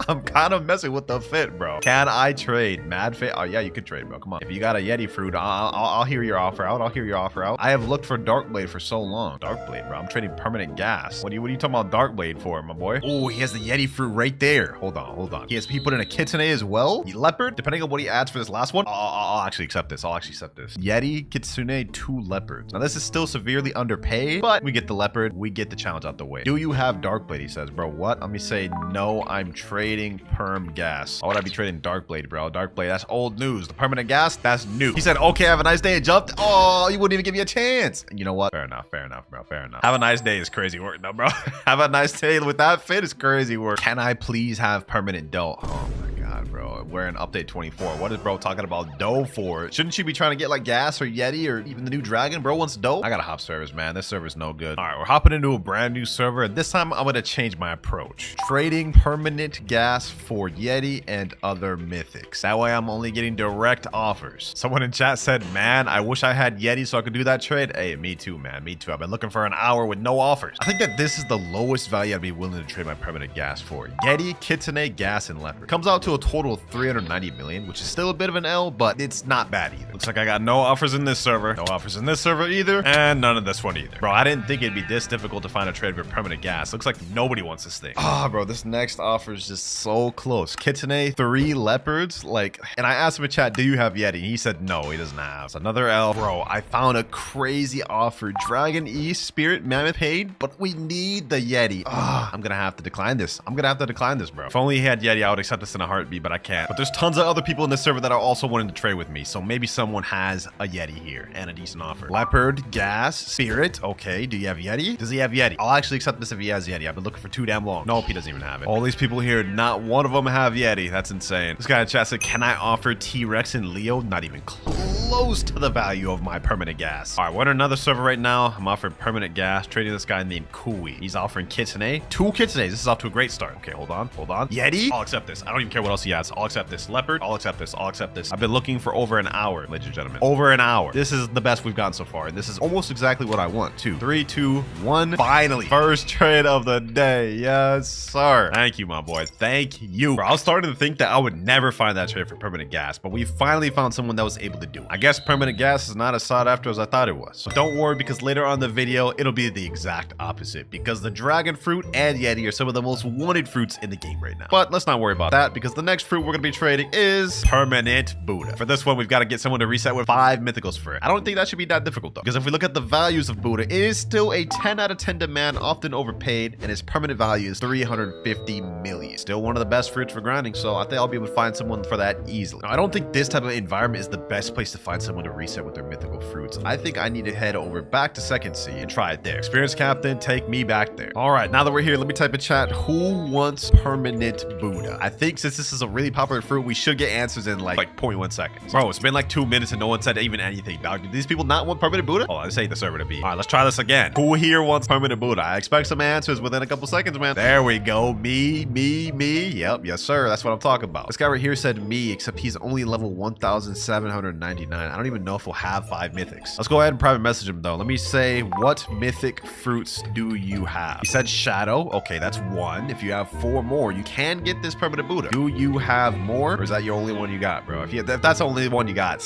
S1: I'm kind of messing with the fit, bro. Can I trade? Mad fit? Oh yeah, you could trade, bro. Come on. If you got a Yeti fruit, I'll hear your offer out. I have looked for Darkblade for so long. Darkblade, bro. I'm trading permanent gas. What are you talking about Darkblade for, my boy? Oh, he has the Yeti fruit right there. Hold on. He put in a kitsune as well. Leopard, depending on what he adds for this last one, I'll actually accept this. Yeti, kitsune, 2 leopards. Now this is still severely underpaid, but we get the leopard. We get the challenge out the way. Do you have Darkblade? He says, bro. What? Let me say no. I'm trading perm gas. Why would I be trading Darkblade, bro? Darkblade, that's old news. The permanent gas, that's new. He said, okay, have a nice day. It jumped. Oh, you wouldn't even give me a chance. You know what? Fair enough, bro. Fair enough. Have a nice day is crazy work, no, bro. Have a nice day with that fit is crazy work. Can I please have permanent dough? Oh my god, bro. We're in update 24. What is bro talking about dough for? Shouldn't you be trying to get like gas or Yeti or even the new dragon? Bro wants dough. I gotta hop servers, man. This server's no good. All right, we're hopping into a brand new server, and this time I'm gonna change my approach. Trading permanent gas for Yeti and other mythics. That way I'm only getting direct offers. Someone in chat said, man, I wish I had Yeti so I could do that trade. Hey, me too, man. Me too. I've been looking for an hour with no offers. I think that this is the lowest value I'd be willing to trade my permanent gas for. Yeti, kitsune, gas, and leopard. Comes out to a total of 390 million, which is still a bit of an L, but it's not bad either. Looks like I got no offers in this server. No offers in this server either, and none in this one either. Bro, I didn't think it'd be this difficult to find a trade for permanent gas. Looks like nobody wants this thing. Bro, this next offer is just so close. Kitsune, 3 leopards, like, and I asked him in chat, do you have Yeti? He said no, he doesn't have. It's another L. Bro, I found a crazy offer. Dragon East, Spirit, Mammoth paid, but we need the Yeti. I'm gonna have to decline this. Bro. If only he had Yeti, I would accept this in a heartbeat, but I can't. But there's tons of other people in this server that are also wanting to trade with me, so maybe someone has a Yeti here and a decent offer. Leopard, gas, Spirit. Okay, do you have Yeti? Does he have Yeti? I'll actually accept this if he has Yeti. I've been looking for too damn long. Nope, he doesn't even have it. All these people here, not one of them have Yeti. That's insane. This guy in chat said, can I offer T-Rex and Leo? Not even close to the value of my permanent gas. All right, we're on another server right now. I'm offering permanent gas, trading this guy named Kui. He's offering kitsune. 2 kitsunes. This is off to a great start. Okay, hold on. Yeti? I'll accept this. I don't even care what else he has. I'll accept this. Leopard? I'll accept this. I've been looking for over an hour, ladies and gentlemen. Over an hour. This is the best we've gotten so far, and this is almost exactly what I want. 2, 3, 2, 1. Finally. First trade of the day. Yes, sir. Thank you, my boy. Thank you. Bro, I was starting to think that I would never find that trade for permanent gas, but we finally found someone that was able to do it. I guess permanent gas is not as sought after as I thought it was. But don't worry, because later on in the video, it'll be the exact opposite, because the dragon fruit and Yeti are some of the most wanted fruits in the game right now. But let's not worry about that, because the next fruit we're going to be trading is permanent Buddha. For this one, we've got to get someone to reset with 5 mythicals for it. I don't think that should be that difficult though, because if we look at the values of Buddha, it is still a 10 out of 10 demand, often overpaid, and his permanent value is 350 million. Still one of the best fruits for grinding, so I think I'll be able to find someone for that easily. Now, I don't think this type of environment is the best place to find someone to reset with their mythical fruits. I think I need to head over back to Second Sea and try it there. Experienced captain, take me back there. All right, now that we're here, let me type in chat, who wants permanent Buddha? I think since this is a really popular fruit, we should get answers in like 0.1 seconds. Bro, it's been like 2 minutes and no one said even anything, dog. Did these people not want permanent Buddha? Oh, this ain't the server to be. All right, let's try this again. Who here wants permanent Buddha? I expect some answers within a couple seconds, man. There we go. Me. Yep, yes, sir. That's what I'm talking about. This guy right here said me, except he's only level 1,799. I don't even know if we'll have 5 mythics. Let's go ahead and private message him though. Let me say, what mythic fruits do you have? He said shadow. Okay, that's 1. If you have 4 more, you can get this permanent Buddha. Do you have more? Or is that your only one you got, bro? If that's the only one you got,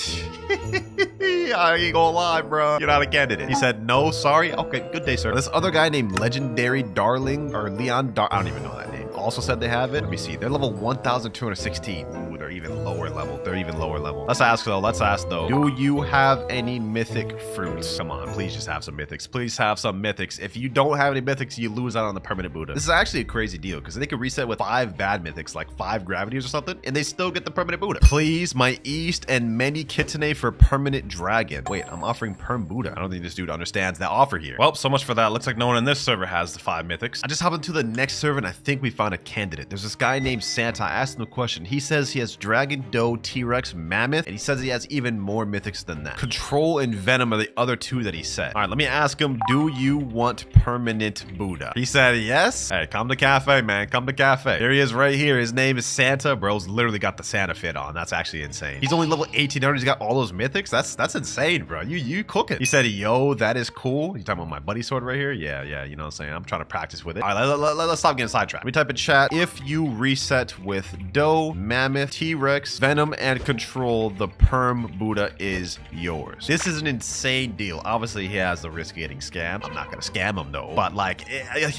S1: I ain't gonna lie, bro. You're not a candidate. He said, no, sorry. Okay, good day, sir. This other guy named Legendary Darling or Leon I don't even know that name. Also said they have it. Let me see. They're level 1,216. Ooh, they're even lower level. They're even lower level. Let's ask though. Do you have any mythic fruits? Come on, please just have some mythics. Please have some mythics. If you don't have any mythics, you lose out on the permanent Buddha. This is actually a crazy deal because they could reset with 5 bad mythics, like 5 gravities or something, and they still get the permanent Buddha. Please, my East and many Kitsune for permanent dragon. Wait, I'm offering perm Buddha. I don't think this dude understands that offer here. Well, so much for that. Looks like no one in this server has the 5 mythics. I just hopped into the next server and I think we found a candidate. There's this guy named Santa. I asked him a question. He says he has dragon, doe, T-Rex, mammoth, and he says he has even more mythics than that. Control and venom are the other 2 that he said. All right, let me ask him, do you want permanent Buddha? He said yes. Hey, come to cafe, man. Come to cafe. Here he is right here. His name is Santa. Bro's literally got the Santa fit on. That's actually insane. He's only level 1800. He's got all those mythics. That's insane, bro. You cooking. He said, yo, that is cool. You talking about my buddy sword right here? Yeah, you know what I'm saying? I'm trying to practice with it. All right, let's stop getting sidetracked. Let me type in chat. If you reset with doe, mammoth, T-Rex, venom, and control, the perm Buddha is yours. This is an insane deal. Obviously, he has the risk of getting scammed. I'm not gonna scam him though, but like,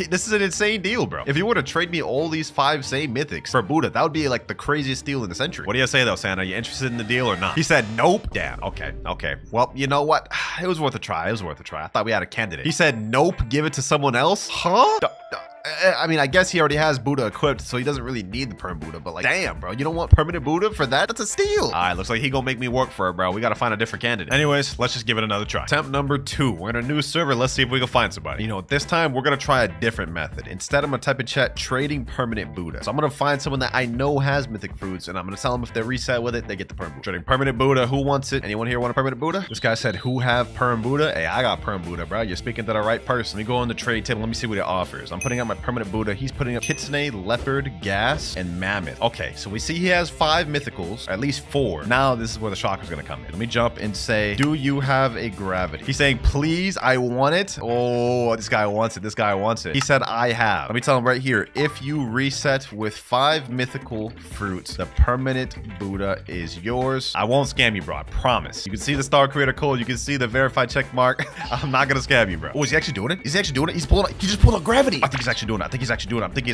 S1: this is an insane deal, bro. If you were to trade me all these 5 same mythics for Buddha, that would be like the craziest deal in the century. What do you say though, Santa? Are you interested in the deal or not? He said, nope. Damn. Okay. Well, you know what? It was worth a try. I thought we had a candidate. He said, nope. Give it to someone else. Huh? I mean, I guess he already has Buddha equipped, so he doesn't really need the perm Buddha, but like, damn, bro, you don't want permanent Buddha for that? That's a steal. All right, looks like he gonna make me work for it, bro. We gotta find a different candidate. Anyways, let's just give it another try. Attempt number 2. We're in a new server. Let's see if we can find somebody. You know, this time we're gonna try a different method. Instead, I'm gonna type in chat, trading permanent Buddha. So I'm gonna find someone that I know has mythic fruits, and I'm gonna tell them if they reset with it, they get the perm Buddha. Trading permanent Buddha. Who wants it? Anyone here want a permanent Buddha? This guy said, who have perm Buddha? Hey, I got perm Buddha, bro. You're speaking to the right person. Let me go on the trade table. Let me see what it offers. I'm putting out my permanent Buddha. He's putting up Kitsune, Leopard, Gas, and Mammoth. Okay, so we see he has 5 mythicals, or at least 4. Now this is where the shocker's gonna come in. Let me jump and say, do you have a gravity? He's saying, please, I want it. Oh, this guy wants it. He said, I have. Let me tell him right here, if you reset with 5 mythical fruits, the permanent Buddha is yours. I won't scam you, bro. I promise. You can see the star creator code. You can see the verified check mark. I'm not gonna scam you, bro. Oh, is he actually doing it? He's just pulling out gravity. I think he's actually doing it. He's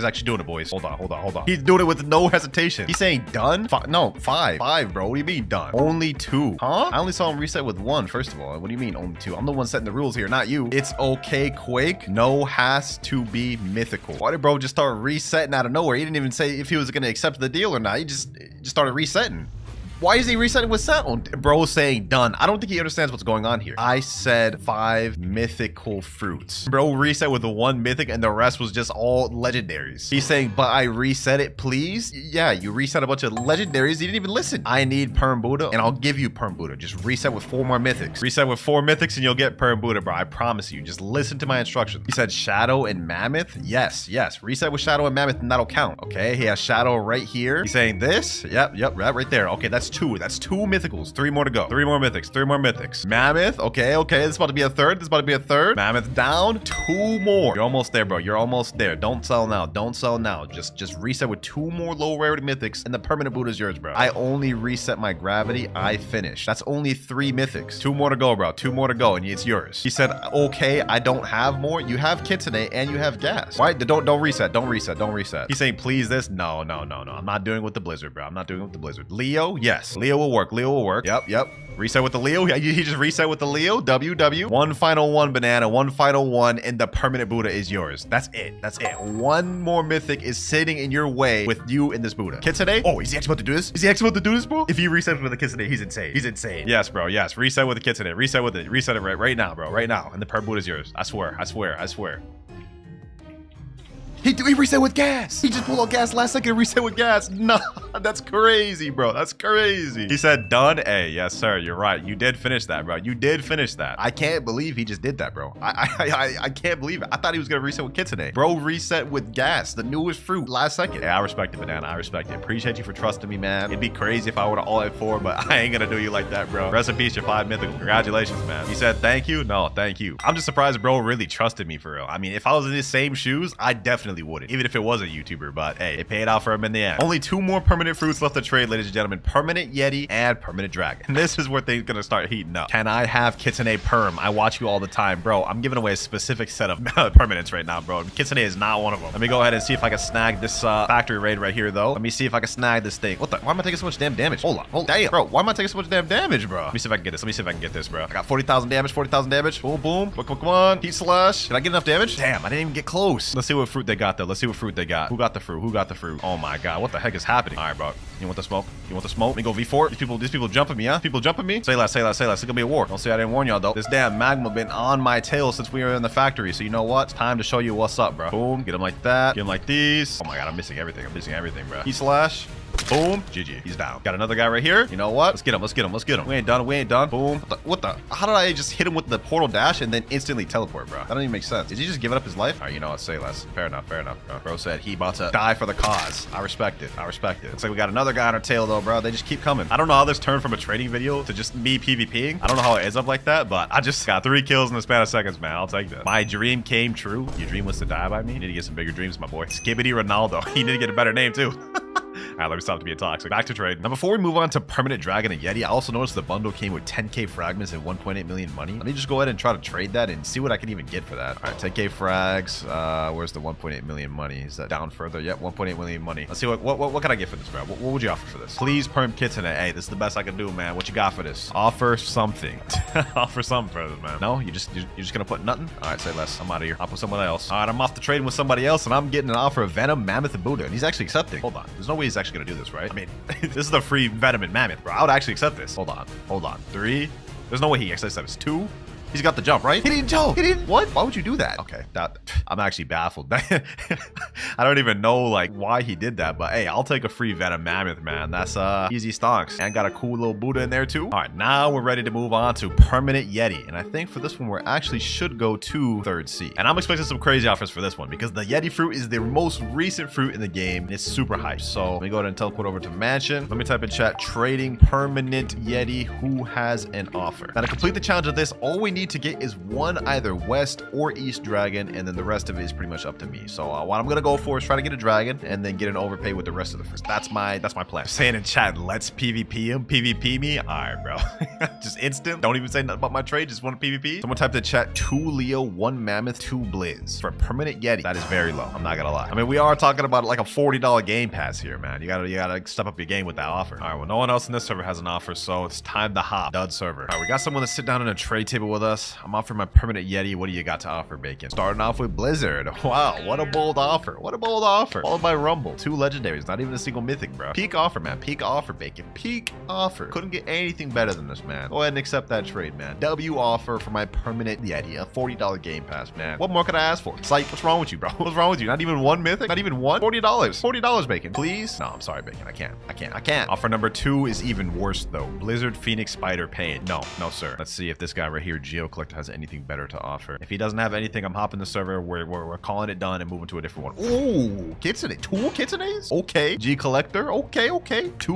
S1: actually doing it, boys. Hold on. He's doing it with no hesitation. He's saying done? No, 5, bro. What do you mean done? Only 2. Huh? I only saw him reset with 1, first of all. What do you mean only 2? I'm the one setting the rules here, not you. It's okay, Quake. No has to be mythical. Why did bro just start resetting out of nowhere? He didn't even say if he was going to accept the deal or not. He just started resetting. Why is he resetting with sound? Bro saying done. I don't think he understands what's going on here. I said 5 mythical fruits. Bro reset with the 1 mythic and the rest was just all legendaries. He's saying, but I reset it, please? Yeah, you reset a bunch of legendaries. You didn't even listen. I need perm Buddha and I'll give you perm Buddha. Just reset with 4 more mythics. Reset with 4 mythics and you'll get perm Buddha, bro. I promise you. Just listen to my instructions. He said shadow and mammoth. Yes. Reset with shadow and mammoth and that'll count. Okay, he has shadow right here. He's saying this. Yep, right there. Okay, that's 2. That's 2 mythicals. 3 more to go. 3 more mythics. Mammoth. Okay. This is about to be a third. Mammoth down. 2 more. You're almost there, bro. You're almost there. Don't sell now. Just reset with 2 more low rarity mythics and the permanent Buddha is yours, bro. I only reset my gravity. I finished. That's only 3 mythics. 2 more to go, bro. 2 more to go and it's yours. He said, okay, I don't have more. You have Kitsune and you have Gas. Why? Don't reset. He's saying, please this. No. I'm not doing it with the Blizzard, bro. I'm not doing it with the Blizzard. Leo, yes. Leo will work. Yep. Reset with the Leo. He just reset with the Leo. WW. 1 final 1 banana. 1 final 1 and the permanent Buddha is yours. That's it. 1 more mythic is sitting in your way with you in this Buddha. Kitsune. Oh, is he actually about to do this? Bro? If he resets with the Kitsune, he's insane. Yes, bro. Yes. Reset with the Kitsune. Reset with it. Reset it right now, bro. Right now. And the permanent Buddha is yours. I swear. He reset with gas. He just pulled out gas last second and reset with gas. No, that's crazy, bro. That's crazy. He said done. Hey, yes, sir. You're right. You did finish that, bro. You did finish that. I can't believe he just did that, bro. I can't believe it. I thought he was gonna reset with kitsune. Bro, reset with gas, the newest fruit, last second. Hey, I respect it, banana. I respect it. Appreciate you for trusting me, man. It'd be crazy if I would have all at 4, but I ain't gonna do you like that, bro. Rest in peace, your 5 mythical. Congratulations, man. He said thank you. No, thank you. I'm just surprised, bro, really trusted me for real. I mean, if I was in his same shoes, I definitely wouldn't, even if it was a YouTuber. But hey, it paid out for him in the end. Only 2 more permanent fruits left to trade, ladies and gentlemen. Permanent Yeti and permanent dragon. And this is where things gonna start heating up. Can I have kitsune perm? I watch you all the time, bro. I'm giving away a specific set of permanents right now, bro. Kitsune is not one of them. Let me go ahead and see if I can snag this factory raid right here, though. Let me see if I can snag this thing. What the? Why am I taking so much damn damage? Hold on. Hold damn, bro. Why am I taking so much damn damage, bro? Let me see if I can get this. Let me see if I can get this, bro. I got 40,000 damage. 40,000 damage. Boom, boom. Come on. Heat slash. Did I get enough damage? Damn, I didn't even get close. Let's see what fruit they got, though. Let's see what fruit they got. Who got the fruit? Who got the fruit? Oh my god, what the heck is happening? All right, bro. You want the smoke? You want the smoke? Let me go V4. These people jumping me, huh? People jumping me? Say less, say less, say less. It's gonna be a war. Don't say I didn't warn y'all, though. This damn magma been on my tail since we were in the factory. So you know what? It's time to show you what's up, bro. Boom. Get him like that. Get him like these. Oh my god, I'm missing everything. I'm missing everything, bro. Heat slash. Boom. GG. He's down. Got another guy right here. You know what? Let's get him. Let's get him. Let's get him. We ain't done. We ain't done. Boom. What the? How did I just hit him with the portal dash and then instantly teleport, bro? That don't even make sense. Did he just give up his life? All right, you know what? Say less. Fair enough. Fair enough, bro. Bro said he about to die for the cause. I respect it. I respect it. Looks like we got another guy on our tail, though, bro. They just keep coming. I don't know how this turned from a trading video to just me PvPing. I don't know how it ends up like that, but I just got 3 kills in the span of seconds, man. I'll take that. My dream came true. Your dream was to die by me? You need to get some bigger dreams, my boy. Skibbity Ronaldo. He need to get a better name, too. All right, let me stop to being toxic. Back to trade. Now, before we move on to permanent dragon and Yeti, I also noticed the bundle came with 10k fragments and 1.8 million money. Let me just go ahead and try to trade that and see what I can even get for that. All right, 10k frags. Where's the 1.8 million money? Is that down further? Yep, 1.8 million money. Let's see what can I get for this, bro? What would you offer for this? Please perm kitsune. Hey, this is the best I can do, man. What you got for this? Offer something. Offer something for this, man. No, you're just gonna put nothing? All right, say less. I'm out of here. I'll put someone else. All right, I'm off to trading with somebody else, and I'm getting an offer of Venom, Mammoth, and Buddha, and he's actually accepting. Hold on. There's no way he's actually gonna do this, right? I mean, this is the free Venom and Mammoth, bro. I would actually accept this. Hold on. Hold on. 3. There's no way he actually accepts 2. He's got the jump, right? He didn't jump. He didn't. What? Why would you do that? Okay, I'm actually baffled. I don't even know like why he did that, but hey, I'll take a free Venom Mammoth, man. That's easy stonks. And got a cool little Buddha in there too. All right, now we're ready to move on to permanent Yeti. And I think for this one, we actually should go to 3rd sea. And I'm expecting some crazy offers for this one because the Yeti fruit is the most recent fruit in the game. And it's super hyped. So let me go ahead and teleport over to mansion. Let me type in chat, trading permanent Yeti. Who has an offer? Now to complete the challenge of this, all we need to get is one either west or east dragon, and then the rest of it is pretty much up to me. So what I'm gonna go for is try to get a dragon and then get an overpay with the rest of the first. That's my plan. Saying in chat, let's PvP him. PvP me. All right, bro. Just instant. Don't even say nothing about my trade. Just want to PvP. Someone type in chat 2 Leo, 1 Mammoth, 2 Blizz for permanent Yeti. That is very low. I'm not gonna lie. I mean, we are talking about like a $40 game pass here, man. You gotta step up your game with that offer. All right, well, no one else in this server has an offer, so it's time to hop. Dud server. All right, we got someone to sit down on a trade table with us. I'm offering my permanent Yeti. What do you got to offer, Bacon? Starting off with Blizzard. Wow, what a bold offer. What a bold offer. Followed by Rumble. 2 legendaries. Not even a single mythic, bro. Peak offer, man. Peak offer, Bacon. Peak offer. Couldn't get anything better than this, man. Go ahead and accept that trade, man. W offer for my permanent Yeti. A $40 game pass, man. What more could I ask for? It's like, what's wrong with you, bro? What's wrong with you? Not even 1 mythic? Not even 1? $40. $40, Bacon. Please? No, I'm sorry, Bacon. I can't. Offer number 2 is even worse, though. Blizzard Phoenix Spider Pain. No, sir. Let's see if this guy right here, Geo Collector, has anything better to offer. If he doesn't have anything, I'm hopping the server. We're calling it done and moving to a different one. Ooh, kitsune. 2 kitsunes? Okay. G Collector. Okay. 2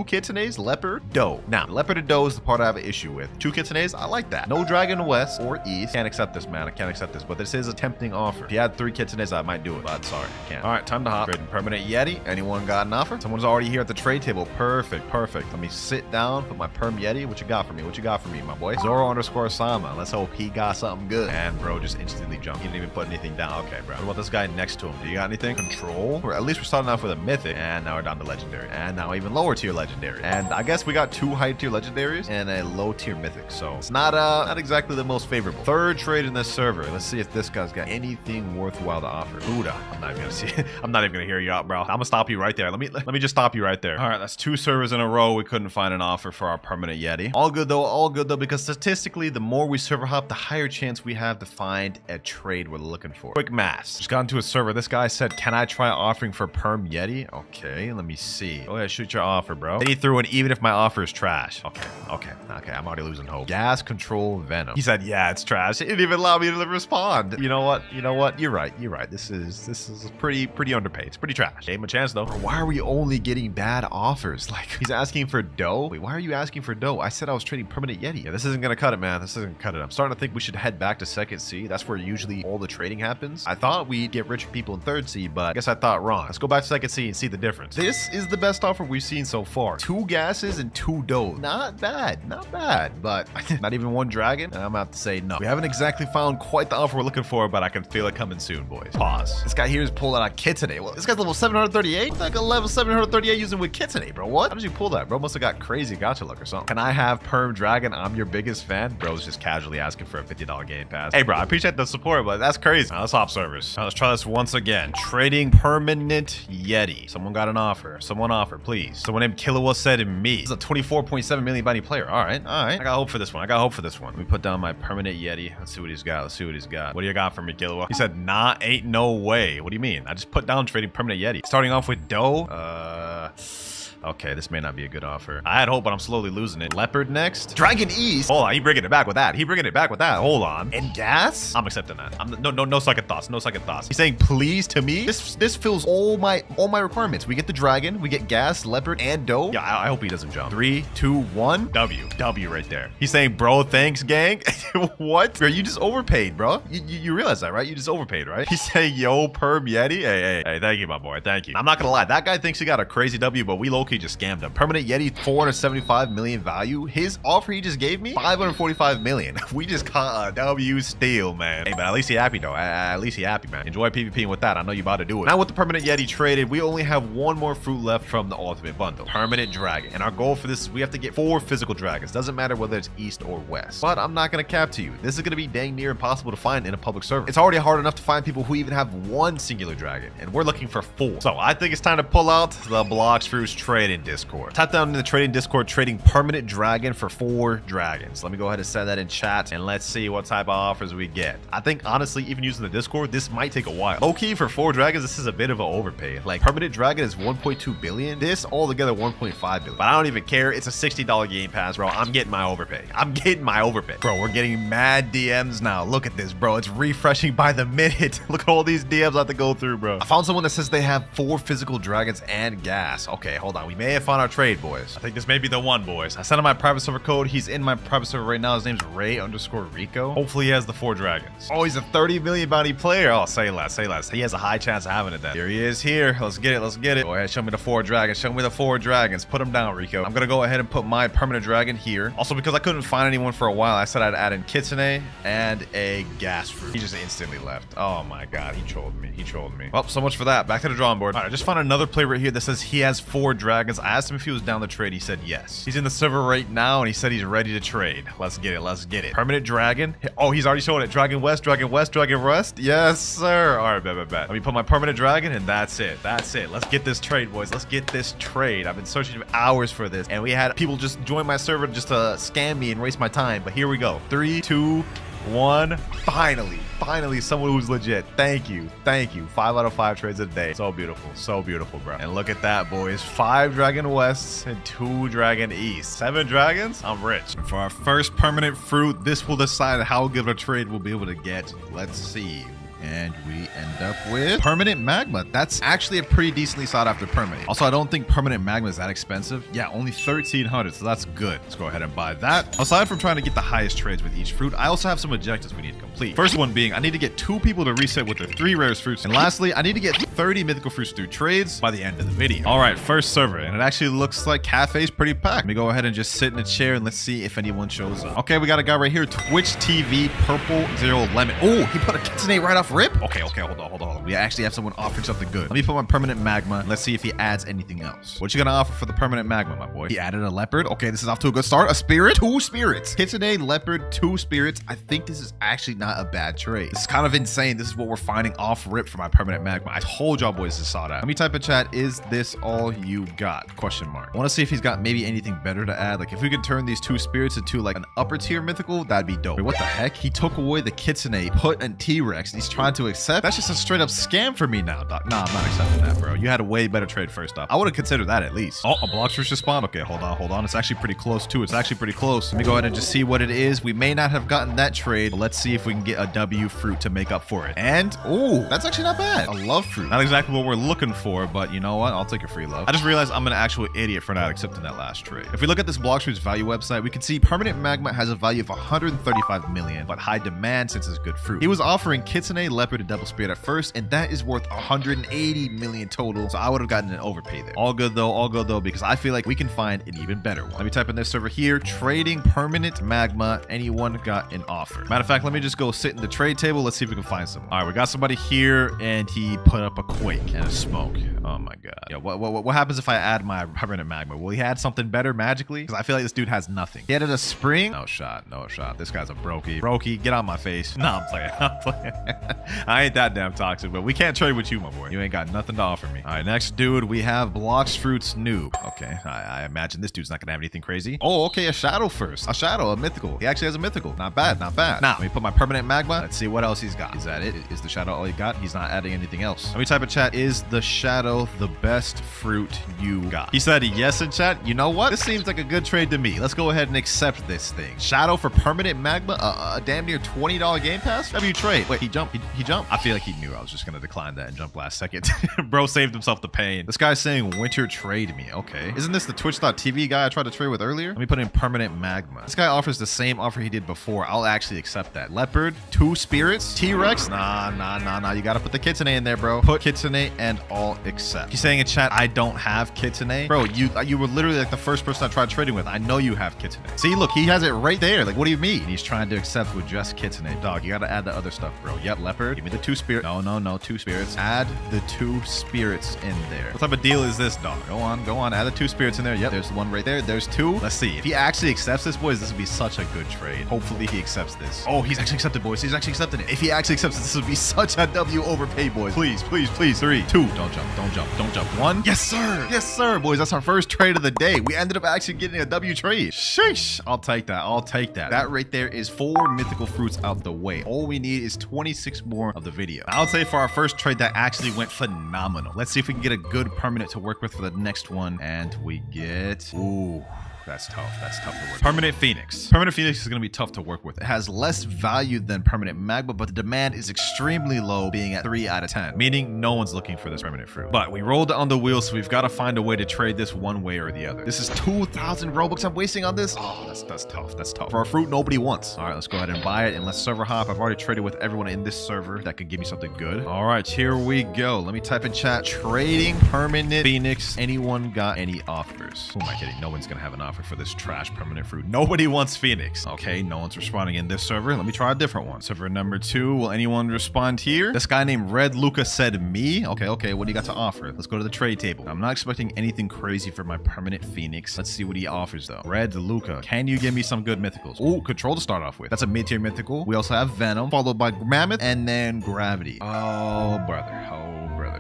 S1: kitsunes. Leopard. Doe. Now, Leopard and Doe is the part I have an issue with. 2 kitsunes? I like that. No dragon west or east. Can't accept this, man. I can't accept this, but this is a tempting offer. If you had 3 kitsunes, I might do it, but sorry, I can't. All right, time to hop. Trading permanent Yeti. Anyone got an offer? Someone's already here at the trade table. Perfect. Let me sit down, put my perm Yeti. What you got for me, my boy? Zoro_Sama. Let's hope he got something good. And bro just instantly jumped. He didn't even put anything down. Okay, bro. What about this guy next to him? Do you got anything? Control? Or at least we're starting off with a mythic. And now we're down to legendary. And now even lower tier legendary. And I guess we got 2 high tier legendaries and a low tier mythic. So it's not exactly the most favorable. 3rd trade in this server. Let's see if this guy's got anything worthwhile to offer. Buddha. I'm not even gonna see it. I'm not even gonna hear you out, bro. I'm gonna stop you right there. Let me just stop you right there. All right, that's 2 servers in a row. We couldn't find an offer for our permanent Yeti. All good though, because statistically, the more we server hop, up, the higher chance we have to find a trade we're looking for. Quick math. Just got into a server. This guy said, can I try offering for perm Yeti? Okay, let me see. Go ahead, shoot your offer, bro. Then he threw in even if my offer is trash. Okay. I'm already losing hope. Gas control venom. He said, yeah, it's trash. He didn't even allow me to respond. You know what? You're right. This is pretty underpaid. It's pretty trash. Gave him a chance though. Why are we only getting bad offers? Like, he's asking for dough. Wait, why are you asking for dough? I said I was trading permanent Yeti. Yeah, this isn't gonna cut it, man. This isn't gonna cut it. I'm starting to think we should head back to second C. That's where usually all the trading happens. I thought we'd get richer people in third C, but I guess I thought wrong. Let's go back to second C and see the difference. This is the best offer we've seen so far. 2 gases and 2 dough. Not bad, but not even 1 dragon. And I'm about to say no. We haven't exactly found quite the offer we're looking for, but I can feel it coming soon, boys. Pause. This guy here is pulled out a kitsune. Well, this guy's level 738? Like a level 738 using with kitsune, bro. What? How did you pull that, bro? Must have got crazy gacha luck or something. Can I have perm dragon? I'm your biggest fan. Bro's just casually asking for a $50 game pass. Hey, bro, I appreciate the support, but that's crazy. Now, let's hop servers. Now, let's try this once again. Trading permanent Yeti. Someone got an offer. Someone offer, please. Someone named Killua said in me. This is a 24.7 million bounty player. All right. I got hope for this one. Let me put down my permanent Yeti. Let's see what he's got. What do you got for me, Killua? He said, nah, ain't no way. What do you mean? I just put down trading permanent Yeti. Starting off with dough. Okay, this may not be a good offer. I had hope, but I'm slowly losing it. Leopard next. Dragon East. Hold on, he bringing it back with that. Hold on. And gas? I'm accepting that. No second thoughts. He's saying please to me. This fills all my requirements. We get the dragon, we get gas, leopard, and dough. Yeah, I hope he doesn't jump. 3, 2, 1. W right there. He's saying, bro, thanks, gang. What? Bro, you just overpaid, bro. You realize that, right? You just overpaid, right? He's saying, yo, perm Yeti. Hey, thank you, my boy. Thank you. I'm not gonna lie. That guy thinks he got a crazy W, but we low-key just scammed him. Permanent Yeti, 475 million value. His offer he just gave me, 545 million. We just caught a W steal, man. Hey, but at least he happy though. At least he happy, man. Enjoy PvPing with that. I know you about to do it. Now with the permanent Yeti traded, we only have 1 more fruit left from the ultimate bundle. Permanent dragon. And our goal for this is we have to get 4 physical dragons. Doesn't matter whether it's east or west. But I'm not gonna cap to you. This is gonna be dang near impossible to find in a public server. It's already hard enough to find people who even have 1 singular dragon. And we're looking for 4. So I think it's time to pull out the Blox Fruits trading Discord. Type down in the trading Discord, trading permanent dragon for 4 dragons. Let me go ahead and set that in chat and let's see what type of offers we get. I think honestly, even using the Discord, this might take a while. Low-key for 4 dragons, this is a bit of an overpay. Like permanent dragon is 1.2 billion. This all together 1.5 billion. But I don't even care. It's a $60 game pass, bro. I'm getting my overpay. Bro, we're getting mad DMs now. Look at this, bro. It's refreshing by the minute. Look at all these DMs I have to go through, bro. I found someone that says they have 4 physical dragons and gas. Okay, hold on. We may have found our trade, boys. I think this may be the one, boys. I sent him my private server code. He's in my private server right now. His name's Ray_Rico. Hopefully he has the 4 dragons. Oh, he's a 30 million bounty player. Oh, say less. He has a high chance of having it then. Here he is here. Let's get it. Go ahead, show me the 4 dragons. Put them down, Rico. I'm gonna go ahead and put my permanent dragon here. Also, because I couldn't find anyone for a while, I said I'd add in kitsune and a gas fruit. He just instantly left. Oh my god, he trolled me. Well, so much for that. Back to the drawing board. All right, I just found another player right here that says he has 4 dragons. I asked him if he was down the trade. He said yes. He's in the server right now and he said he's ready to trade. Let's get it. Permanent dragon. Oh, he's already showing it. Dragon west. Yes, sir. All right, bet. Let me put my permanent dragon and that's it. Let's get this trade, boys. Let's get this trade. I've been searching for hours for this and we had people just join my server just to scam me and waste my time. But here we go. 3, 2, 1. Finally someone who's legit. Thank you. 5 out of 5 trades a day. So beautiful, bro. And look at that, boys. 5 dragon wests and 2 dragon east. 7 dragons. I'm rich. And for our first permanent fruit, this will decide how good a trade we'll be able to get. Let's see. And we end up with permanent magma. That's actually a pretty decently sought after permanent. Also, I don't think permanent magma is that expensive. Yeah, only 1,300, so that's good. Let's go ahead and buy that. Aside from trying to get the highest trades with each fruit, I also have some objectives we need to complete. First one being, I need to get 2 people to reset with their 3 rarest fruits. And lastly, I need to get 30 mythical fruits through trades by the end of the video. All right, first server, and it actually looks like Cafe's pretty packed. Let me go ahead and just sit in a chair and let's see if anyone shows up. Okay, we got a guy right here, Twitch TV Purple 0 Lemon. Oh, he put a kitsune right off rip? Okay, hold on. We actually have someone offering something good. Let me put my permanent magma. Let's see if he adds anything else. What you gonna offer for the permanent magma, my boy? He added a leopard. Okay, this is off to a good start. A spirit, 2 spirits. Kitsune, leopard, 2 spirits. I think this is actually not a bad trade. This is kind of insane. This is what we're finding off rip for my permanent magma. I told y'all boys to saw that. Let me type in chat, is this all you got? Question mark. I want to see if he's got maybe anything better to add. Like if we could turn these 2 spirits into like an upper tier mythical, that'd be dope. Wait, what the heck? He took away the Kitsune, put a T-Rex, and he's trying to accept. That's just a straight up scam for me now, doc. Nah, I'm not accepting that, bro. You had a way better trade first off. I would have considered that at least. Oh, a Blox versus spawn. Okay, hold on. It's actually pretty close too. It's actually pretty close. Let me go ahead and just see what it is. We may not have gotten that trade, but let's see if we can get a W fruit to make up for it. And, oh, that's actually not bad. A love fruit. Not exactly what we're looking for, but you know what? I'll take a free love. I just realized I'm an actual idiot for not accepting that last trade. If we look at this Blox fruit's value website, we can see permanent magma has a value of 135 million, but high demand since it's good fruit. He was offering Kitsune, leopard, and double spirit at first, and that is worth 180 million total, so I would have gotten an overpay there. All good though, because I feel like we can find an even better one. Let me type in this server here, trading permanent magma. Anyone got an offer? Matter of fact, let me just go sit in the trade table. Let's see if we can find someone. All right, we got somebody here, and he put up a quake and a smoke. Oh my god. Yeah, what happens if I add my permanent magma? Will he add something better magically? Because I feel like this dude has nothing. He added a spring. No shot. This guy's a brokey. Brokey, get on my face. Nah, I'm playing. I ain't that damn toxic, but we can't trade with you, my boy. You ain't got nothing to offer me. All right, next dude, we have Blox Fruits Noob. Okay, I imagine this dude's not gonna have anything crazy. Oh, okay, a shadow first. A shadow, a mythical. He actually has a mythical. Not bad. Now, let me put my permanent magma. Let's see what else he's got. Is that it? Is the shadow all he got? He's not adding anything else. Let me type in chat, is the shadow the best fruit you got? He said yes in chat. You know what? This seems like a good trade to me. Let's go ahead and accept this thing. Shadow for permanent magma, a damn near $20 game pass? W trade. Wait, he jumped. He jumped? I feel like he knew I was just gonna decline that and jump last second. Bro saved himself the pain. This guy's saying winter trade me. Okay. Isn't this the Twitch.tv guy I tried to trade with earlier? Let me put in permanent magma. This guy offers the same offer he did before. I'll actually accept that. Leopard, 2 spirits, T-Rex. Nah. You gotta put the Kitsune in there, bro. Put Kitsune and all accept. He's saying in chat, I don't have Kitsune. Bro, you were literally like the first person I tried trading with. I know you have Kitsune. See, look, he has it right there. Like, what do you mean? He's trying to accept with just Kitsune. Dog, you gotta add the other stuff, bro. Yep, leopard. Give me the 2 spirits. No, 2 spirits. Add the 2 spirits in there. What type of deal is this, dog? Go on. Add the 2 spirits in there. Yep, there's one right there. There's 2. Let's see. If he actually accepts this, boys, this would be such a good trade. Hopefully he accepts this. Oh, he's actually accepted, boys. He's actually accepted it. If he actually accepts this would be such a W overpay, boys. Please. 3, 2. Don't jump. 1. Yes, sir. Boys, that's our first trade of the day. We ended up actually getting a W trade. Sheesh. I'll take that. That right there is 4 mythical fruits out the way. All we need is 26 more of the video. I would say for our first trade, that actually went phenomenal. Let's see if we can get a good permanent to work with for the next one. And we get... Ooh. That's tough to work with. Permanent Phoenix. Permanent Phoenix is going to be tough to work with. It has less value than permanent magma, but the demand is extremely low, being at 3 out of 10, meaning no one's looking for this permanent fruit. But we rolled on the wheel, so we've got to find a way to trade this one way or the other. This is 2,000 Robux I'm wasting on this. Oh, that's tough. For a fruit nobody wants. All right, let's go ahead and buy it, and let's server hop. I've already traded with everyone in this server that could give me something good. All right, here we go. Let me type in chat, trading permanent Phoenix. Anyone got any offers? Who am I kidding? No one's going to have an offer for this trash permanent fruit. Nobody wants Phoenix. Okay, no one's responding in this server. Let me try a different one. Server number 2. Will anyone respond here? This guy named Red Luca said me. Okay. What do you got to offer? Let's go to the trade table. I'm not expecting anything crazy for my permanent Phoenix. Let's see what he offers though. Red Luca, can you give me some good mythicals? Oh, control to start off with. That's a mid-tier mythical. We also have Venom, followed by Mammoth, and then Gravity. Oh, brother.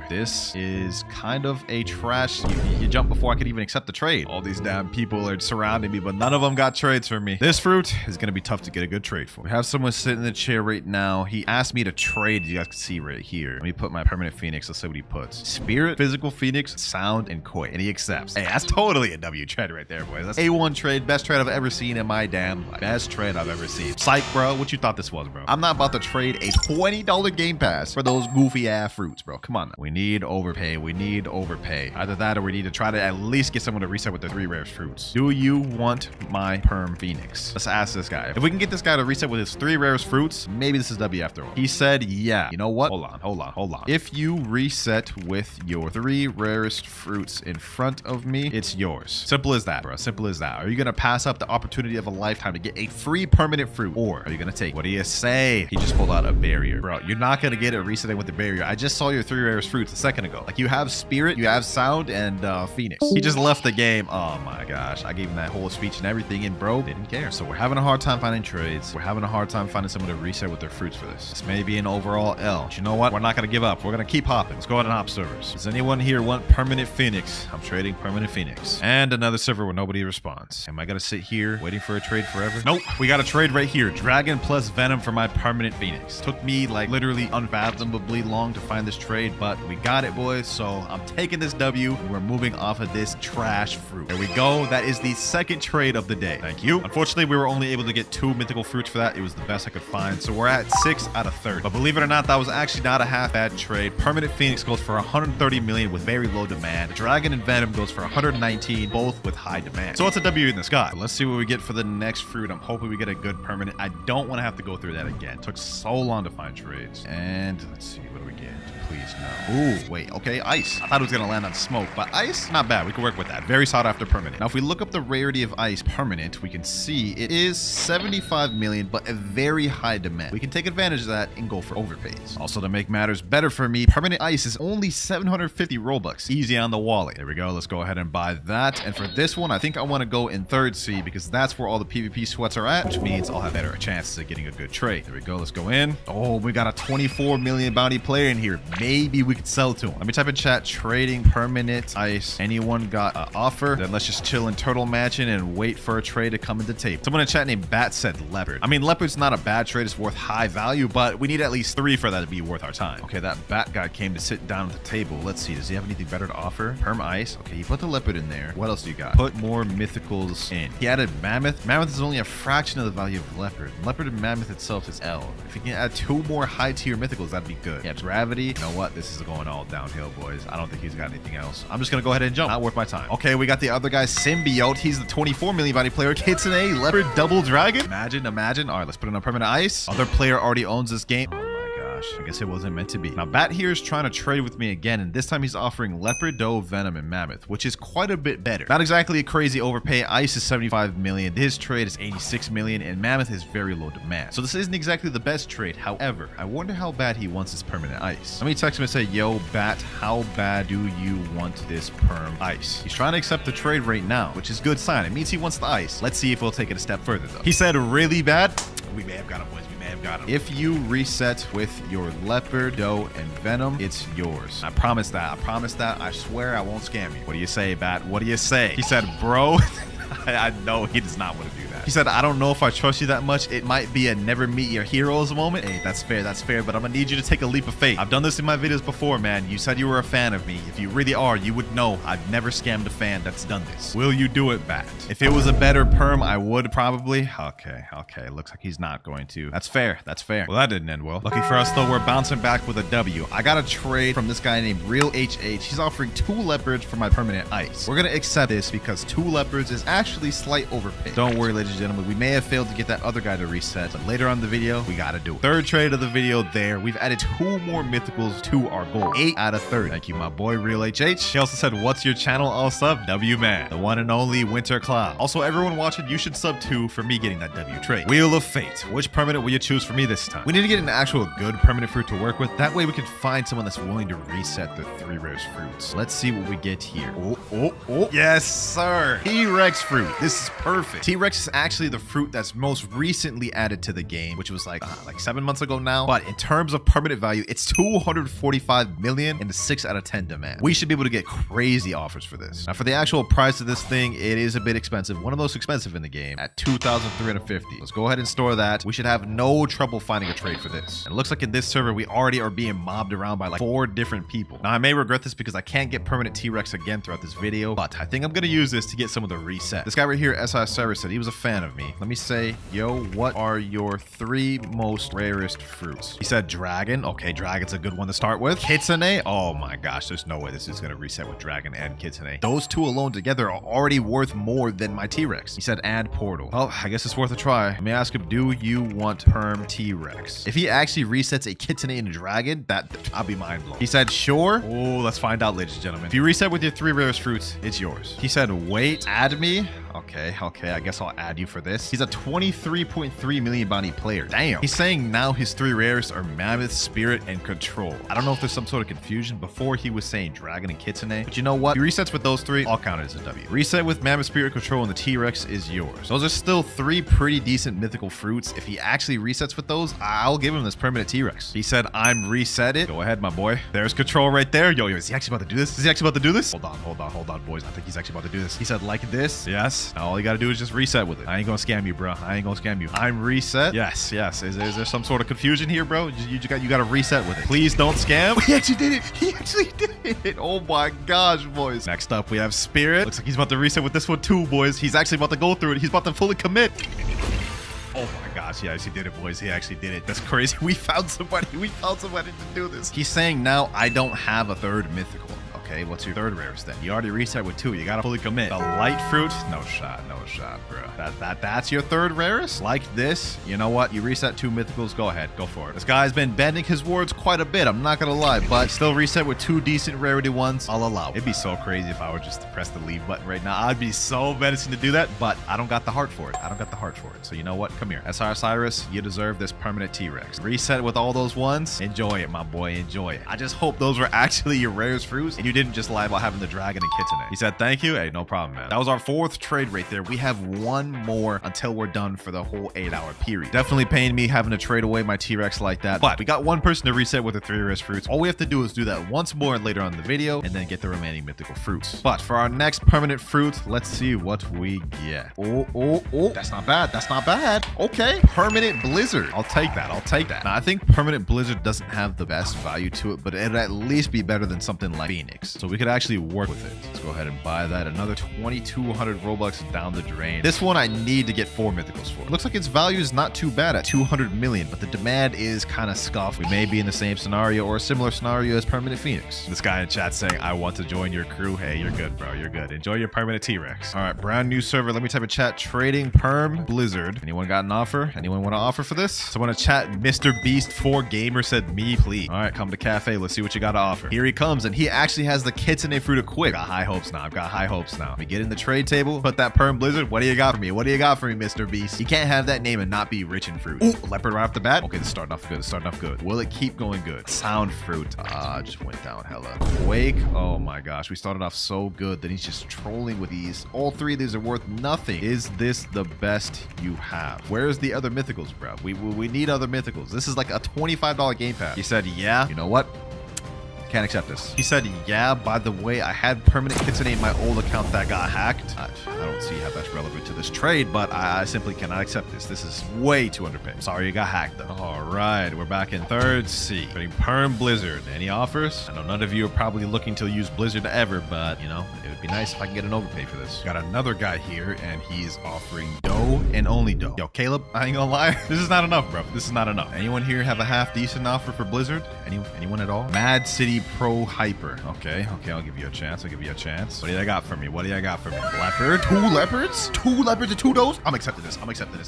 S1: This is kind of a trash. You jumped before I could even accept the trade. All these damn people are surrounding me, but none of them got trades for me. This fruit is going to be tough to get a good trade for. We have someone sitting in the chair right now. He asked me to trade. You guys can see right here. Let me put my permanent Phoenix. Let's see what he puts. Spirit, physical Phoenix, sound, and koi. And he accepts. Hey, that's totally a W trade right there, boys. That's A1 trade. Best trade I've ever seen in my damn life. Best trade I've ever seen. Psych, bro. What you thought this was, bro? I'm not about to trade a $20 game pass for those goofy ass fruits, bro. Come on now. We need overpay. We need overpay. Either that or we need to try to at least get someone to reset with their 3 rarest fruits. Do you want my perm phoenix? Let's ask this guy. If we can get this guy to reset with his 3 rarest fruits, maybe this is W after all. He said, yeah. You know what? Hold on. If you reset with your 3 rarest fruits in front of me, it's yours. Simple as that, bro. Simple as that. Are you gonna pass up the opportunity of a lifetime to get a free permanent fruit, or are you gonna take? What do you say? He just pulled out a barrier, bro. You're not gonna get it resetting with the barrier. I just saw your 3 rarest fruits a second ago. Like, you have spirit, you have sound, and phoenix. He just left the game. Oh my gosh, I gave him that whole speech and everything, and bro didn't care. So we're having a hard time finding trades. We're having a hard time finding someone to reset with their fruits for this. This may be an overall L. But you know what? We're not gonna give up. We're gonna keep hopping. Let's go ahead and hop servers. Does anyone here want permanent phoenix? I'm trading permanent phoenix. And another server where nobody responds. Am I gonna sit here waiting for a trade forever? Nope. We got a trade right here. Dragon plus venom for my permanent phoenix. Took me like literally unfathomably long to find this trade, but we got it, boys. So I'm taking this W and we're moving off of this trash fruit. There we go. That is the second trade of the day. Thank you. Unfortunately, we were only able to get 2 mythical fruits for that. It was the best I could find. So we're at 6 out of 30. But believe it or not, that was actually not a half bad trade. Permanent phoenix goes for 130 million with very low demand. Dragon and venom goes for 119, both with high demand. So it's a W in the sky. Let's see what we get for the next fruit. I'm hoping we get a good permanent. I don't want to have to go through that again. It took so long to find trades. And let's see, what do we get? Please no. Ooh, wait, okay, ice. I thought it was gonna land on smoke, but ice, not bad. We can work with that. Very sought after permanent. Now, if we look up the rarity of ice permanent, we can see it is 75 million, but a very high demand. We can take advantage of that and go for overpays. Also, to make matters better for me, permanent ice is only 750 Robux. Easy on the wallet. There we go. Let's go ahead and buy that. And for this one, I think I want to go in 3rd C because that's where all the PvP sweats are at, which means I'll have better chances of getting a good trade. There we go. Let's go in. Oh, we got a 24 million bounty player in here. Maybe we could sell to him. Let me type in chat, trading permanent ice. Anyone got an offer? Then let's just chill in turtle matching and wait for a trade to come into table. Someone in chat named Bat said leopard. I mean, leopard's not a bad trade. It's worth high value, but we need at least 3 for that to be worth our time. Okay, that bat guy came to sit down at the table. Let's see. Does he have anything better to offer? Perm ice. Okay, you put the leopard in there. What else do you got? Put more mythicals in. He added mammoth. Mammoth is only a fraction of the value of leopard. Leopard and mammoth itself is L. If you can add 2 more high tier mythicals, that'd be good. Yeah, gravity. You know what? This is going all downhill, boys. I don't think he's got anything else. I'm just gonna go ahead and jump. Not worth my time. Okay, we got the other guy, Symbiote. He's the 24 million body player. Kitsune, leopard, double dragon. Imagine. All right, let's put it on permanent ice. Other player already owns this game. I guess it wasn't meant to be. Now, Bat here is trying to trade with me again, and this time he's offering leopard, doe, venom, and mammoth, which is quite a bit better. Not exactly a crazy overpay. Ice is 75 million. His trade is 86 million, and mammoth is very low demand. So this isn't exactly the best trade. However, I wonder how bad he wants his permanent ice. Let me text him and say, yo, Bat, how bad do you want this perm ice? He's trying to accept the trade right now, which is a good sign. It means he wants the ice. Let's see if we'll take it a step further, though. He said really bad. We may have got him, boys. Got him. If you reset with your leopard, doe, and venom, it's yours. I promise that. I swear I won't scam you. What do you say, Bat? What do you say? He said, bro. I know he does not want to do that. He said, I don't know if I trust you that much. It might be a never meet your heroes moment. Hey, that's fair, but I'm gonna need you to take a leap of faith. I've done this in my videos before, man. You said you were a fan of me. If you really are, you would know I've never scammed a fan that's done this. Will you do it, Bat? If it was a better perm, I would probably. Okay. Looks like he's not going to. That's fair. Well, that didn't end well. Lucky for us, though, we're bouncing back with a W. I got a trade from this guy named Real HH. He's offering 2 leopards for my permanent ice. We're gonna accept this because 2 leopards is actually slight overpay. Don't worry, ladies and gentlemen. We may have failed to get that other guy to reset, but later on in the video, we gotta do it. 3rd trade of the video there. We've added 2 more mythicals to our goal. 8 out of 30. Thank you, my boy, Real HH. He also said, what's your channel? I'll sub. W man. The one and only WinterKloudz. Also, everyone watching, you should sub too for me getting that W trade. Wheel of Fate. Which permanent will you choose for me this time? We need to get an actual good permanent fruit to work with. That way we can find someone that's willing to reset the 3 rarest fruits. Let's see what we get here. Oh. Yes, sir. T-Rex fruit. This is perfect. T-Rex is actually the fruit that's most recently added to the game, which was like 7 months ago now. But in terms of permanent value, it's 245 million and a 6 out of 10 demand. We should be able to get crazy offers for this. Now, for the actual price of this thing, it is a bit expensive. One of the most expensive in the game at 2,350. Let's go ahead and store that. We should have no trouble finding a trade for this. And it looks like in this server, we already are being mobbed around by like 4 different people. Now, I may regret this because I can't get permanent T-Rex again throughout this video, but I think I'm going to use this to get some of the reset. This guy right here, SI Service, said he was a fan fan of me, let me say, yo, what are your 3 most rarest fruits? He said dragon. Okay, dragon's a good one to start with. Kitsune. Oh my gosh, there's no way this is gonna reset with dragon and kitsune. Those two alone together are already worth more than my T-Rex. He said add portal. Well, I guess it's worth a try. Let me ask him, do you want perm T-Rex? If he actually resets a kitsune and a dragon, I'll be mind blown. He said sure. Oh, let's find out, ladies and gentlemen. If you reset with your 3 rarest fruits, it's yours. He said wait, add me. Okay, I guess I'll add you for this. He's a 23.3 million bounty player. Damn. He's saying now his 3 rarest are Mammoth, Spirit, and Control. I don't know if there's some sort of confusion. Before he was saying Dragon and Kitsune. But you know what? He resets with those 3, all counted as a W. Reset with Mammoth, Spirit, Control, and the T-Rex is yours. Those are still 3 pretty decent mythical fruits. If he actually resets with those, I'll give him this permanent T-Rex. He said, I'm resetted. Go ahead, my boy. There's Control right there. Yo, is he actually about to do this? Is he actually about to do this? Hold on, boys. I think he's actually about to do this. He said, like this. Yes. Now all you gotta do is just reset with it. I ain't gonna scam you, bro. I ain't gonna scam you. I'm reset. Yes. Is there some sort of confusion here, bro? You gotta reset with it. Please don't scam. He actually did it. He actually did it. Oh my gosh, boys. Next up, we have Spirit. Looks like he's about to reset with this one too, boys. He's actually about to go through it. He's about to fully commit. Oh my gosh, he actually did it, boys. He actually did it. That's crazy. We found somebody to do this. He's saying now I don't have a 3rd mythical. Okay, what's your 3rd rarest then? You already reset with 2. You gotta fully commit. The light fruit? No shot, bro. That's your 3rd rarest? Like this? You know what? You reset 2 mythicals. Go ahead, go for it. This guy's been bending his words quite a bit. I'm not gonna lie, but still reset with 2 decent rarity ones. I'll allow it. It'd be so crazy if I were just to press the leave button right now. I'd be so menacing to do that, but I don't got the heart for it. So you know what? Come here. SR Cyrus, you deserve this permanent T-Rex. Reset with all those ones. Enjoy it, my boy. Enjoy it. I just hope those were actually your rarest fruits and you didn't just lie about having the dragon and kitsune. He said thank you. Hey, no problem, man. That was our 4th trade right there. We have 1 more until we're done for the whole 8-hour period. Definitely paying me having to trade away my T-Rex like that, but we got 1 person to reset with the 3 rarest fruits. All we have to do is do that once more later on in the video and then get the remaining mythical fruits. But for our next permanent fruit, let's see what we get. Oh, that's not bad. Okay, permanent blizzard. I'll take that. Now I think permanent blizzard doesn't have the best value to it, but it'd at least be better than something like Phoenix, so we could actually work with it. Let's go ahead and buy that. Another 2,200 Robux down the drain. This one I need to get 4 mythicals for. Looks like its value is not too bad at 200 million, but the demand is kind of scuffed. We may be in the same scenario or a similar scenario as permanent Phoenix. This guy in chat saying, I want to join your crew. Hey, you're good, bro. You're good. Enjoy your permanent T-Rex. All right, brand new server. Let me type in chat. Trading perm blizzard. Anyone got an offer? Anyone want to offer for this? Someone in chat, Mr. Beast 4 Gamer said, me, please. All right, come to cafe. Let's see what you got to offer. Here he comes, and he actually has the kitsune fruit equipped. I've got high hopes now. We get in the trade table, put that perm blizzard. What do you got for me? Mr. Beast? You can't have that name and not be rich in fruit. Ooh, leopard right off the bat. Okay, this is starting off good. Will it keep going good? Sound fruit. Just went down hella. Quake. Oh my gosh, we started off so good. Then he's just trolling with these. All 3 of these are worth nothing. Is this the best you have? Where's the other mythicals, bro? We need other mythicals. This is like a $25 game pass. He said, yeah. You know what? Can't accept this. He said, yeah, by the way, I had permanent kitsune in my old account that got hacked. I don't see how that's relevant to this trade, but I simply cannot accept this. This is way too underpaid. Sorry you got hacked though. All right, we're back in 3rd C. Getting perm blizzard. Any offers? I know none of you are probably looking to use blizzard ever, but you know, it would be nice if I can get an overpay for this. Got another guy here and he's offering dough and only dough. Yo, Caleb, I ain't gonna lie. This is not enough, bro. This is not enough. Anyone here have a half decent offer for blizzard? Anyone at all? Mad City Pro Hyper. Okay, I'll give you a chance. What do you got for me? Leopard? 2 leopards? 2 leopards and 2 does? I'm accepting this.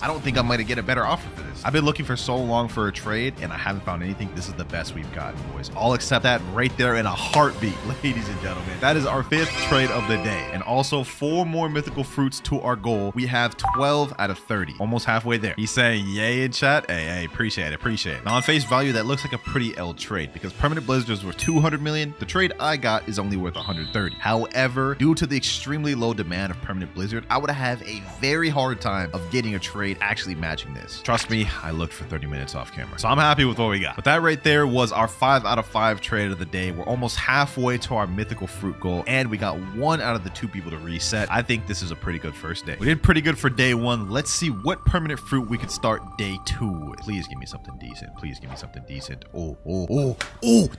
S1: I don't think I'm going to get a better offer for this. I've been looking for so long for a trade and I haven't found anything. This is the best we've gotten, boys. I'll accept that right there in a heartbeat, ladies and gentlemen. That is our 5th trade of the day. And also 4 more mythical fruits to our goal. We have 12 out of 30. Almost halfway there. He's saying yay in chat. Hey, appreciate it. Now on face value, that looks like a pretty L trade because permanent blizzards were 200 million. The trade I got is only worth 130. However, due to the extremely low demand of permanent blizzard, I would have a very hard time of getting a trade actually matching this. Trust me, I looked for 30 minutes off camera. So I'm happy with what we got. But that right there was our 5 out of 5 trade of the day. We're almost halfway to our mythical fruit goal and we got 1 out of the 2 people to reset. I think this is a pretty good first day. We did pretty good for day 1. Let's see what permanent fruit we could start day 2 with. Please give me something decent. Oh,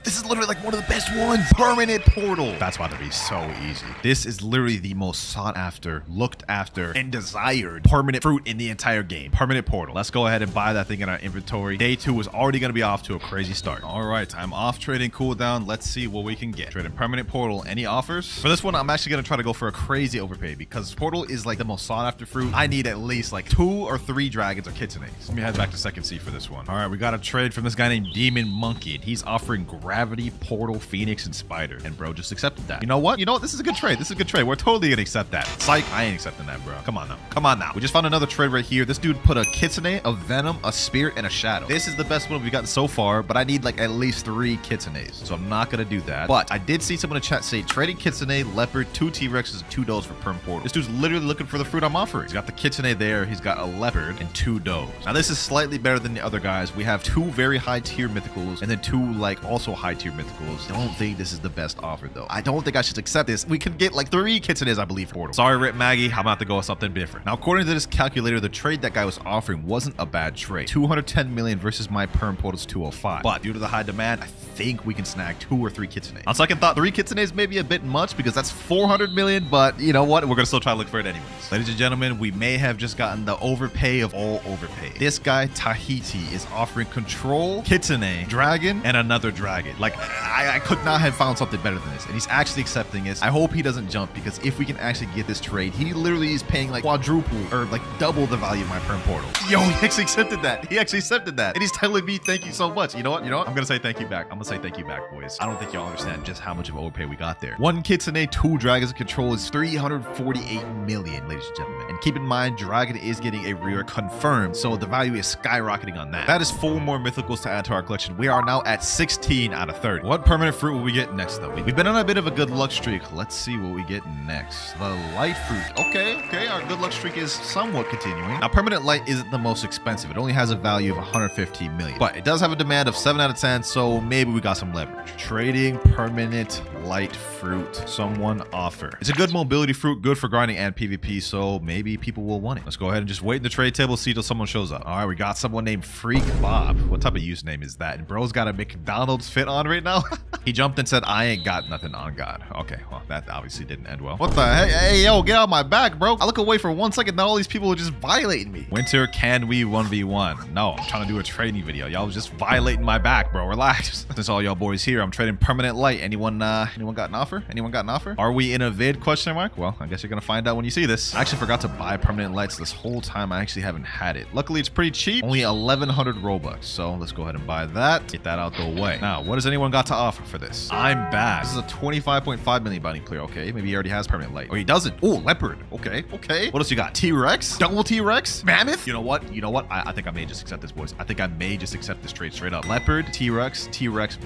S1: this is literally like one of the best ones. Permanent portal. That's about to be so easy. This is literally the most sought after, looked after, and desired permanent fruit in the entire game. Permanent portal. Let's go ahead and buy that thing in our inventory. Day 2 is already going to be off to a crazy start. All right, I'm off trading cooldown. Let's see what we can get. Trading permanent portal. Any offers? For this one, I'm actually going to try to go for a crazy overpay because portal is like the most sought after fruit. I need at least like 2 or 3 dragons or kitsunes. Let me head back to second C for this one. All right, we got a trade from this guy named Demon Monkey, and he's offering gravity, portal, phoenix, and spider. And bro just accepted that. You know what? This is a good trade. This is a good trade. We're totally gonna accept that. Psych, I ain't accepting that, bro. Come on now. Come on now. We just found another trade right here. This dude put a kitsune, a venom, a spirit, and a shadow. This is the best one we've gotten so far, but I need like at least 3 kitsunes. So I'm not gonna do that. But I did see someone in chat say trading kitsune, leopard, 2 T-Rexes, and 2 does for perm portal. This dude's literally looking for the fruit I'm offering. He's got the kitsune there. He's got a leopard and 2 does. Now this is slightly better than the other guys. We have 2 very high tier mythicals and then 2 like also high tier mythicals. Don't think this is the best offer though. I don't think I should accept this. We could get like 3 kitsunes, I believe, portal. Sorry, Rip Maggie. I'm about to go with something different. Now, according to this calculator, the trade that guy was offering wasn't a bad trade. 210 million versus my perm portal's 205. But due to the high demand, I think we can snag 2 or 3 kitsunes. On second thought, 3 kitsunes may be a bit much because that's 400 million, but you know what? We're gonna still try to look for it anyways. Ladies and gentlemen, we may have just gotten the overpay of all overpay. This guy, Tahiti, is offering control, kitsune, dragon, and another dragon. Like, I could not have found something better than this, and he's actually accepting this. I hope he doesn't jump because if we can actually get this trade, he literally is paying like quadruple or like double the value of my perm portal. Yo, he actually accepted that. He actually accepted that, and he's telling me thank you so much. You know what? I'm gonna say thank you back. I'm gonna say thank you back, boys. I don't think y'all understand just how much of overpay we got there. 1 kitsune, 2 dragons of control is 348 million, ladies and gentlemen. And keep in mind, dragon is getting a rare confirmed, so the value is skyrocketing on that. That is 4 more mythicals to add to our collection. We are now at 16 out of 30. What permanent fruit will we get next though? We've been on a bit of a good luck streak. Let's see what we get next. The light fruit. Okay, our good luck streak is somewhat continuing. Now, permanent light isn't the most expensive. It only has a value of 115 million, but it does have a demand of 7 out of 10, so maybe we got some leverage. Trading permanent light fruit. Someone offer. It's a good mobility fruit, good for grinding and PvP, so maybe people will want it. Let's go ahead and just wait in the trade table, see till someone shows up. All right, we got someone named Freak Bob. What type of username is that? And bro's got a McDonald's fit on right now. He jumped and said, I ain't got nothing on God. Okay, well, that obviously didn't end well. What the heck? Hey, yo, get out my back, bro. I look away for 1 second, now all these people are just violating me. Winter, can we 1v1? No, I'm trying to do a trading video. Y'all was just violating my back, bro. Relax. Since all y'all boys here, I'm trading permanent light. Anyone got an offer? Anyone got an offer? Are we in a vid? Question mark? Well, I guess you're gonna find out when you see this. I actually forgot to buy permanent lights this whole time. I actually haven't had it. Luckily, it's pretty cheap. Only 1,100 Robux. So let's go ahead and buy that. Get that out the way. Now, what does anyone got to offer for this? I'm back. This is a 25.5 million bounty clear. Okay, maybe he already has permanent light. Oh, he doesn't. Oh, leopard. Okay. What else you got? T-Rex? Double T-Rex? Mammoth? You know what? I think I may just accept this, boys. I think I may just accept this trade straight up. Leopard, T-Rex,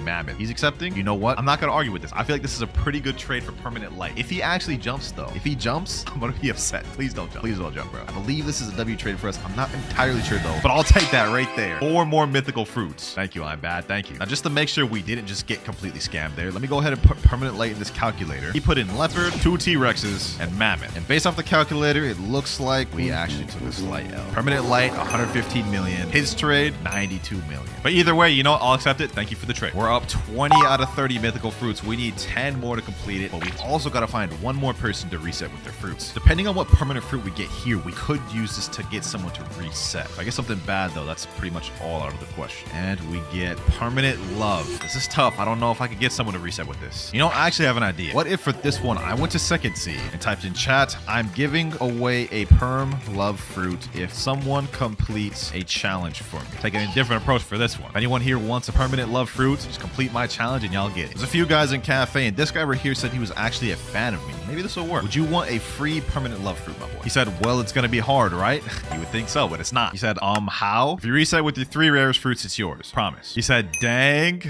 S1: Mammoth. He's accepting. You know what? I'm not gonna argue with this. I feel like this is a pretty good trade for permanent light. If he actually jumps, though, I'm gonna be upset. Please don't jump. Please don't jump, bro. I believe this is a W trade for us. I'm not entirely sure, though, but I'll take that right there. 4 more mythical fruits. Thank you, I'm bad. Thank you. Now, just to make sure we didn't just get completely scammed there, let me go ahead and put permanent light in this calculator. He put in leopard, 2 T-Rexes, and mammoth. And based off the calculator, it looks like we actually took a slight L. Permanent light, 115 million. His trade, 92 million. But either way, you know what? I'll accept it. Thank you for the trade. We're up 20 out of 30 mythical fruits. We need 10 more to complete it, but we've also got to find 1 more person to reset with their fruits. Depending on what permanent fruit we get here, we could use this to get someone to reset. If I get something bad, though, that's pretty much all out of the question. And we get permanent love. This is tough. I don't know if I could get someone to reset with this. You know, I actually have an idea. What if for this one, I went to second C and typed in chat, I'm giving away a perm love fruit if someone completes a challenge for me. Taking a different approach for this one. If anyone here wants a permanent love fruit, just complete my challenge and y'all get it. There's a few guys in cafe, and this guy right here said he was actually a fan of me. Maybe this will work. Would you want a free permanent love fruit, my boy? He said, well, it's gonna be hard, right? You would think so, but it's not. He said, how? If you reset with your 3 rarest fruits, it's yours. Promise. He said, dang.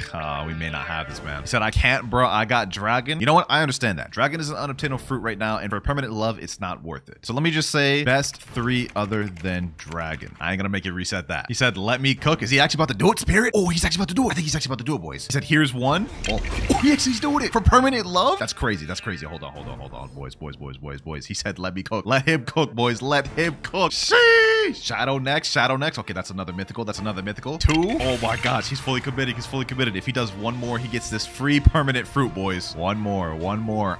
S1: We may not have this, man. He said, I can't, bro. I got dragon. You know what? I understand that. Dragon is an unobtainable fruit right now, and for permanent love, it's not worth it. So let me just say, best 3 other than dragon. I ain't gonna make you reset that. He said, let me cook. Is he actually about to do it, Spirit? Oh, he's actually about to do it. I think he's actually about to do it, boys. He said, here's 1. Oh, he's doing it for permanent love? That's crazy. That's crazy. Hold on. Boys. He said, let me cook. Let him cook, boys. Let him cook. Sheesh. Sheesh. Shadow next. Okay, that's another mythical. That's another mythical. 2. Oh my gosh, he's fully committed. He's fully committed. If he does one more, he gets this free permanent fruit, boys. One more.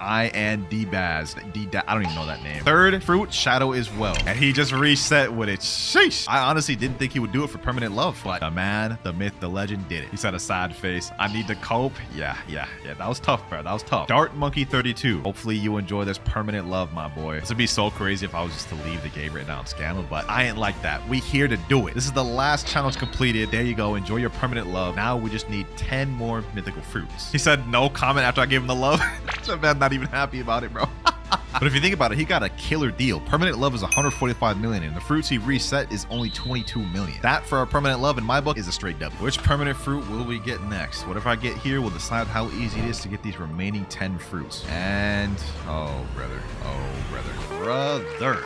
S1: I and D-Baz. I don't even know that name. 3rd fruit, Shadow as well. And he just reset with it. Sheesh. I honestly didn't think he would do it for permanent love, but the man, the myth, the legend did it. He said a sad face. I need to cope. Yeah. That was tough, bro. That was tough. Dart Monkey 32. Hopefully you enjoy this permanent love, my boy. This would be so crazy if I was just to leave the game right now and scam him, but I ain't like that. We here to do it. This is the last challenge completed. There you go. Enjoy your permanent love. Now we just need 10 more mythical fruits. He said no comment after I gave him the love. So I'm not even happy about it, bro. But if you think about it, he got a killer deal. Permanent love is 145 million, and the fruits he reset is only 22 million. That for a permanent love in my book is a straight W. Which permanent fruit will we get next? Whatever I get here will decide how easy it is to get these remaining 10 fruits. And oh brother,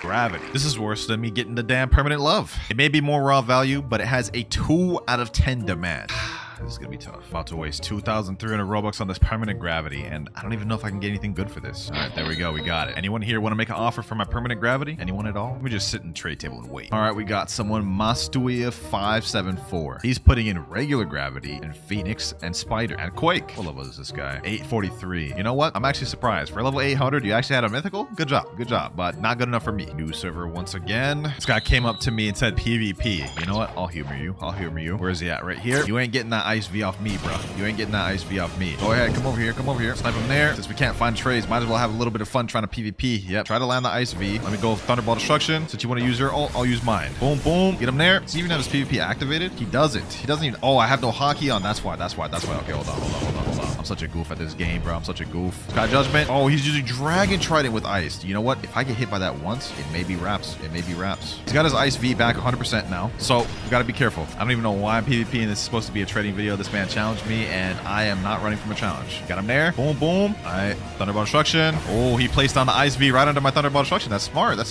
S1: gravity. This is worse than me getting the damn permanent love. It may be more raw value, but it has a 2 out of 10 demand. This is gonna be tough. About to waste 2,300 Robux on this permanent gravity, and I don't even know if I can get anything good for this. All right, there we go. We got it. Anyone here want to make an offer for my permanent gravity? Anyone at all? Let me just sit in the trade table and wait. All right, we got someone, Mastuia 574. He's putting in regular gravity and Phoenix and Spider and Quake. What level is this guy? 843. You know what? I'm actually surprised. For level 800, you actually had a mythical? Good job, but not good enough for me. New server once again. This guy came up to me and said PvP. You know what? I'll humor you. Where is he at? Right here. You ain't getting that ice V off me, bro. You ain't getting that ice V off me. Go ahead, come over here. Snipe him there. Since we can't find trades, might as well have a little bit of fun trying to PvP. Yep, try to land the ice V. Let me go Thunderball Destruction. Since you want to use your ult, I'll use mine. Boom, boom. Get him there. Does he even have his PvP activated? He doesn't. He doesn't even. Oh, I have no hockey on. That's why. Okay, hold on. I'm such a goof at this game, bro. I'm such a goof. Sky Judgment. Oh, he's using Dragon Trident with ice. You know what? If I get hit by that once, it may be wraps. He's got his ice V back 100% now. So we got to be careful. I don't even know why I'm PvPing. This is supposed to be a trading video. This man challenged me, and I am not running from a challenge. Got him there. Boom, boom. All right. Thunderball Destruction. Oh, he placed on the ice V right under my Thunderball Destruction. That's smart. Not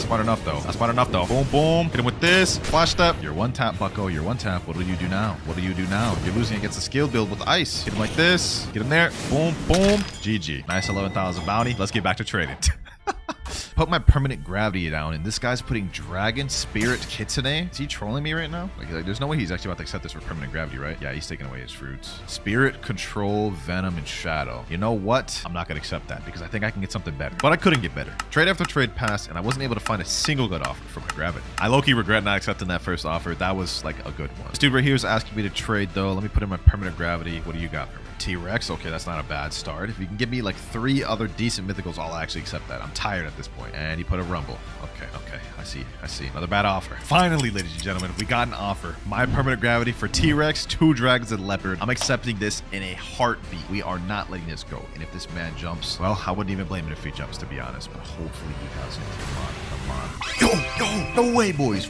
S1: smart enough, though. Boom, boom. Hit him with this. Flash step. You're one tap, bucko. You're one tap. What do you do now? You're losing against a skill build with ice. Hit him like this. Get him there. Boom, boom. GG. Nice 11,000 bounty. Let's get back to trading. Put my permanent gravity down, and this guy's putting Dragon Spirit Kitsune. Is he trolling me right now? Like, there's no way he's actually about to accept this for permanent gravity, right? Yeah, he's taking away his fruits. Spirit, Control, Venom, and Shadow. You know what? I'm not gonna accept that because I think I can get something better. But I couldn't get better. Trade after trade passed, and I wasn't able to find a single good offer for my gravity. I low-key regret not accepting that first offer. That was like a good one. This dude right here is asking me to trade, though. Let me put in my permanent gravity. What do you got for me? T-Rex. Okay, that's not a bad start. If you can give me like 3 other decent mythicals, I'll actually accept that. I'm tired at this point. And he put a Rumble. Okay. I see. Another bad offer. Finally, ladies and gentlemen, we got an offer. My permanent gravity for T-Rex, 2 dragons, and leopard. I'm accepting this in a heartbeat. We are not letting this go. And if this man jumps, well, I wouldn't even blame him if he jumps, to be honest. But hopefully he doesn't. Come on. Yo, no way, boys.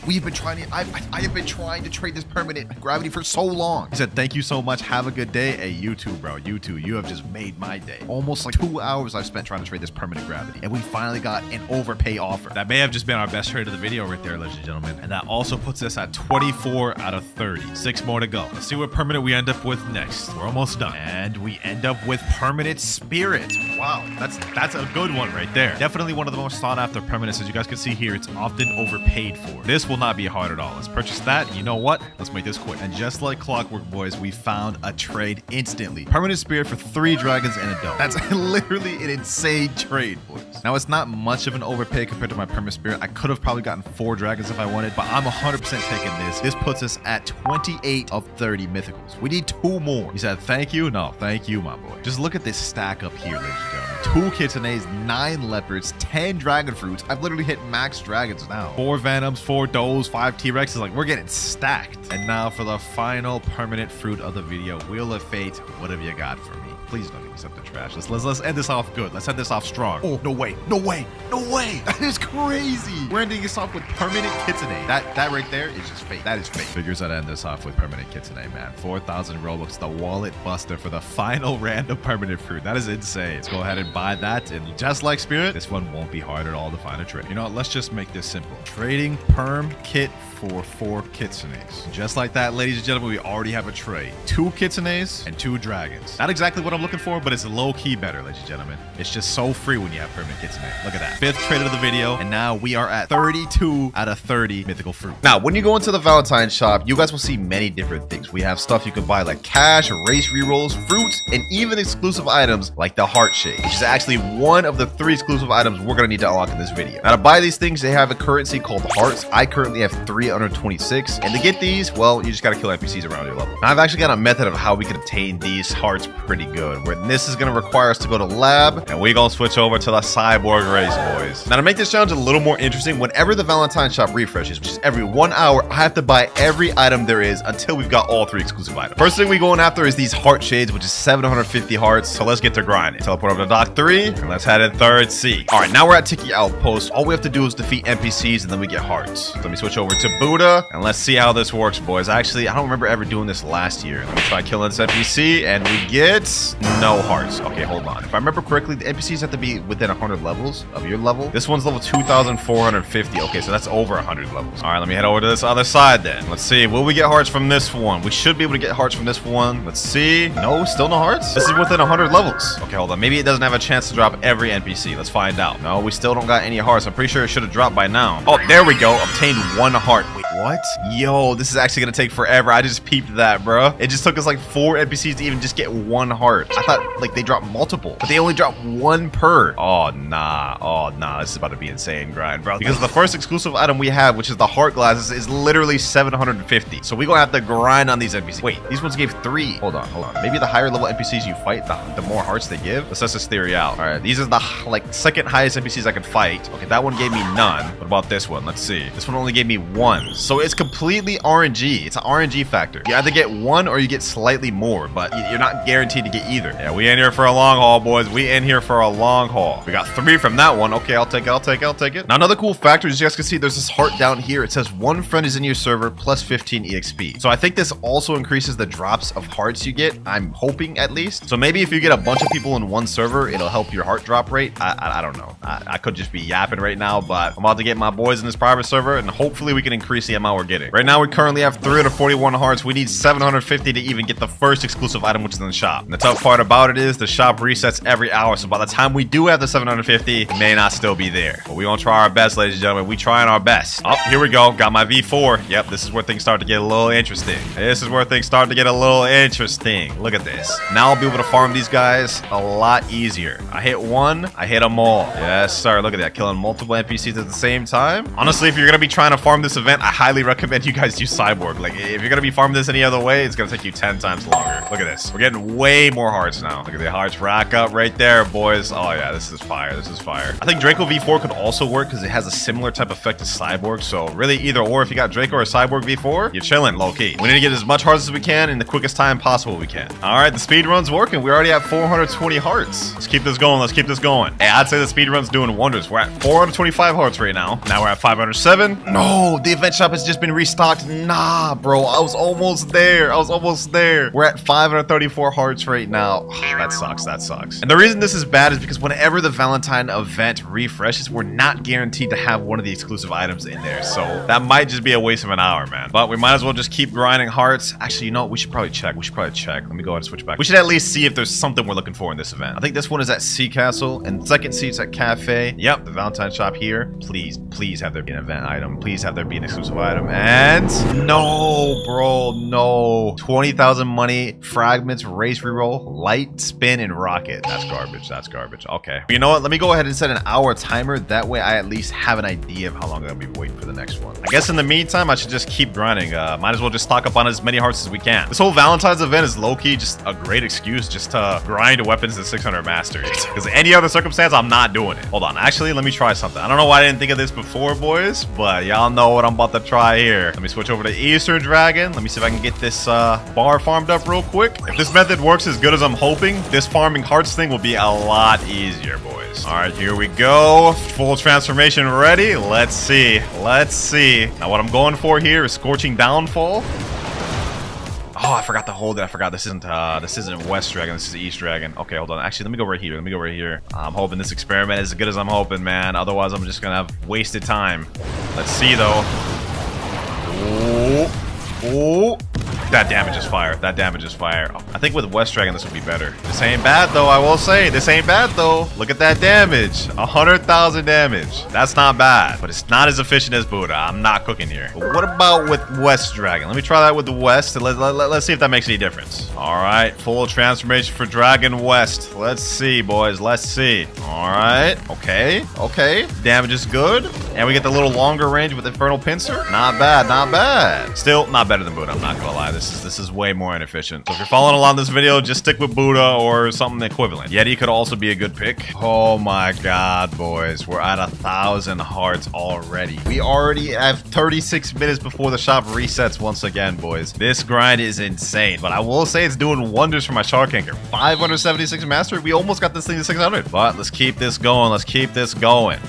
S1: I have been trying to trade this permanent gravity for so long. He said, thank you so much. Have a good day. Hey, you too, bro. You too. You have just made my day. Almost like 2 hours I've spent trying to trade this permanent gravity. And we finally got an overpay offer. That may have just been our best trade of the video right there, ladies and gentlemen. And that also puts us at 24 out of 30. 6 more to go. Let's see what permanent we end up with next. We're almost done. And we end up with Permanent Spirit. Wow, that's a good one right there. Definitely one of the most sought after permanents. As you guys can see here, it's often overpaid for. This will not be hard at all. Let's purchase that. You know what? Let's make this quick. And just like clockwork, boys, we found a trade instantly. Permanent Spirit for 3 dragons and a dome. That's literally an insane trade, boys. Now, it's not much of an overpay compared to my Permanent Spirit. I could have probably gotten 4 dragons if I wanted, but I'm 100% taking this. This puts us at 28 of 30 mythicals. We need 2 more. He said, thank you. No, thank you, my boy. Just look at this stack up here, ladies and gentlemen. 2 Kitsunes, 9 leopards, 10 dragon fruits. I've literally hit max dragons now. 4 venoms, 4 does, 5 T-Rexes. Like, we're getting stacked. And now for the final permanent fruit of the video, Wheel of Fate. What have you got for me? Please don't accept the trash. Let's end this off good. Let's end this off strong. Oh, no way. That is crazy. We're ending this off with permanent Kitsune. That right there is just fate. That is fate. Figures I'd end this off with permanent Kitsune, man. 4,000 Robux, the wallet buster for the final random permanent fruit. That is insane. Let's go ahead and buy that. And just like Spirit, this one won't be hard at all to find a trade. You know what? Let's just make this simple. Trading perm kit for 4 Kitsunes. Just like that, ladies and gentlemen, we already have a trade. 2 Kitsunes and 2 dragons. Not exactly what I'm looking for, but it's low-key better, ladies and gentlemen. It's just so free when you have permanent kits in it. Look at that. 5th trade of the video, and now we are at 32 out of 30 mythical fruit. Now, when you go into the Valentine shop, you guys will see many different things. We have stuff you can buy like cash, race rerolls, fruits, and even exclusive items like the heart shade, which is actually one of the 3 exclusive items we're gonna need to unlock in this video. Now, to buy these things, they have a currency called hearts. I currently have 326, and to get these, well, you just gotta kill NPCs around your level. Now, I've actually got a method of how we can obtain these hearts pretty good, where this is gonna require us to go to lab, and we're gonna switch over to the cyborg race, boys. Now, to make this challenge a little more interesting, whenever the Valentine shop refreshes, which is every 1 hour, I have to buy every item there is until we've got all 3 exclusive items. First thing we're going after is these heart shades, which is 750 hearts, so let's get to grinding. Teleport over to Dock 3, and let's head in 3rd C. All right, now we're at Tiki Outpost. All we have to do is defeat NPCs, and then we get hearts. So let me switch over to Buddha, and let's see how this works, boys. Actually, I don't remember ever doing this last year. Let me try killing this NPC, and we get no hearts. Okay, hold on. If I remember correctly, the NPCs have to be within 100 levels of your level. This one's level 2,450. Okay, so that's over 100 levels. All right, let me head over to this other side then. Let's see. Will we get hearts from this one? We should be able to get hearts from this one. Let's see. No, still no hearts? This is within 100 levels. Okay, hold on. Maybe it doesn't have a chance to drop every NPC. Let's find out. No, we still don't got any hearts. I'm pretty sure it should have dropped by now. Oh, there we go. Obtained 1 heart. Wait, what? Yo, this is actually gonna take forever. I just peeped that, bro. It just took us like 4 NPCs to even just get 1 heart. I thought like they dropped multiple, but they only dropped 1 per. Oh, nah. Oh, nah. This is about to be insane grind, bro. Because the first exclusive item we have, which is the heart glasses, is literally 750. So we're gonna have to grind on these NPCs. Wait, these ones gave 3. Hold on. Maybe the higher level NPCs you fight, the more hearts they give. Let's test this theory out. All right, these are the like 2nd highest NPCs I can fight. Okay, that one gave me none. What about this one? Let's see. This one only gave me 1. So it's completely RNG. It's an RNG factor. You either get 1 or you get slightly more, but you're not guaranteed to get either. Yeah, we in here for a long haul, boys. We in here for a long haul. We got 3 from that one. Okay, I'll take it. Now, another cool factor is you guys can see there's this heart down here. It says 1 friend is in your server plus 15 EXP. So I think this also increases the drops of hearts you get. I'm hoping at least. So maybe if you get a bunch of people in one server, it'll help your heart drop rate. I don't know. I could just be yapping right now, but I'm about to get my boys in this private server, and hopefully we can increase the amount we're getting. Right now, we currently have 341 hearts. We need 750 to even get the first exclusive item, which is in the shop. And the tough part about it is the shop resets every hour. So by the time we do have the 750, it may not still be there. But we gonna try our best, ladies and gentlemen. We trying our best. Oh, here we go. Got my V4. Yep, this is where things start to get a little interesting. Look at this. Now I'll be able to farm these guys a lot easier. I hit 1, I hit them all. Yes, sir. Look at that. Killing multiple NPCs at the same time. Honestly, if you're gonna be trying to farm this event, I highly recommend you guys use Cyborg. Like, if you're gonna be farming this any other way, it's gonna take you 10 times longer. Look at this. We're getting way more hearts now. Look at the hearts rack up right there, boys. Oh, yeah. This is fire. I think Draco V4 could also work because it has a similar type effect to Cyborg. So really either or, if you got Draco or Cyborg V4, you're chilling low-key. We need to get as much hearts as we can in the quickest time possible we can. All right, the speed run's working. We already have 420 hearts. Let's keep this going. Hey, I'd say the speed run's doing wonders. We're at 425 hearts right now. Now we're at 507. No, the event shop has just been restocked. Nah, bro. I was almost there. We're at 534 hearts right now. That sucks. And the reason this is bad is because whenever the Valentine event refreshes, we're not guaranteed to have one of the exclusive items in there. So that might just be a waste of an hour, man. But we might as well just keep grinding hearts. Actually, you know what? We should probably check. Let me go ahead and switch back. We should at least see if there's something we're looking for in this event. I think this one is at Sea Castle, and 2nd seat's at Cafe. Yep, the Valentine shop here. Please have there be an event item. Please have there be an exclusive item. And no, bro, no. 20,000 money, fragments, race reroll, light, spin, and rocket. That's garbage. Okay. You know what? Let me go ahead and set an hour timer. That way I at least have an idea of how long I'll be waiting for the next one. I guess in the meantime, I should just keep grinding. Might as well just stock up on as many hearts as we can. This whole Valentine's event is low-key just a great excuse just to grind weapons to 600 masters. Because any other circumstance, I'm not doing it. Hold on. Actually, let me try something. I don't know why I didn't think of this before, boys, but y'all know what I'm about to try here. Let me switch over to Eastern Dragon. Let me see if I can get this bar farmed up real quick. If this method works as good as I'm hoping, this farming hearts thing will be a lot easier, boys. All right, here we go. Full transformation ready. Let's see. Now what I'm going for here is Scorching Downfall. Oh, I forgot to hold it. I forgot this isn't West Dragon. This is East Dragon. Okay, hold on. Actually, let me go right here. I'm hoping this experiment is as good as I'm hoping, man. Otherwise, I'm just gonna have wasted time. Let's see, though. Oh. That damage is fire. That damage is fire. Oh, I think with West Dragon, this would be better. This ain't bad, though, I will say. This ain't bad, though. Look at that damage. 100,000 damage. That's not bad, but it's not as efficient as Buddha. I'm not cooking here. But what about with West Dragon? Let me try that with the West. Let's see if that makes any difference. All right, full transformation for Dragon West. Let's see, boys. Let's see. All right. Okay. Okay. Damage is good. And we get the little longer range with Infernal Pincer. Not bad. Not bad. Still not better than Buddha. I'm not gonna lie. This is way more inefficient. So if you're following along this video, just stick with Buddha or something equivalent. Yeti could also be a good pick. Oh my god, boys. We're at 1,000 hearts already. We already have 36 minutes before the shop resets once again, boys. This grind is insane. But I will say it's doing wonders for my Shark Anchor. 576 mastery. We almost got this thing to 600. But let's keep this going. Let's keep this going.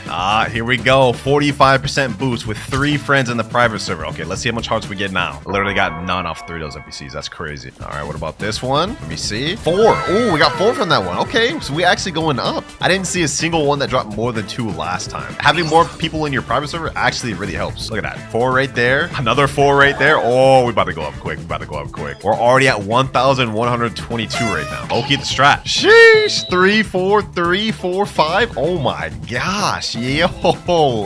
S1: Here we go. 45% boost with 3 friends in the private server. Okay, let's see how much hearts we get now. I literally got none off 3 of those NPCs. That's crazy. All right, what about this one? Let me see. 4. Oh, we got 4 from that one. Okay, so we actually going up. I didn't see a single one that dropped more than 2 last time. Having more people in your private server actually really helps. Look at that. 4 right there. Another 4 right there. Oh, we about to go up quick. We about to go up quick. We're already at 1,122 right now. Oh, keep the strat. Sheesh. 3, 4, 3, 4, 5. Oh my gosh. Yo,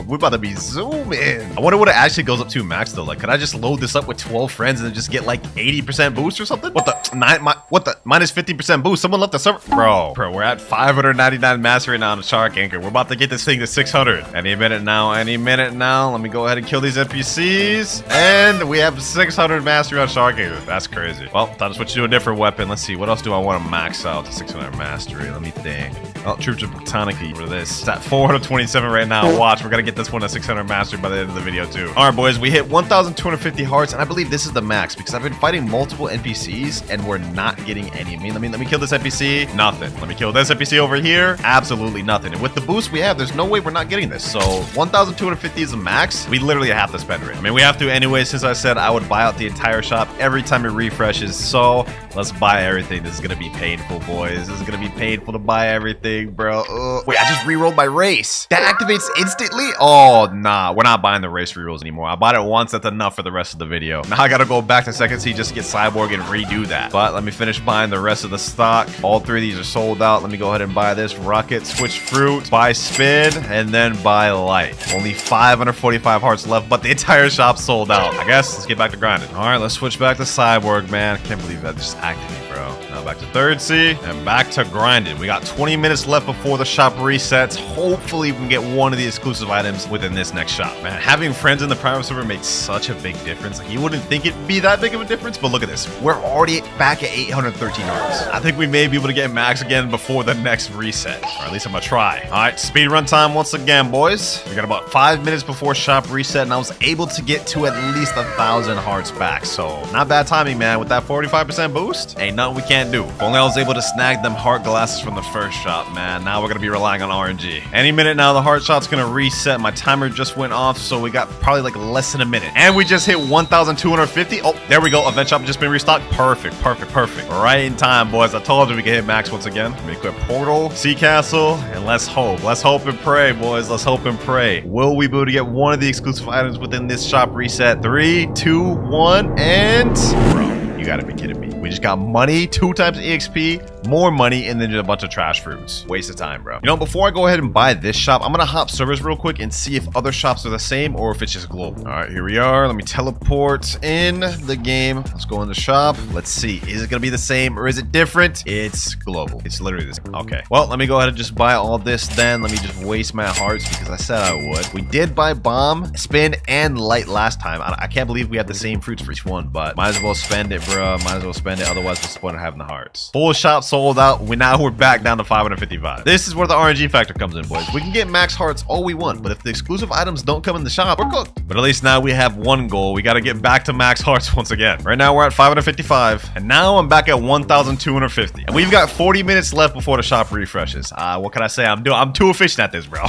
S1: we about to be zooming. I wonder what it actually goes up to max though. Like, could I just load this up with 12 friends and then just get like 80% boost or something? What the minus 50% boost? Someone left the server. Bro, we're at 599 mastery now on the Shark Anchor. We're about to get this thing to 600. Any minute now, any minute now. Let me go ahead and kill these NPCs. And we have 600 mastery on Shark Anchor. That's crazy. Well, time to switch to a different weapon. Let's see. What else do I want to max out to 600 mastery? Let me think. Oh, Troops of Botanica for this. It's at 427 right now. Watch, we're gonna get this one to 600 mastery by the end of the video too. All right, boys, we hit 1,250 hearts, and I believe this is the max because I've been fighting multiple NPCs and we're not getting any. Let me kill this NPC. Nothing. Let me kill this NPC over here. Absolutely nothing. And with the boost we have, there's no way we're not getting this. So 1,250 is the max. We literally have to spend it. I mean, we have to anyway. Since I said I would buy out the entire shop every time it refreshes. So let's buy everything. This is gonna be painful, boys. This is gonna be painful to buy everything, bro. Wait, I just re-rolled my race. That activates instantly? Oh, nah. We're not buying the race re-rolls anymore. I bought it once. That's enough for the rest of the video. Now I gotta go back to Second Sea just to get Cyborg and redo that. But let me finish buying the rest of the stock. All 3 of these are sold out. Let me go ahead and buy this. Rocket, switch fruit, buy spin, and then buy light. Only 545 hearts left, but the entire shop's sold out. I guess let's get back to grinding. All right, let's switch back to Cyborg, man. I can't believe that just activated, bro. Now back to Third Sea and back to grinding. We got 20 minutes left before the shop resets. Hopefully we can get one of the exclusive items within this next shop. Man, having friends in the private server makes such a big difference. Like, you wouldn't think it'd be that big of a difference, but look at this. We're already back at 813 hearts. I think we may be able to get max again before the next reset, or at least I'm gonna try. All right, speed run time once again, boys. We got about 5 minutes before shop reset, and I was able to get to at least 1,000 hearts back. So not bad timing, man. With that 45% boost, ain't nothing we can't do. If only I was able to snag them heart glasses from the first shop, man. Now we're gonna be relying on RNG. Any minute now, the heart shot's gonna reset. My timer just went off, so we got probably like less than a minute. And we just hit 1,250. Oh, there we go. Event shop just been restocked. Perfect, perfect, perfect. Right in time, boys. I told you we could hit max once again. Let me equip Portal, Sea Castle, and let's hope. Let's hope and pray, boys. Let's hope and pray. Will we be able to get one of the exclusive items within this shop reset? 3, 2, 1, and... Bro, you gotta be kidding me. We just got money, 2 times EXP, more money, and then just a bunch of trash fruits. Waste of time, bro. You know, before I go ahead and buy this shop, I'm gonna hop servers real quick and see if other shops are the same or if it's just global. All right, here we are. Let me teleport in the game. Let's go in the shop. Let's see. Is it gonna be the same or is it different? It's global. It's literally the same. Okay. Well, let me go ahead and just buy all this then. Let me just waste my hearts because I said I would. We did buy bomb, spin, and light last time. I can't believe we had the same fruits for each one, but might as well spend it, bro. Might as well spend it. Otherwise, what's the point of having the hearts? Full shop sold out. We're back down to 555. This is where the RNG factor comes in, boys. We can get max hearts all we want, but if the exclusive items don't come in the shop, we're cooked. But at least now we have one goal. We got to get back to max hearts once again. Right now we're at 555, and now I'm back at 1,250. And we've got 40 minutes left before the shop refreshes. What can I say? I'm too efficient at this, bro.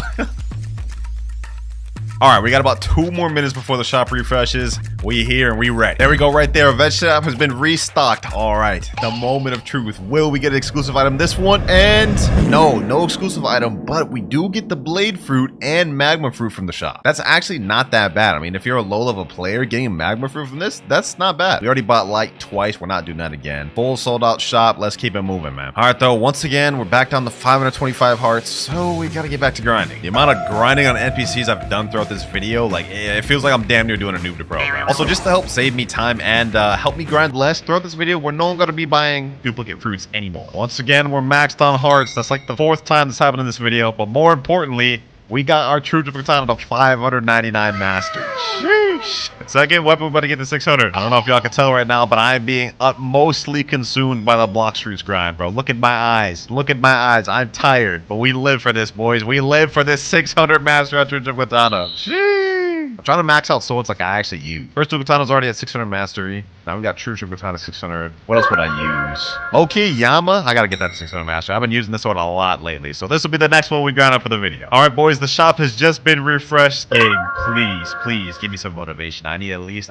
S1: All right, we got about 2 more minutes before the shop refreshes. We here and we ready. There we go right there. Event shop has been restocked. All right, the moment of truth. Will we get an exclusive item this one? And no exclusive item, but we do get the blade fruit and magma fruit from the shop. That's actually not that bad. I mean, if you're a low level player, getting magma fruit from this, that's not bad. We already bought light twice. We're not doing that again. Full sold out shop. Let's keep it moving, man. All right, though, once again, we're back down to 525 hearts, so we got to get back to grinding. The amount of grinding on NPCs I've done throughout this video, like, it feels like I'm damn near doing a noob to pro, man. Also, just to help save me time and help me grind less throughout this video, we're no longer going to be buying duplicate fruits anymore. Once again, we're maxed on hearts. That's like the 4th time this happened in this video, but more importantly, we got our true katana to 599 masters. Sheesh. Second weapon, we're about to get to 600. I don't know if y'all can tell right now, but I'm being utmostly consumed by the Blox fruits grind, bro. Look at my eyes. Look at my eyes. I'm tired, but we live for this, boys. We live for this 600 master true katana. Sheesh. I'm trying to max out swords like I actually use. First two katanas already at 600 mastery. Now we got true katana 600. What else would I use? Okay, Yama. I gotta get that to 600 mastery. I've been using this sword a lot lately, so this will be the next one we grind up for the video. All right, boys. The shop has just been refreshed. Game, please give me some motivation. I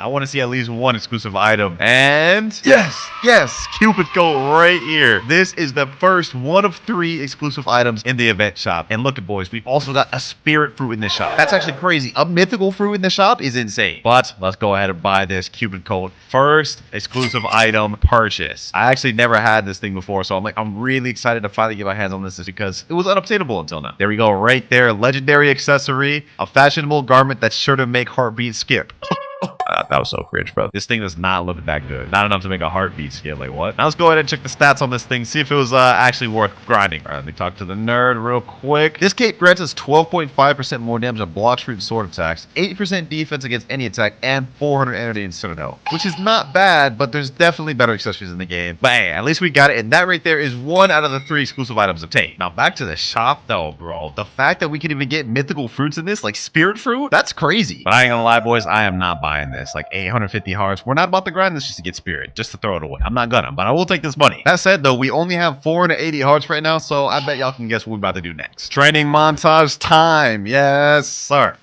S1: want to see at least one exclusive item. And yes, Cupid gold right here. This is the first one of 3 exclusive items in the event shop. And look at, boys, we've also got a spirit fruit in this shop. That's actually crazy. A mythical fruit in the shop is insane. But let's go ahead and buy this Cupid code. First exclusive item purchase. I actually never had this thing before, so I'm really excited to finally get my hands on this because it was unobtainable until now. There we go, right there. Legendary accessory, a fashionable garment that's sure to make heartbeat skip. That was so cringe, bro. This thing does not look that good. Not enough to make a heartbeat skip. Like, what? Now let's go ahead and check the stats on this thing. See if it was actually worth grinding. All right, let me talk to the nerd real quick. This cape grants us 12.5% more damage on Blox fruit and sword attacks, 8% defense against any attack, and 400 energy in Citadel. Which is not bad, but there's definitely better accessories in the game. But hey, at least we got it. And that right there is 1 out of the 3 exclusive items obtained. Now back to the shop, though, bro. The fact that we can even get mythical fruits in this, like spirit fruit, that's crazy. But I ain't gonna lie, boys. I am not buying this. Like 850 hearts. We're not about to grind this just to get spirit, just to throw it away. I'm not gonna, but I will take this money. That said, though, we only have 480 hearts right now, so I bet y'all can guess what we're about to do next. Training montage time. Yes, sir.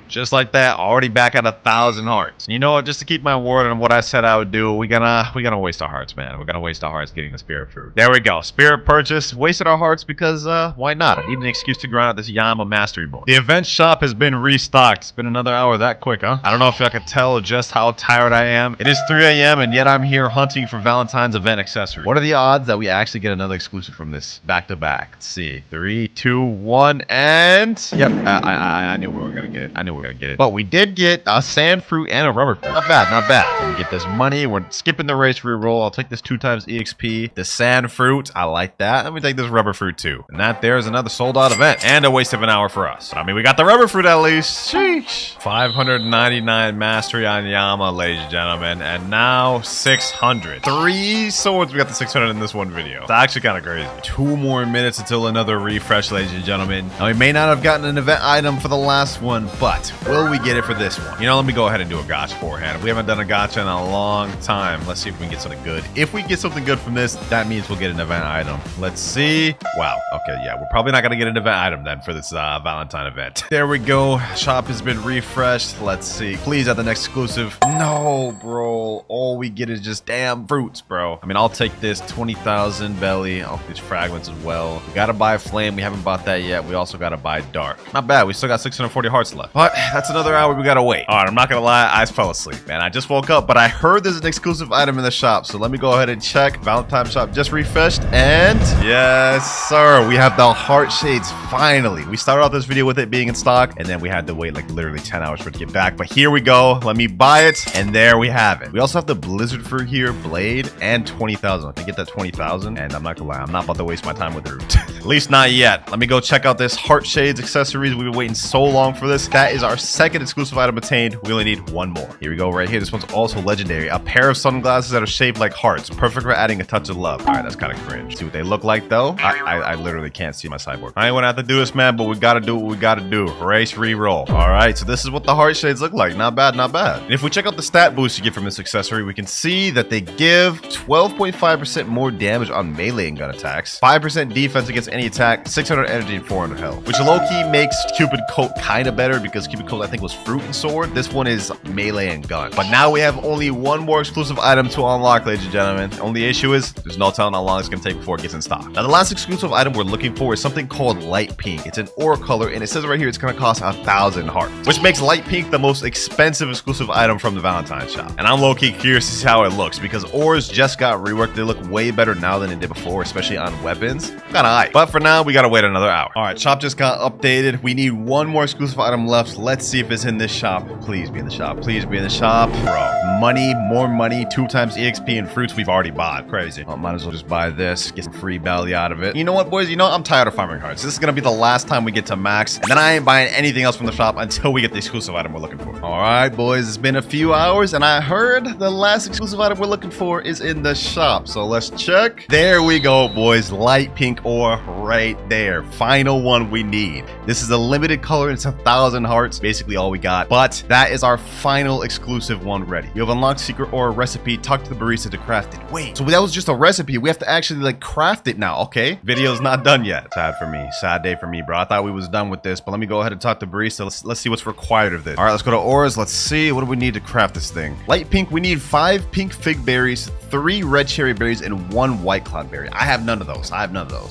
S1: Just like that, already back at 1,000 hearts. You know what? Just to keep my word on what I said I would do, we're gonna waste our hearts, man. We're gonna waste our hearts getting the spirit fruit. There we go. Spirit purchase. Wasted our hearts because why not? I need an excuse to grind out this Yama mastery board. The event shop has been restocked. It's been another hour that quick, huh? I don't know if y'all can tell just how tired I am. It is 3 a.m. and yet I'm here hunting for Valentine's event accessory. What are the odds that we actually get another exclusive from this back to back? Let's see. 3, 2, 1, and yep. I knew we were gonna get it. I knew we were gonna get it. But we did get a sand fruit and a rubber fruit. Not bad, not bad. We get this money. We're skipping the race reroll. I'll take this 2 times EXP. The sand fruit, I like that. Let me take this rubber fruit too. And that there is another sold out event and a waste of an hour for us. I mean, we got the rubber fruit at least. Sheesh. 599 mastery on Yama, ladies and gentlemen, and now 600. 3 swords. We got the 600 in this one video. It's actually kind of crazy. 2 more minutes until another refresh, ladies and gentlemen. Now we may not have gotten an event item for the last one, but will we get it for this one? You know, let me go ahead and do a gacha beforehand. We haven't done a gacha in a long time. Let's see if we can get something good. If we get something good from this, that means we'll get an event item. Let's see. Wow. Okay, yeah, we're probably not gonna get an event item then for this Valentine event. There we go. Shop has been refreshed. Let's see. Please add the next exclusive. No, bro. All we get is just damn fruits, bro. I mean, I'll take this 20,000 belly. I'll take these fragments as well. We gotta buy flame. We haven't bought that yet. We also gotta buy dark. Not bad. We still got 640 hearts left. But that's another hour we gotta wait. All right, I'm not gonna lie. I fell asleep, man. I just woke up, but I heard there's an exclusive item in the shop. So let me go ahead and check. Valentine shop just refreshed. And yes, sir. We have the heart shades finally. We started off this video with it being in stock, and then we had to wait like literally 10 hours for it to get back. But here we go. Let me buy it. And there we have it. We also have the blizzard fruit here, blade, and 20,000. I can get that 20,000. And I'm not gonna lie, I'm not about to waste my time with it. At least not yet. Let me go check out this heart shades accessories. We've been waiting so long for this. That is our our second exclusive item attained. We only need one more. Here we go right here. This one's also legendary. A pair of sunglasses that are shaped like hearts. Perfect for adding a touch of love. All right, that's kind of cringe. See what they look like though? I literally can't see my cyborg. I ain't gonna have to do this, man, but we gotta do what we gotta do. Race, re-roll. All right, so this is what the heart shades look like. Not bad, not bad. And if we check out the stat boost you get from this accessory, we can see that they give 12.5% more damage on melee and gun attacks, 5% defense against any attack, 600 energy and 400 health, which low-key makes Cupid Coat kind of better because Cupid Coat I think was fruit and sword. This one is melee and gun. But now we have only one more exclusive item to unlock, ladies and gentlemen. The only issue is there's no telling how long it's gonna take before it gets in stock. Now the last exclusive item we're looking for is something called light pink. It's an aura color and it says right here it's gonna cost 1,000 hearts, which makes light pink the most expensive exclusive item from the Valentine's shop. And I'm low-key curious to see how it looks because auras just got reworked. They look way better now than they did before, especially on weapons. Kinda hype. But for now, we gotta wait another hour. All right, shop just got updated. We need one more exclusive item left. Let's see if it's in this shop. Please be in the shop. Please be in the shop. Bro, money, more money, 2 times EXP and fruits we've already bought. Crazy. Oh, might as well just buy this, get some free belly out of it. You know what, boys? You know, I'm tired of farming hearts. This is gonna be the last time we get to max, and then I ain't buying anything else from the shop until we get the exclusive item we're looking for. All right, boys, it's been a few hours, and I heard the last exclusive item we're looking for is in the shop. So let's check. There we go, boys. Light pink ore right there. Final one we need. This is a limited color. It's 1,000 hearts. Basically all we got. But that is our final exclusive one ready. You have unlocked secret ore recipe. Talk to the barista to craft it. Wait, so that was just a recipe. We have to actually like craft it now. Okay. Video's not done yet. Sad for me. Sad day for me, bro. I thought we was done with this, but let me go ahead and talk to barista. Let's see what's required of this. All right, let's go to auras. Let's see. What do we need to craft this thing? Light pink. We need 5 pink fig berries, 3 red cherry berries, and 1 white cloud berry. I have none of those.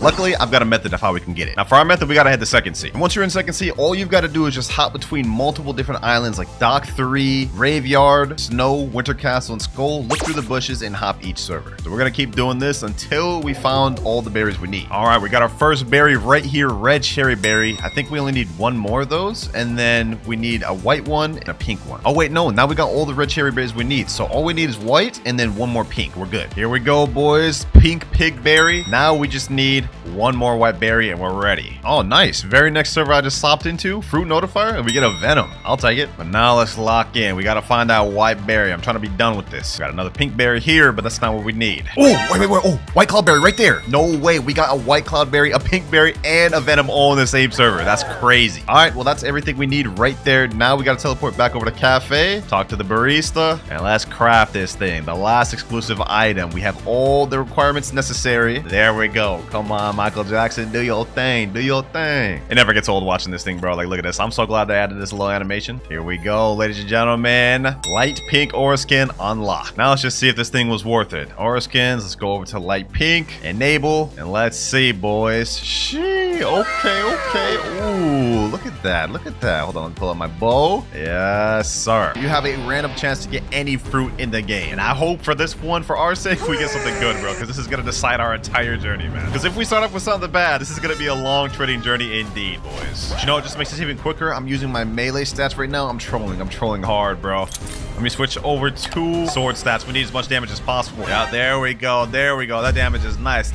S1: Luckily, I've got a method of how we can get it. Now, for our method, we gotta head to second sea. And once you're in second sea, all you've got to do is just hop between multiple different islands like Dock 3, Graveyard, Snow, Winter Castle, and Skull. Look through the bushes and hop each server. So we're gonna keep doing this until we found all the berries we need. All right, we got our first berry right here, red cherry berry. I think we only need 1 more of those, and then we need a white one and a pink one. Oh wait, no, now we got all the red cherry berries we need. So all we need is white and then 1 more pink. We're good. Here we go, boys. Pink pig berry. Now we just need 1 more white berry and we're ready. Oh, nice. Very next server I just stopped into, fruit notifier, and we get a venom. I'll take it. But now let's lock in. We gotta find that white berry. I'm trying to be done with this. Got another pink berry here, but that's not what we need. Oh, wait. Oh, white cloud berry right there. No way. We got a white cloud berry, a pink berry, and a venom all in the same server. That's crazy. All right, well, that's everything we need right there. Now we gotta teleport back over to cafe, talk to the barista, and let's craft this thing. The last exclusive item. We have all the requirements necessary. There we go. Come on, Michael Jackson, do your thing. Do your thing. It never gets old watching this thing, bro. Like, look at this. I'm so glad they added this little animation. Here we go, ladies and gentlemen. Light pink aura skin unlocked. Now let's just see if this thing was worth it. Aura skins. Let's go over to light pink. Enable. And let's see, boys. Shee. Okay. Ooh, look at that. Look at that. Hold on. Let me pull out my bow. Yes, sir. You have a random chance to get any fruit in the game. And I hope for this one, for our sake, we get something good, bro. Because this is going to decide our entire journey, man. Because if we start off with something bad, this is going to be a long trading journey indeed, boys. But you know what just makes this even quicker? I'm using my melee stats right now. I'm trolling hard, bro. Let me switch over to sword stats. We need as much damage as possible. Yeah, there we go. That damage is nice.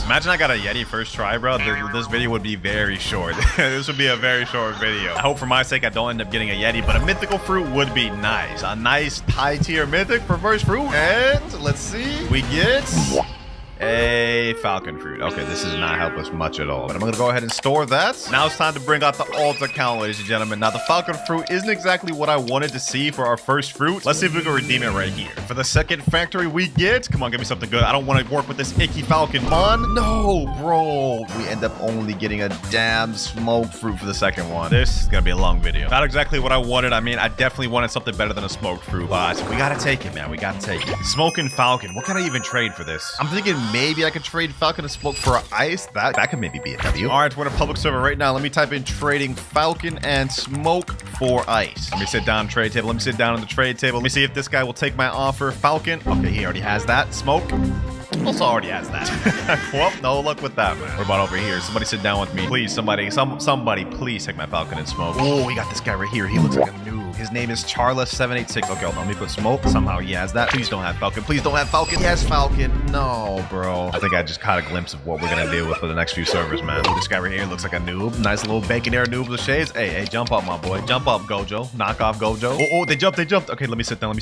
S1: Imagine I got a Yeti first try, bro. This video would be very short. This would be a very short video. I hope for my sake I don't end up getting a Yeti, but a mythical fruit would be nice. A nice high tier mythic for first fruit. And let's see. We get a falcon fruit. Okay, this does not help us much at all, but I'm gonna go ahead and store that. Now it's time to bring out the alt account, ladies and gentlemen. Now the falcon fruit isn't exactly what I wanted to see for our first fruit. Let's see if we can redeem it right here. For the second factory we get, come on, give me something good. I don't want to work with this icky falcon. Come on. No, bro. We end up only getting a damn smoked fruit for the second one. This is gonna be a long video. Not exactly what I wanted. I mean, I definitely wanted something better than a smoked fruit, but we gotta take it, man. We gotta take it. Smoking falcon. What can I even trade for this? I'm thinking maybe I could trade falcon and smoke for ice. That could maybe be a W. All right, we're in a public server right now. Let me type in trading falcon and smoke for ice. Let me sit down on the trade table. Let me sit down on the trade table. Let me see if this guy will take my offer. Falcon. Okay, he already has that. Smoke. Also already has that. Well, no luck with that, man. What about over here? Somebody sit down with me. Please, somebody please take my Falcon and smoke. Oh, we got this guy right here. He looks like a noob. His name is Charla786. Okay, hold on. Let me put smoke. Somehow he has that. Please don't have Falcon. Please don't have Falcon. He has Falcon. No, bro. I think I just caught a glimpse of what we're gonna deal with for the next few servers, man. Ooh, this guy right here looks like a noob. Nice little bacon air noob with shades. Hey, jump up, my boy. Jump up, Gojo. Knock off Gojo. Oh, they jumped. Okay, let me sit down.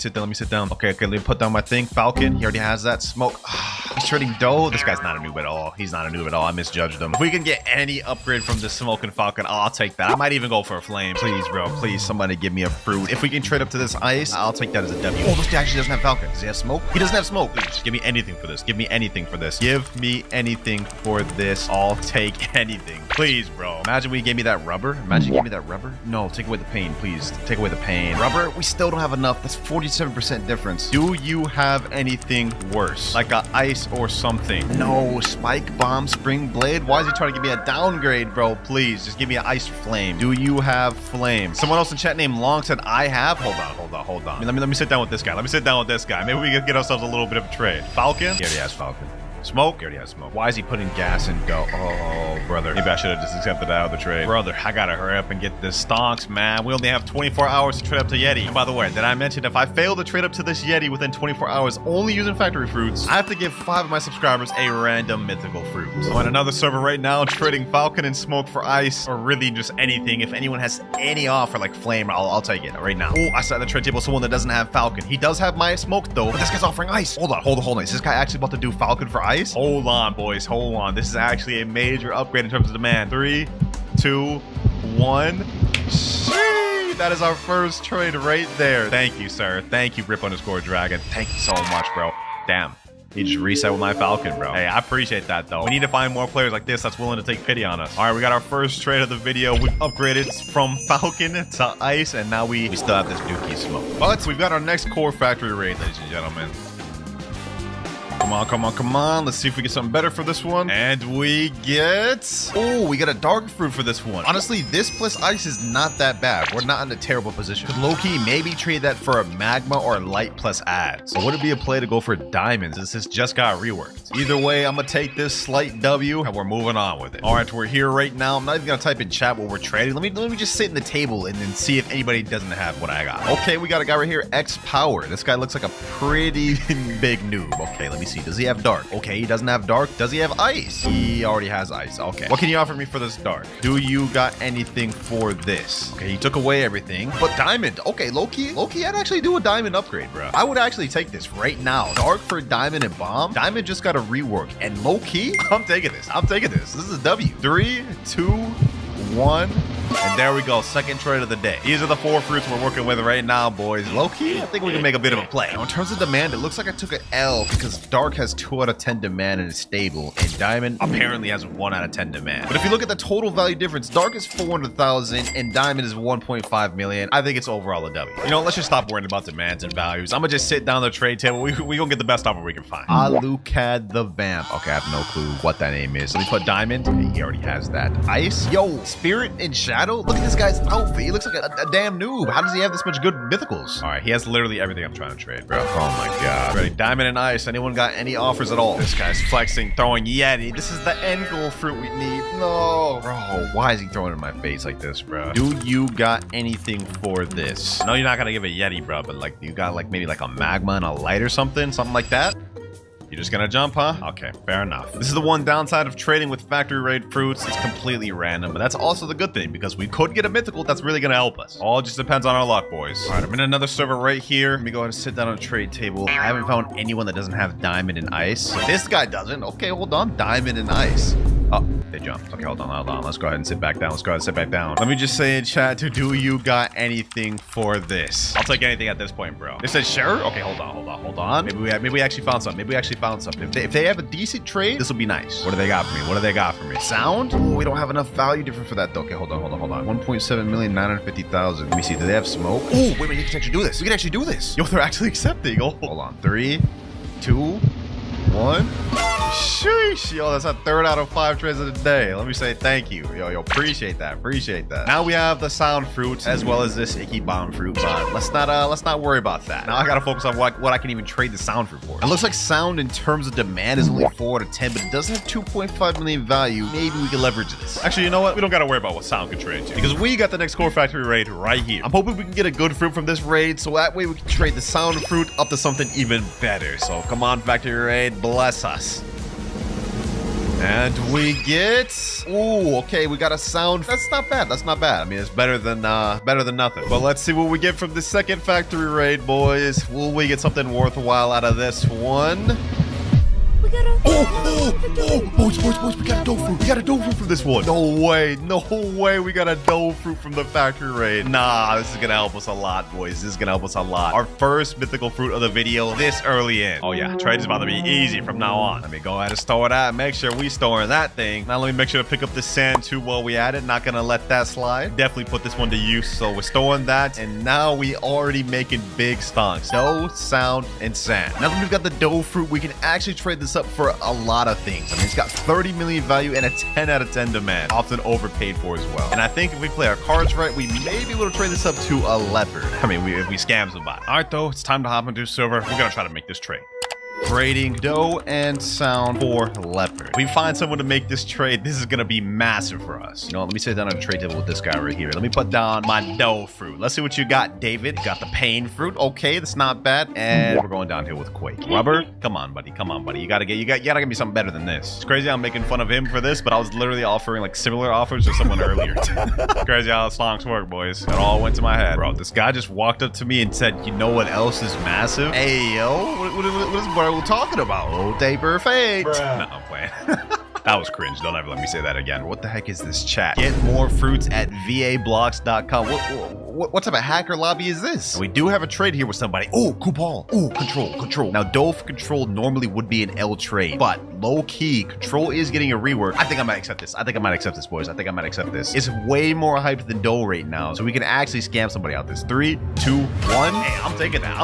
S1: Okay, let me put down my thing. Falcon. He already has that. Smoke. He's trading dough. This guy's not a noob at all. He's not a noob at all. I misjudged him. If we can get any upgrade from this smoking Falcon, I'll take that. I might even go for a flame. Please, bro. Please, somebody give me a fruit. If we can trade up to this ice, I'll take that as a W. Oh, this guy actually doesn't have Falcon. Does he have smoke? He doesn't have smoke. Please, give me anything for this. Give me anything for this. Give me anything for this. I'll take anything. Please, bro. Imagine we gave me that rubber. Imagine you gave me that rubber. No, take away the pain, please. Take away the pain. Rubber, we still don't have enough. That's 47% difference. Do you have anything worse? Like a ice or something? No, spike, bomb, spring blade. Why is he trying to give me a downgrade, bro? Please, just give me an ice flame. Do you have flame? Someone else in chat named Long said I have. Hold on. Let me sit down with this guy. Maybe we can get ourselves a little bit of a trade. Falcon? He already has Falcon. Smoke? He already has smoke. Why is he putting gas in go? Oh, brother. Maybe I should have just accepted that out of the trade. Brother, I gotta hurry up and get this stonks, man. We only have 24 hours to trade up to Yeti. And by the way, did I mention if I fail to trade up to this Yeti within 24 hours only using factory fruits, I have to give 5 of my subscribers a random mythical fruit. So on another server right now, trading Falcon and smoke for ice, or really just anything. If anyone has any offer like flame, I'll take it right now. Oh, I saw the trade table someone that doesn't have Falcon. He does have my smoke though, but this guy's offering ice. Hold on. Is this guy actually about to do Falcon for ice? Hold on, boys. Hold on. This is actually a major upgrade in terms of demand. 3, 2, 1. Sheesh, that is our first trade right there. Thank you, sir. Thank you, Rip_Dragon. Thank you so much, bro. Damn. He just reset with my Falcon, bro. Hey, I appreciate that, though. We need to find more players like this that's willing to take pity on us. All right, we got our first trade of the video. We've upgraded from Falcon to Ice, and now we still have this Dookie Smoke. But we've got our next core factory raid, ladies and gentlemen. Come on. Let's see if we get something better for this one. And we get... Oh, we got a dark fruit for this one. Honestly, this plus ice is not that bad. We're not in a terrible position. Could low-key maybe trade that for a magma or a light plus add. So would it be a play to go for diamonds since this just got reworked? Either way, I'm gonna take this slight W and we're moving on with it. All right, we're here right now. I'm not even gonna type in chat what we're trading. Let me just sit in the table and then see if anybody doesn't have what I got. Okay, we got a guy right here, X Power. This guy looks like a pretty big noob. Okay, let me see. Does he have dark? Okay, he doesn't have dark. Does he have ice? He already has ice. Okay. What can you offer me for this dark? Do you got anything for this? Okay, he took away everything. But diamond. Okay, low-key, I'd actually do a diamond upgrade, bro. I would actually take this right now. Dark for diamond and bomb. Diamond just got a rework. And low-key, I'm taking this. This is a W. 3, 2, 1. And there we go. Second trade of the day. These are the 4 fruits we're working with right now, boys. Low-key, I think we can make a bit of a play. Now, in terms of demand, it looks like I took an L because Dark has 2 out of 10 demand and is stable, and Diamond apparently has 1 out of 10 demand. But if you look at the total value difference, Dark is 400,000 and Diamond is 1.5 million. I think it's overall a W. You know, let's just stop worrying about demands and values. I'm gonna just sit down the trade table. We gonna get the best offer we can find. Alucard the Vamp. Okay, I have no clue what that name is. Let me put Diamond. Okay, he already has that. Ice. Yo, Spirit and Shadow. Look at this guy's outfit. He looks like a damn noob. How does he have this much good mythicals? All right, he has literally everything I'm trying to trade, bro. Oh my god. Ready? Diamond and ice. Anyone got any offers at all? This guy's flexing, throwing Yeti. This is the end goal fruit we need. No, bro. Why is he throwing it in my face like this, bro? Do you got anything for this? No, you're not gonna give a Yeti, bro. But like, you got like maybe like a magma and a light or something like that. You're just gonna jump, huh? Okay, fair enough. This is the one downside of trading with factory raid fruits. It's completely random, but that's also the good thing because we could get a mythical that's really gonna help us. All just depends on our luck, boys. All right, I'm in another server right here. Let me go ahead and sit down on a trade table. I haven't found anyone that doesn't have diamond and ice. This guy doesn't. Okay, hold on. Diamond and ice. Oh, they jumped. Okay, hold on. Let's go ahead and sit back down. Let me just say in chat, do you got anything for this? I'll take anything at this point, bro. They said sure? Okay, hold on. Maybe we actually found something. If they have a decent trade, this will be nice. What do they got for me? Sound? Oh, we don't have enough value difference for that though. Okay, hold on. 1.7 million, 950,000. Let me see. Do they have smoke? Oh, wait, we can actually do this. Yo, they're actually accepting. Oh, hold on. 3, 2, 1. Sheesh. Yo, that's a 3rd out of 5 trades of the day. Let me say thank you. Yo, appreciate that. Appreciate that. Now we have the sound fruit as well as this icky bomb fruit, but let's not worry about that. Now I gotta focus on what I can even trade the sound fruit for. It looks like sound in terms of demand is only 4 out of 10, but it does have 2.5 million value. Maybe we can leverage this. Actually, you know what? We don't gotta worry about what sound can trade to, because we got the next core factory raid right here. I'm hoping we can get a good fruit from this raid, so that way we can trade the sound fruit up to something even better. So come on, factory raid, bless us. And we get, ooh, okay, we got a sound. That's not bad. That's not bad. I mean, it's better than nothing. But let's see what we get from the second factory raid, boys. Will we get something worthwhile out of this one? Boys, we got a dough fruit. We got a dough fruit from this one. No way we got a dough fruit from the factory raid. Nah, this is gonna help us a lot, boys. This is gonna help us a lot. Our first mythical fruit of the video this early in. Oh yeah, trade is about to be easy from now on. Let me go ahead and store that. Make sure we storing that thing. Now let me make sure to pick up the sand too while we at it. Not gonna let that slide. Definitely put this one to use. So we're storing that, and now we already making big stonks. Dough, sound, and sand. Now that we've got the dough fruit, we can actually trade this up for a lot of things. I mean, it's got 30 million value and a 10 out of 10 demand, often overpaid for as well. And I think if we play our cards right, we may be able to trade this up to a leopard. I mean, if we scam somebody. All right, though, it's time to hop into a server. We're gonna try to make this trade. Trading dough and sound for leopard. If we find someone to make this trade, this is gonna be massive for us. You know, let me sit down on a trade table with this guy right here. Let me put down my dough fruit. Let's see what you got, David. Got the pain fruit. Okay, that's not bad. And we're going down here with Quake. Rubber, come on, buddy. Come on, buddy. You gotta give me something better than this. It's crazy I'm making fun of him for this, but I was literally offering like similar offers to someone earlier. Crazy how songs work, boys. It all went to my head. Bro, this guy just walked up to me and said, you know what else is massive? Hey, yo, what is bro talking about? Oh, they perfect. No, I'm playing. That was cringe. Don't ever let me say that again. What the heck is this chat? Get more fruits at vablox.com. What type of hacker lobby is this? And we do have a trade here with somebody. Oh, Kupal. Oh, control. Now, dough for control normally would be an L trade, but low key, control is getting a rework. I think I might accept this. Boys. I think I might accept this. It's way more hyped than dough right now, so we can actually scam somebody out this. 3, 2, 1. Hey, I'm taking that.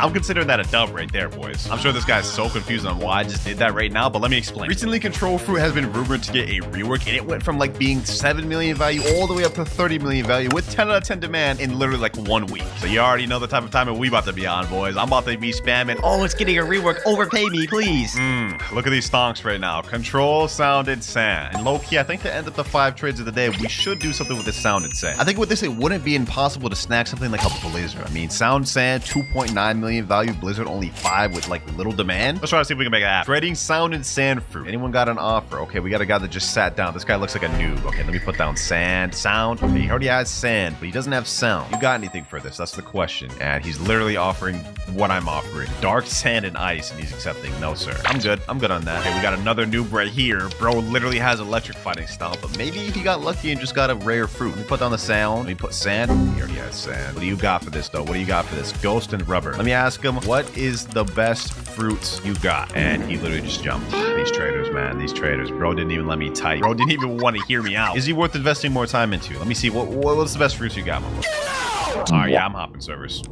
S1: I'm considering that a dub right there, boys. I'm sure this guy's so confused on why I just did that right now, but let me explain. Recently, control fruit has been rumored to get a rework, and it went from like being 7 million value all the way up to 30 million value with 10 out of 10 demand in literally like 1 week. So you already know the type of time we about to be on, boys. I'm about to be spamming. Oh, it's getting a rework. Overpay me, please. Look at these stonks right now. Control, sound, and sand. And low key, I think to end up the 5 trades of the day, we should do something with this sound and sand. I think with this, it wouldn't be impossible to snag something like a blizzard. I mean, sound, sand, 2.9 million value. Blizzard only 5 with like little demand. Let's try to see if we can make it happen. Trading sound and sand fruit. Anyone got an offer? Okay, we got a guy that just sat down. This guy looks like a noob. Okay, let me put down sand, sound. Okay, he already has sand, but he doesn't have sound. You got anything for this? That's the question. And he's literally offering what I'm offering. Dark sand and ice, and he's accepting. No, sir. I'm good on that. Okay, we got another noob right here. Bro literally has electric fighting style, but maybe he got lucky and just got a rare fruit. Let me put down the sound. Let me put sand. He already has sand. What do you got for this, though? What do you got for this? Ghost and rubber. Let me ask him, what is the best fruits you got? And he literally just jumped. These traders, man. These traders. Bro didn't even let me type. Bro didn't even want to hear me out. Is he worth investing more time into? Let me see. What's the best fruits you got, Mama? All right, yeah, I'm hopping servers.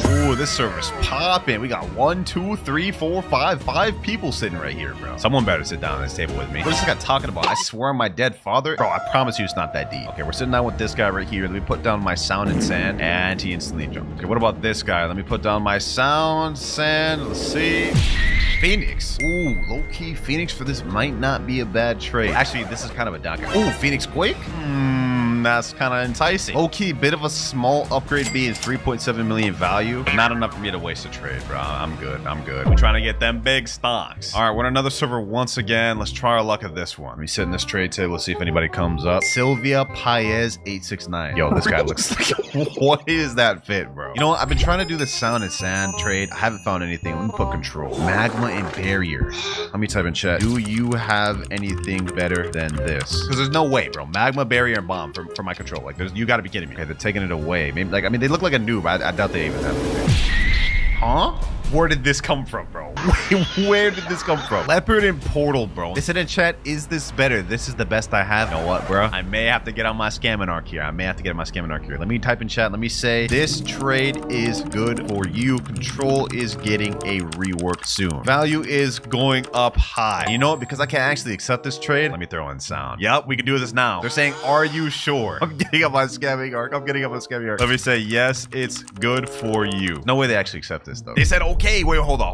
S1: Ooh, this server's popping. We got 1, 2, 3, 4, 5 people sitting right here, bro. Someone better sit down at this table with me. What is this guy talking about? I swear on my dead father. Bro, I promise you it's not that deep. Okay, we're sitting down with this guy right here. Let me put down my sound and sand, and he instantly jumped. Okay, what about this guy? Let me put down my sound, sand. Let's see. Phoenix. Ooh, low-key Phoenix for this might not be a bad trade. Actually, this is kind of a docker. Ooh, Phoenix Quake? That's kind of enticing. Low-key, bit of a small upgrade being 3.7 million value, but not enough for me to waste a trade, bro. I'm good. We're trying to get them big stocks. All right, we're on another server once again. Let's try our luck at this one. Let me sit in this trade table. Let's see if anybody comes up. Sylvia Paez 869. Yo, this guy looks like, what is that fit, bro? You know what? I've been trying to do the sound and sand trade. I haven't found anything. Let me put control. Magma and barrier. Let me type in chat. Do you have anything better than this? Because there's no way, bro. Magma, barrier, and bomb for my control. Like, you gotta be kidding me. Okay, they're taking it away. Maybe, like, I mean, they look like a noob. I doubt they even have anything. Huh? Where did this come from, bro? Where did this come from? Leopard and Portal, bro. They said in chat, is this better? This is the best I have. You know what, bro? I may have to get on my scamming arc here. Let me type in chat. Let me say, this trade is good for you. Control is getting a rework soon. Value is going up high. You know what? Because I can't actually accept this trade, let me throw in sound. Yep, we can do this now. They're saying, are you sure? I'm getting up my scamming arc. Let me say, yes, it's good for you. No way they actually accept this, though. They said, okay. Wait, hold on.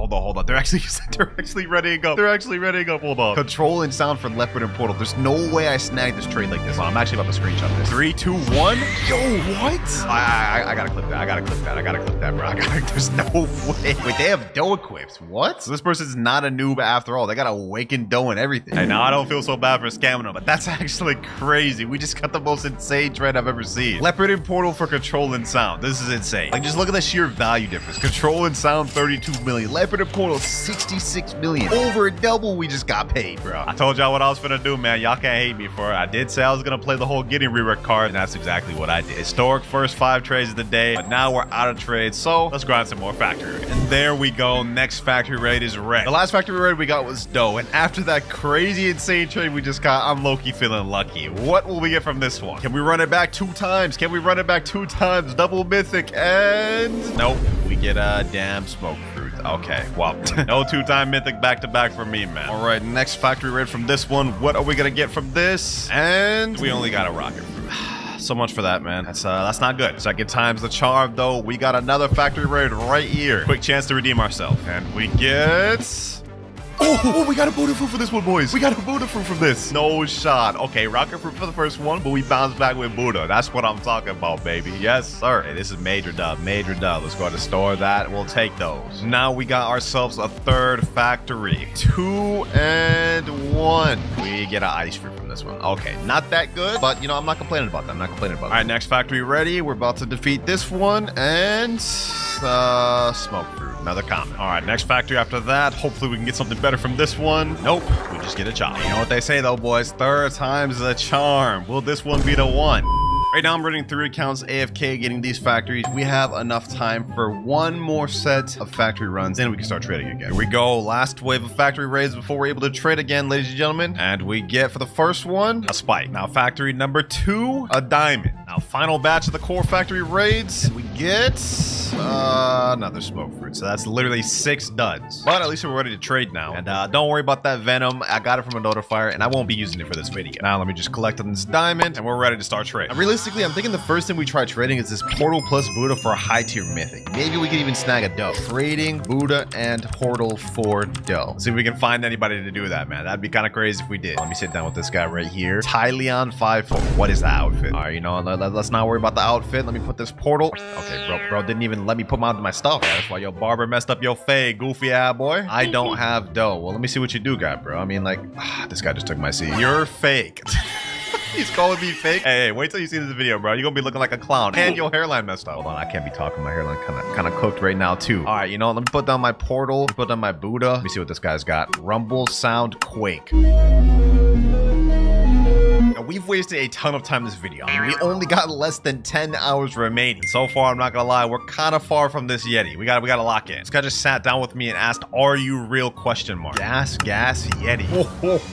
S1: They're actually ready to go. Hold on. Control and sound for Leopard and Portal. There's no way I snagged this trade like this. I'm actually about to screenshot this. 3, 2, 1. Yo, what? I gotta clip that, bro. There's no way. Wait, they have dough equipped. What? So this person's not a noob after all. They got awakened dough and everything. Hey, now I don't feel so bad for scamming them, but that's actually crazy. We just got the most insane trade I've ever seen. Leopard and Portal for control and sound. This is insane. Like, just look at the sheer value difference. Control and sound, 32 million. Leopard and Portal, 66 million. Over double we just got paid, bro. I told y'all what I was finna do, man. Y'all can't hate me for it. I did say I was gonna play the whole getting rework card, and that's exactly what I did. Historic first 5 trades of the day, but now we're out of trades, so let's grind some more factory raid. And there we go. Next factory raid is red. The last factory raid we got was dough, and after that crazy insane trade we just got, I'm low-key feeling lucky. What will we get from this one? Can we run it back 2 times? Double mythic, and nope, we get a damn smoke fruit. Okay, well, no 2-time mythic back-to-back for me, man. All right, next factory raid from this one. What are we gonna get from this? And we only got a rocket fruit. So much for that, man. That's not good. Second time's the charm, though. We got another factory raid right here. Quick chance to redeem ourselves. And we get... Oh, we got a Buddha fruit for this one, boys. We got a Buddha fruit from this. No shot. Okay, rocket fruit for the first one, but we bounced back with Buddha. That's what I'm talking about, baby. Yes, sir. Hey, this is major dub. Let's go to store that. We'll take those. Now we got ourselves a third factory. 2 and 1. We get an ice fruit from this one. Okay, not that good, but you know, I'm not complaining about that. All right, next factory ready. We're about to defeat this one and smoke fruit. Another common. All right, next factory after that. Hopefully we can get something better from this one. Nope, we just get a chop. You know what they say though, boys? Third time's the charm. Will this one be the one? Right now, I'm running 3 accounts AFK getting these factories. We have enough time for one more set of factory runs, then we can start trading again. Here we go. Last wave of factory raids before we're able to trade again, ladies and gentlemen. And we get, for the first one, a spike. Now, factory number 2, a diamond. Now, final batch of the core factory raids, and we get another smoke fruit. So that's literally 6 duds. But at least we're ready to trade now. And don't worry about that venom. I got it from a notifier, and I won't be using it for this video. Now, let me just collect on this diamond, and we're ready to start trading. Realistically, I'm thinking the first thing we try trading is this Portal plus Buddha for a high tier mythic. Maybe we could even snag a dough. Trading Buddha and Portal for dough. See if we can find anybody to do that, man. That'd be kind of crazy if we did. Let me sit down with this guy right here. Tyleon 5-4. What is the outfit? All right, you know, let's not worry about the outfit. Let me put this portal. Okay, bro didn't even let me put my stuff. Yeah, that's why your barber messed up your fade, goofy ass boy. I don't have dough. Well, let me see what you do got, bro. I mean, like, this guy just took my seat. You're fake. He's calling me fake. Hey, wait till you see this video, bro. You're gonna be looking like a clown. And your hairline messed up. Hold on, I can't be talking. My hairline kind of cooked right now, too. All right, you know, let me put down my portal. Put down my Buddha. Let me see what this guy's got. Rumble, sound, quake. Now, we've wasted a ton of time in this video. I mean, we only got less than 10 hours remaining. So far, I'm not gonna lie, we're kind of far from this Yeti. We gotta lock in. This guy just sat down with me and asked, "Are you real?" question mark. Gas Yeti.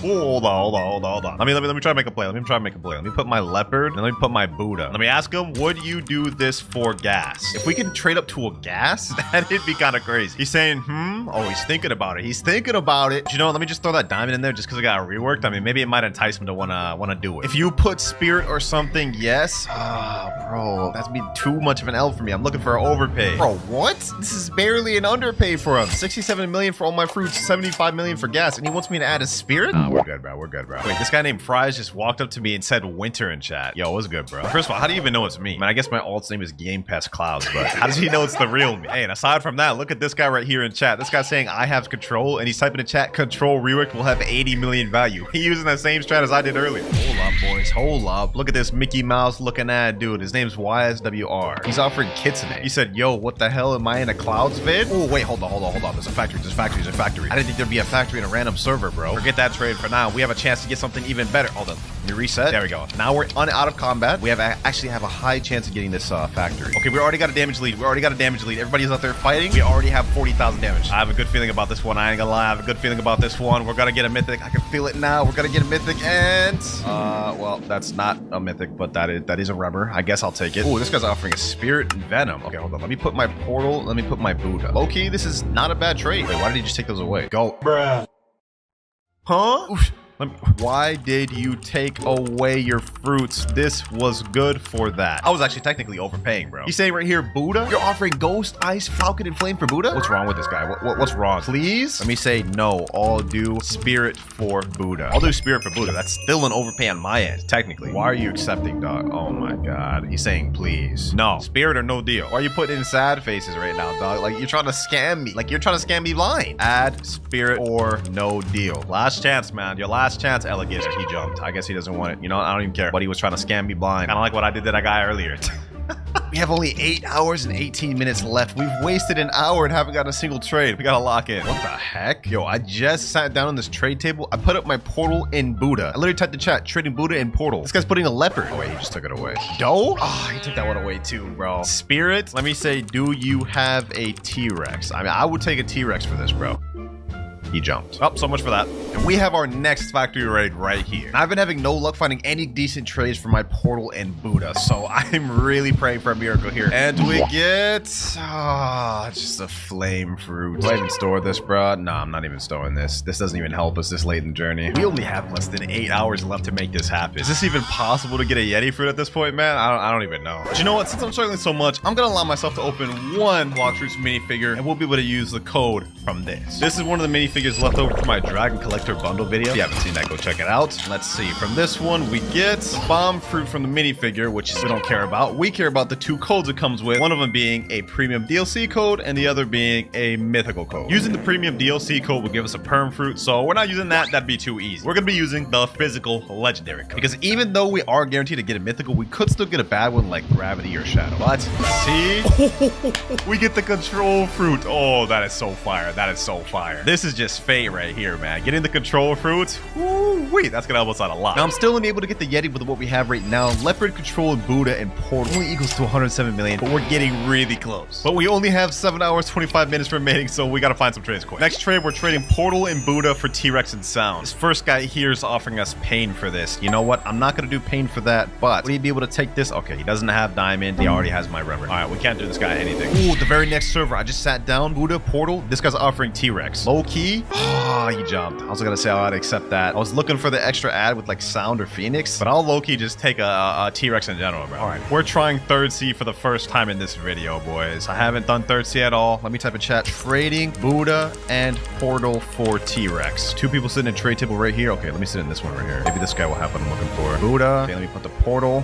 S1: Hold on. Let me try to make a play. Let me put my leopard and let me put my Buddha. Let me ask him, would you do this for gas? If we can trade up to a gas, that'd be kind of crazy. He's saying, oh, he's thinking about it. You know, let me just throw that diamond in there just because I got reworked. I mean, maybe it might entice him to wanna do it. If you put spirit or something, yes. Bro, that's be too much of an L for me. I'm looking for an overpay. Bro, what? This is barely an underpay for him. 67 million for all my fruits, 75 million for gas, and he wants me to add a spirit? We're good, bro. Wait, this guy named Fries just walked up to me and said winter in chat. Yo, what's good, bro? First of all, how do you even know it's me? I mean, I guess my alt's name is GamePassKloudz, but how does he know it's the real me? Hey, and aside from that, look at this guy right here in chat. This guy's saying I have control, and he's typing in chat, control reworked will have 80 million value. He using that same strat as I did earlier. up, boys. Hold up. Look at this Mickey Mouse looking at dude. His name's YSWR. He's offering Kitsune. He said, yo, what the hell? Am I in a Clouds vid? Oh, wait, hold on. There's a factory. There's a factory. I didn't think there'd be a factory in a random server, bro. Forget that trade for now. We have a chance to get something even better. Hold on. Let me reset. There we go. Now we're out of combat. We actually have a high chance of getting this factory. Okay, we already got a damage lead. Everybody's out there fighting. We already have 40,000 damage. I have a good feeling about this one. I ain't gonna lie. I have a good feeling about this one. We're gonna get a mythic. I can feel it now. We're gonna get a mythic and well, that's not a mythic, but that is a rubber. I guess I'll take it. Oh, this guy's offering a spirit and venom. Okay, hold on. Let me put my portal. Let me put my Buddha. Low-key, this is not a bad trade. Wait, why did he just take those away? Go.
S3: Bruh.
S1: Huh? Oof. Why did you take away your fruits? This was good for that. I was actually technically overpaying, bro. He's saying right here, Buddha? You're offering Ghost, Ice, Falcon, and Flame for Buddha? What's wrong with this guy? What's wrong? Please? Let me say no. I'll do Spirit for Buddha. I'll do Spirit for Buddha. That's still an overpay on my end, technically. Why are you accepting, dog? Oh my god. He's saying please. No. Spirit or no deal. Why are you putting in sad faces right now, dog? Like, you're trying to scam me. Like, you're trying to scam me blind. Add Spirit or no deal. Last chance, man. Your last chance, alligator. He jumped. I guess he doesn't want it. You know, I don't even care. But he was trying to scam me blind. Kind of like what I did to that guy earlier. We have only 8 hours and 18 minutes left. We've wasted an hour and haven't got a single trade. We gotta lock in. What the heck? Yo, I just sat down on this trade table. I put up my portal in Buddha. I literally typed the chat, trading Buddha in portal. This guy's putting a leopard. Oh wait, he just took it away. Doe? Oh, he took that one away too, bro. Spirit? Let me say, do you have a T-Rex? I mean, I would take a T-Rex for this, bro. He jumped. Oh, so much for that. And we have our next factory raid right here. I've been having no luck finding any decent trades for my portal and Buddha, so I'm really praying for a miracle here. And we get just a flame fruit. Do I even store this, bro? No, I'm not even storing this. This doesn't even help us this late in the journey. We only have less than 8 hours left to make this happen. Is this even possible to get a Yeti fruit at this point, man? I don't even know. But you know what? Since I'm struggling so much, I'm gonna allow myself to open one Blox Roots minifigure, and we'll be able to use the code from this. This is one of the minifigures left over from my Dragon Collector bundle video. If you haven't seen that, go check it out. Let's see. From this one, we get the bomb fruit from the minifigure, which we don't care about. We care about the 2 codes it comes with. One of them being a premium DLC code and the other being a mythical code. Using the premium DLC code will give us a perm fruit, so we're not using that. That'd be too easy. We're gonna be using the physical legendary code. Because even though we are guaranteed to get a mythical, we could still get a bad one like Gravity or Shadow. But see? We get the control fruit. Oh, that is so fire. That is so fire. This is just fate right here, man. Getting the control fruit, wait, that's gonna help us out a lot. Now, I'm still unable to get the Yeti with what we have right now. Leopard, Control, and Buddha and Portal only equals to 107 million, but we're getting really close. But we only have 7 hours, 25 minutes remaining, so we gotta find some trades quick. Next trade, we're trading Portal and Buddha for T-Rex and Sound. This first guy here is offering us Pain for this. You know what? I'm not gonna do Pain for that, but would he be able to take this? Okay, he doesn't have Diamond. He already has my rubber. All right, we can't do this guy anything. Ooh, the very next server, I just sat down. Buddha, Portal. This guy's offering T-Rex. Low key. Oh, he jumped. I was gonna say I'd accept that. I was looking for the extra ad with like Sound or Phoenix, but I'll low-key just take a T-Rex in general, bro. All right, we're trying third C for the first time in this video, boys. I haven't done third C at all. Let me type in chat. Trading Buddha and Portal for T-Rex. 2 people sitting in trade table right here. Okay, let me sit in this one right here. Maybe this guy will have what I'm looking for. Buddha. Okay, let me put the Portal.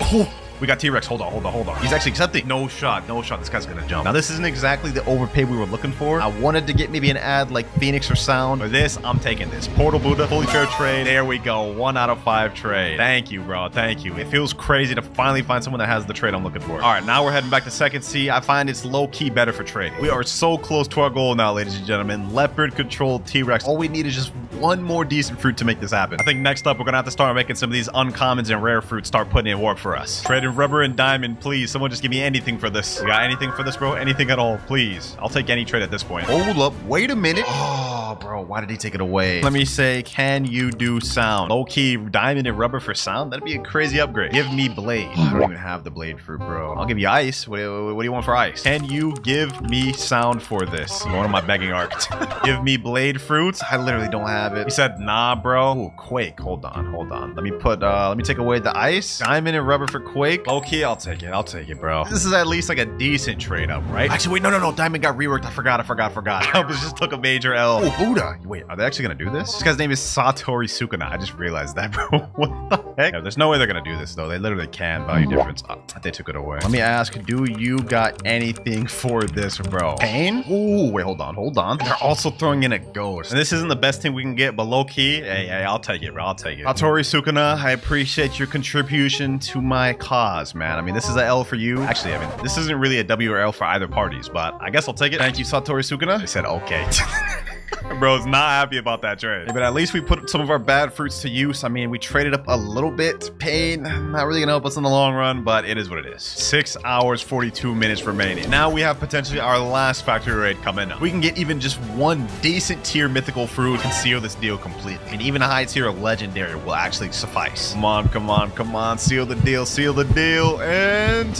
S1: We got T-Rex. Hold on. He's actually accepting. No shot. This guy's gonna jump. Now, this isn't exactly the overpay we were looking for. I wanted to get maybe an ad like Phoenix or Sound. For this, I'm taking this. Portal, Buddha, fully fair trade. There we go. 1 out of 5 trade. Thank you, bro. Thank you. It feels crazy to finally find someone that has the trade I'm looking for. All right, now we're heading back to second C. I find it's low-key better for trading. We are so close to our goal now, ladies and gentlemen. Leopard, Control, T-Rex. All we need is just one more decent fruit to make this happen. I think next up, we're gonna have to start making some of these uncommons and rare fruits start putting in work for us. Trading rubber and diamond. Please, someone just give me anything for this. You got anything for this, bro? Anything at all, please. I'll take any trade at this point. Hold up. Wait a minute. Oh, bro. Why did he take it away? Let me say, can you do Sound? Low-key, diamond and rubber for Sound? That'd be a crazy upgrade. Give me blade. I don't even have the blade fruit, bro. I'll give you ice. What do you want for ice? Can you give me Sound for this? One of my begging arcs. Give me blade fruits. I literally don't have it. He said, nah, bro. Ooh, Quake. Hold on. Let me take away the ice. Diamond and rubber for Quake. Low-key, I'll take it. I'll take it, bro. This is at least like a decent trade up, right? Actually, wait, no. Diamond got reworked. I forgot. I just took a major L. Oh, Buddha. Wait, are they actually gonna do this? This guy's name is Satori Sukuna. I just realized that, bro. What the heck? Yeah, there's no way they're gonna do this, though. They literally can. Value difference. Oh, they took it away. Let me ask, do you got anything for this, bro? Pain? Ooh, wait, hold on, hold on. They're also throwing in a ghost. And this isn't the best thing we can get, but low-key, hey, I'll take it, bro. I'll take it. Satori Sukuna, I appreciate your contribution to my cause, man. I mean, this is an L for you. Actually, I mean, this isn't really a W or L for either parties, but I guess I'll take it. Thank you, Satori Sukuna. I said, okay. Bro's not happy about that trade. But at least we put some of our bad fruits to use. I mean, we traded up a little bit. Pain, not really gonna help us in the long run, but it is what it is. 6 hours, 42 minutes remaining. Now we have potentially our last factory raid coming up. We can get even just one decent tier mythical fruit and seal this deal completely. And even a high tier legendary will actually suffice. Come on, come on, come on. Seal the deal, seal the deal. And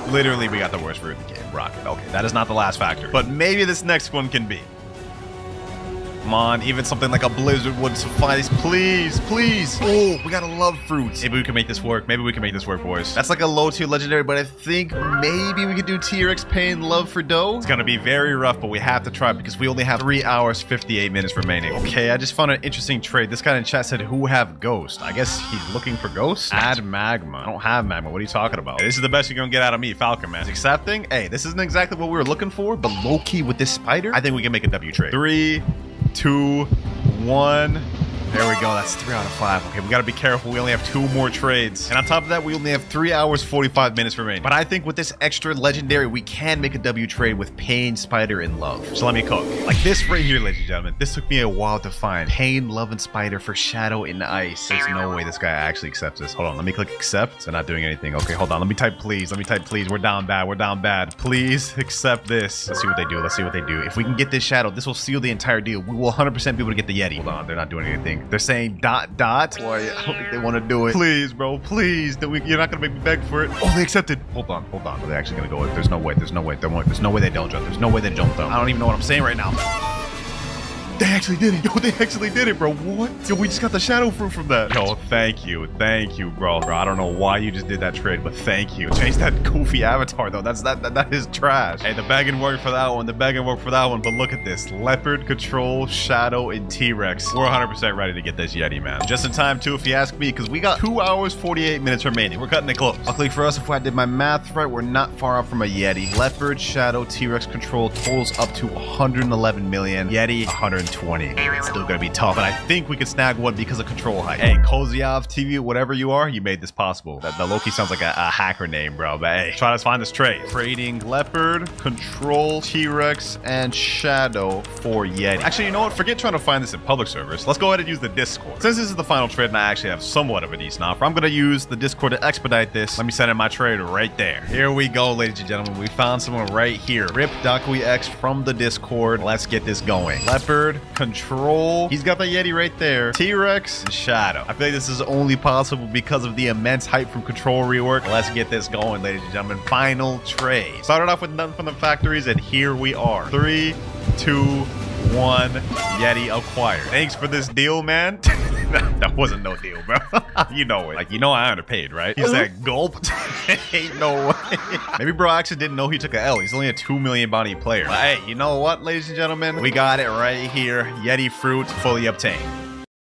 S1: literally, we got the worst fruit in the game. Rocket. Okay, that is not the last factor, but maybe this next one can be. Come on, even something like a blizzard would suffice. Please, please. Oh, we got a love fruit. Maybe we can make this work. Maybe we can make this work, boys. That's like a low tier legendary, but I think maybe we could do TRX Pain Love for Dough. It's gonna be very rough, but we have to try because we only have 3 hours, 58 minutes remaining. Okay, I just found an interesting trade. This guy in chat said, who have Ghost? I guess he's looking for Ghost? Add Magma. I don't have Magma. What are you talking about? Hey, this is the best you're gonna get out of me, Falcon, man. Accepting? Hey, this isn't exactly what we were looking for, but low-key with this spider, I think we can make a W trade. 3, 2, 1. There we go. That's 3 out of 5. Okay, we got to be careful. We only have 2 more trades. And on top of that, we only have 3 hours, 45 minutes remaining. But I think with this extra legendary, we can make a W trade with Pain, Spider, and Love. So let me cook. Like this right here, ladies and gentlemen. This took me a while to find. Pain, Love, and Spider for Shadow and Ice. There's no way this guy actually accepts this. Hold on. Let me click accept. They're not doing anything. Okay, hold on. Let me type please. Let me type please. We're down bad. We're down bad. Please accept this. Let's see what they do. Let's see what they do. If we can get this Shadow, this will seal the entire deal. We will 100% be able to get the Yeti. Hold on. They're not doing anything. They're saying dot. Boy, I don't think they want to do it. Please, bro, please. You're not gonna make me beg for it. Oh, they accepted. Hold on. Are they actually gonna go? There's no way. There's no way. There's no way they don't jump. There's no way they jump though. I don't even know what I'm saying right now. They actually did it. Yo, they actually did it, bro. What? Yo, we just got the shadow fruit from that. Yo, thank you. Thank you, bro. I don't know why you just did that trade, but thank you. Change that goofy avatar, though. That is trash. Hey, the bagging worked for that one. The bagging worked for that one. But look at this. Leopard, Control, Shadow, and T-Rex. We're 100% ready to get this Yeti, man. Just in time, too, if you ask me, because we got 2 hours, 48 minutes remaining. We're cutting it close. Luckily for us, if I did my math right, we're not far off from a Yeti. Leopard, Shadow, T-Rex, Control totals up to 111 million. Yeti, 120. It's still gonna be tough, but I think we can snag one because of control height. Hey, Koziov TV, whatever you are, you made this possible. The Loki sounds like a hacker name, bro, but hey, try to find this trade. Trading Leopard, Control, T-Rex, and Shadow for Yeti. Actually, you know what? Forget trying to find this in public servers. Let's go ahead and use the Discord. Since this is the final trade and I actually have somewhat of a decent offer, I'm gonna use the Discord to expedite this. Let me send in my trade right there. Here we go, ladies and gentlemen. We found someone right here. Rip Dakui X from the Discord. Let's get this going. Leopard, Control. He's got the Yeti right there. T-Rex and Shadow. I feel like this is only possible because of the immense hype from Control rework. Let's get this going, ladies and gentlemen. Final trade. Started off with none from the factories, and here we are. 3, 2, 1. Yeti acquired. Thanks for this deal, man. That wasn't no deal, bro. You know it. Like, you know I underpaid, right? He said gulp. Ain't no way. Maybe bro actually didn't know he took a L. He's only a 2 million bounty player. But hey, you know what, ladies and gentlemen? We got it right here. Yeti fruit fully obtained.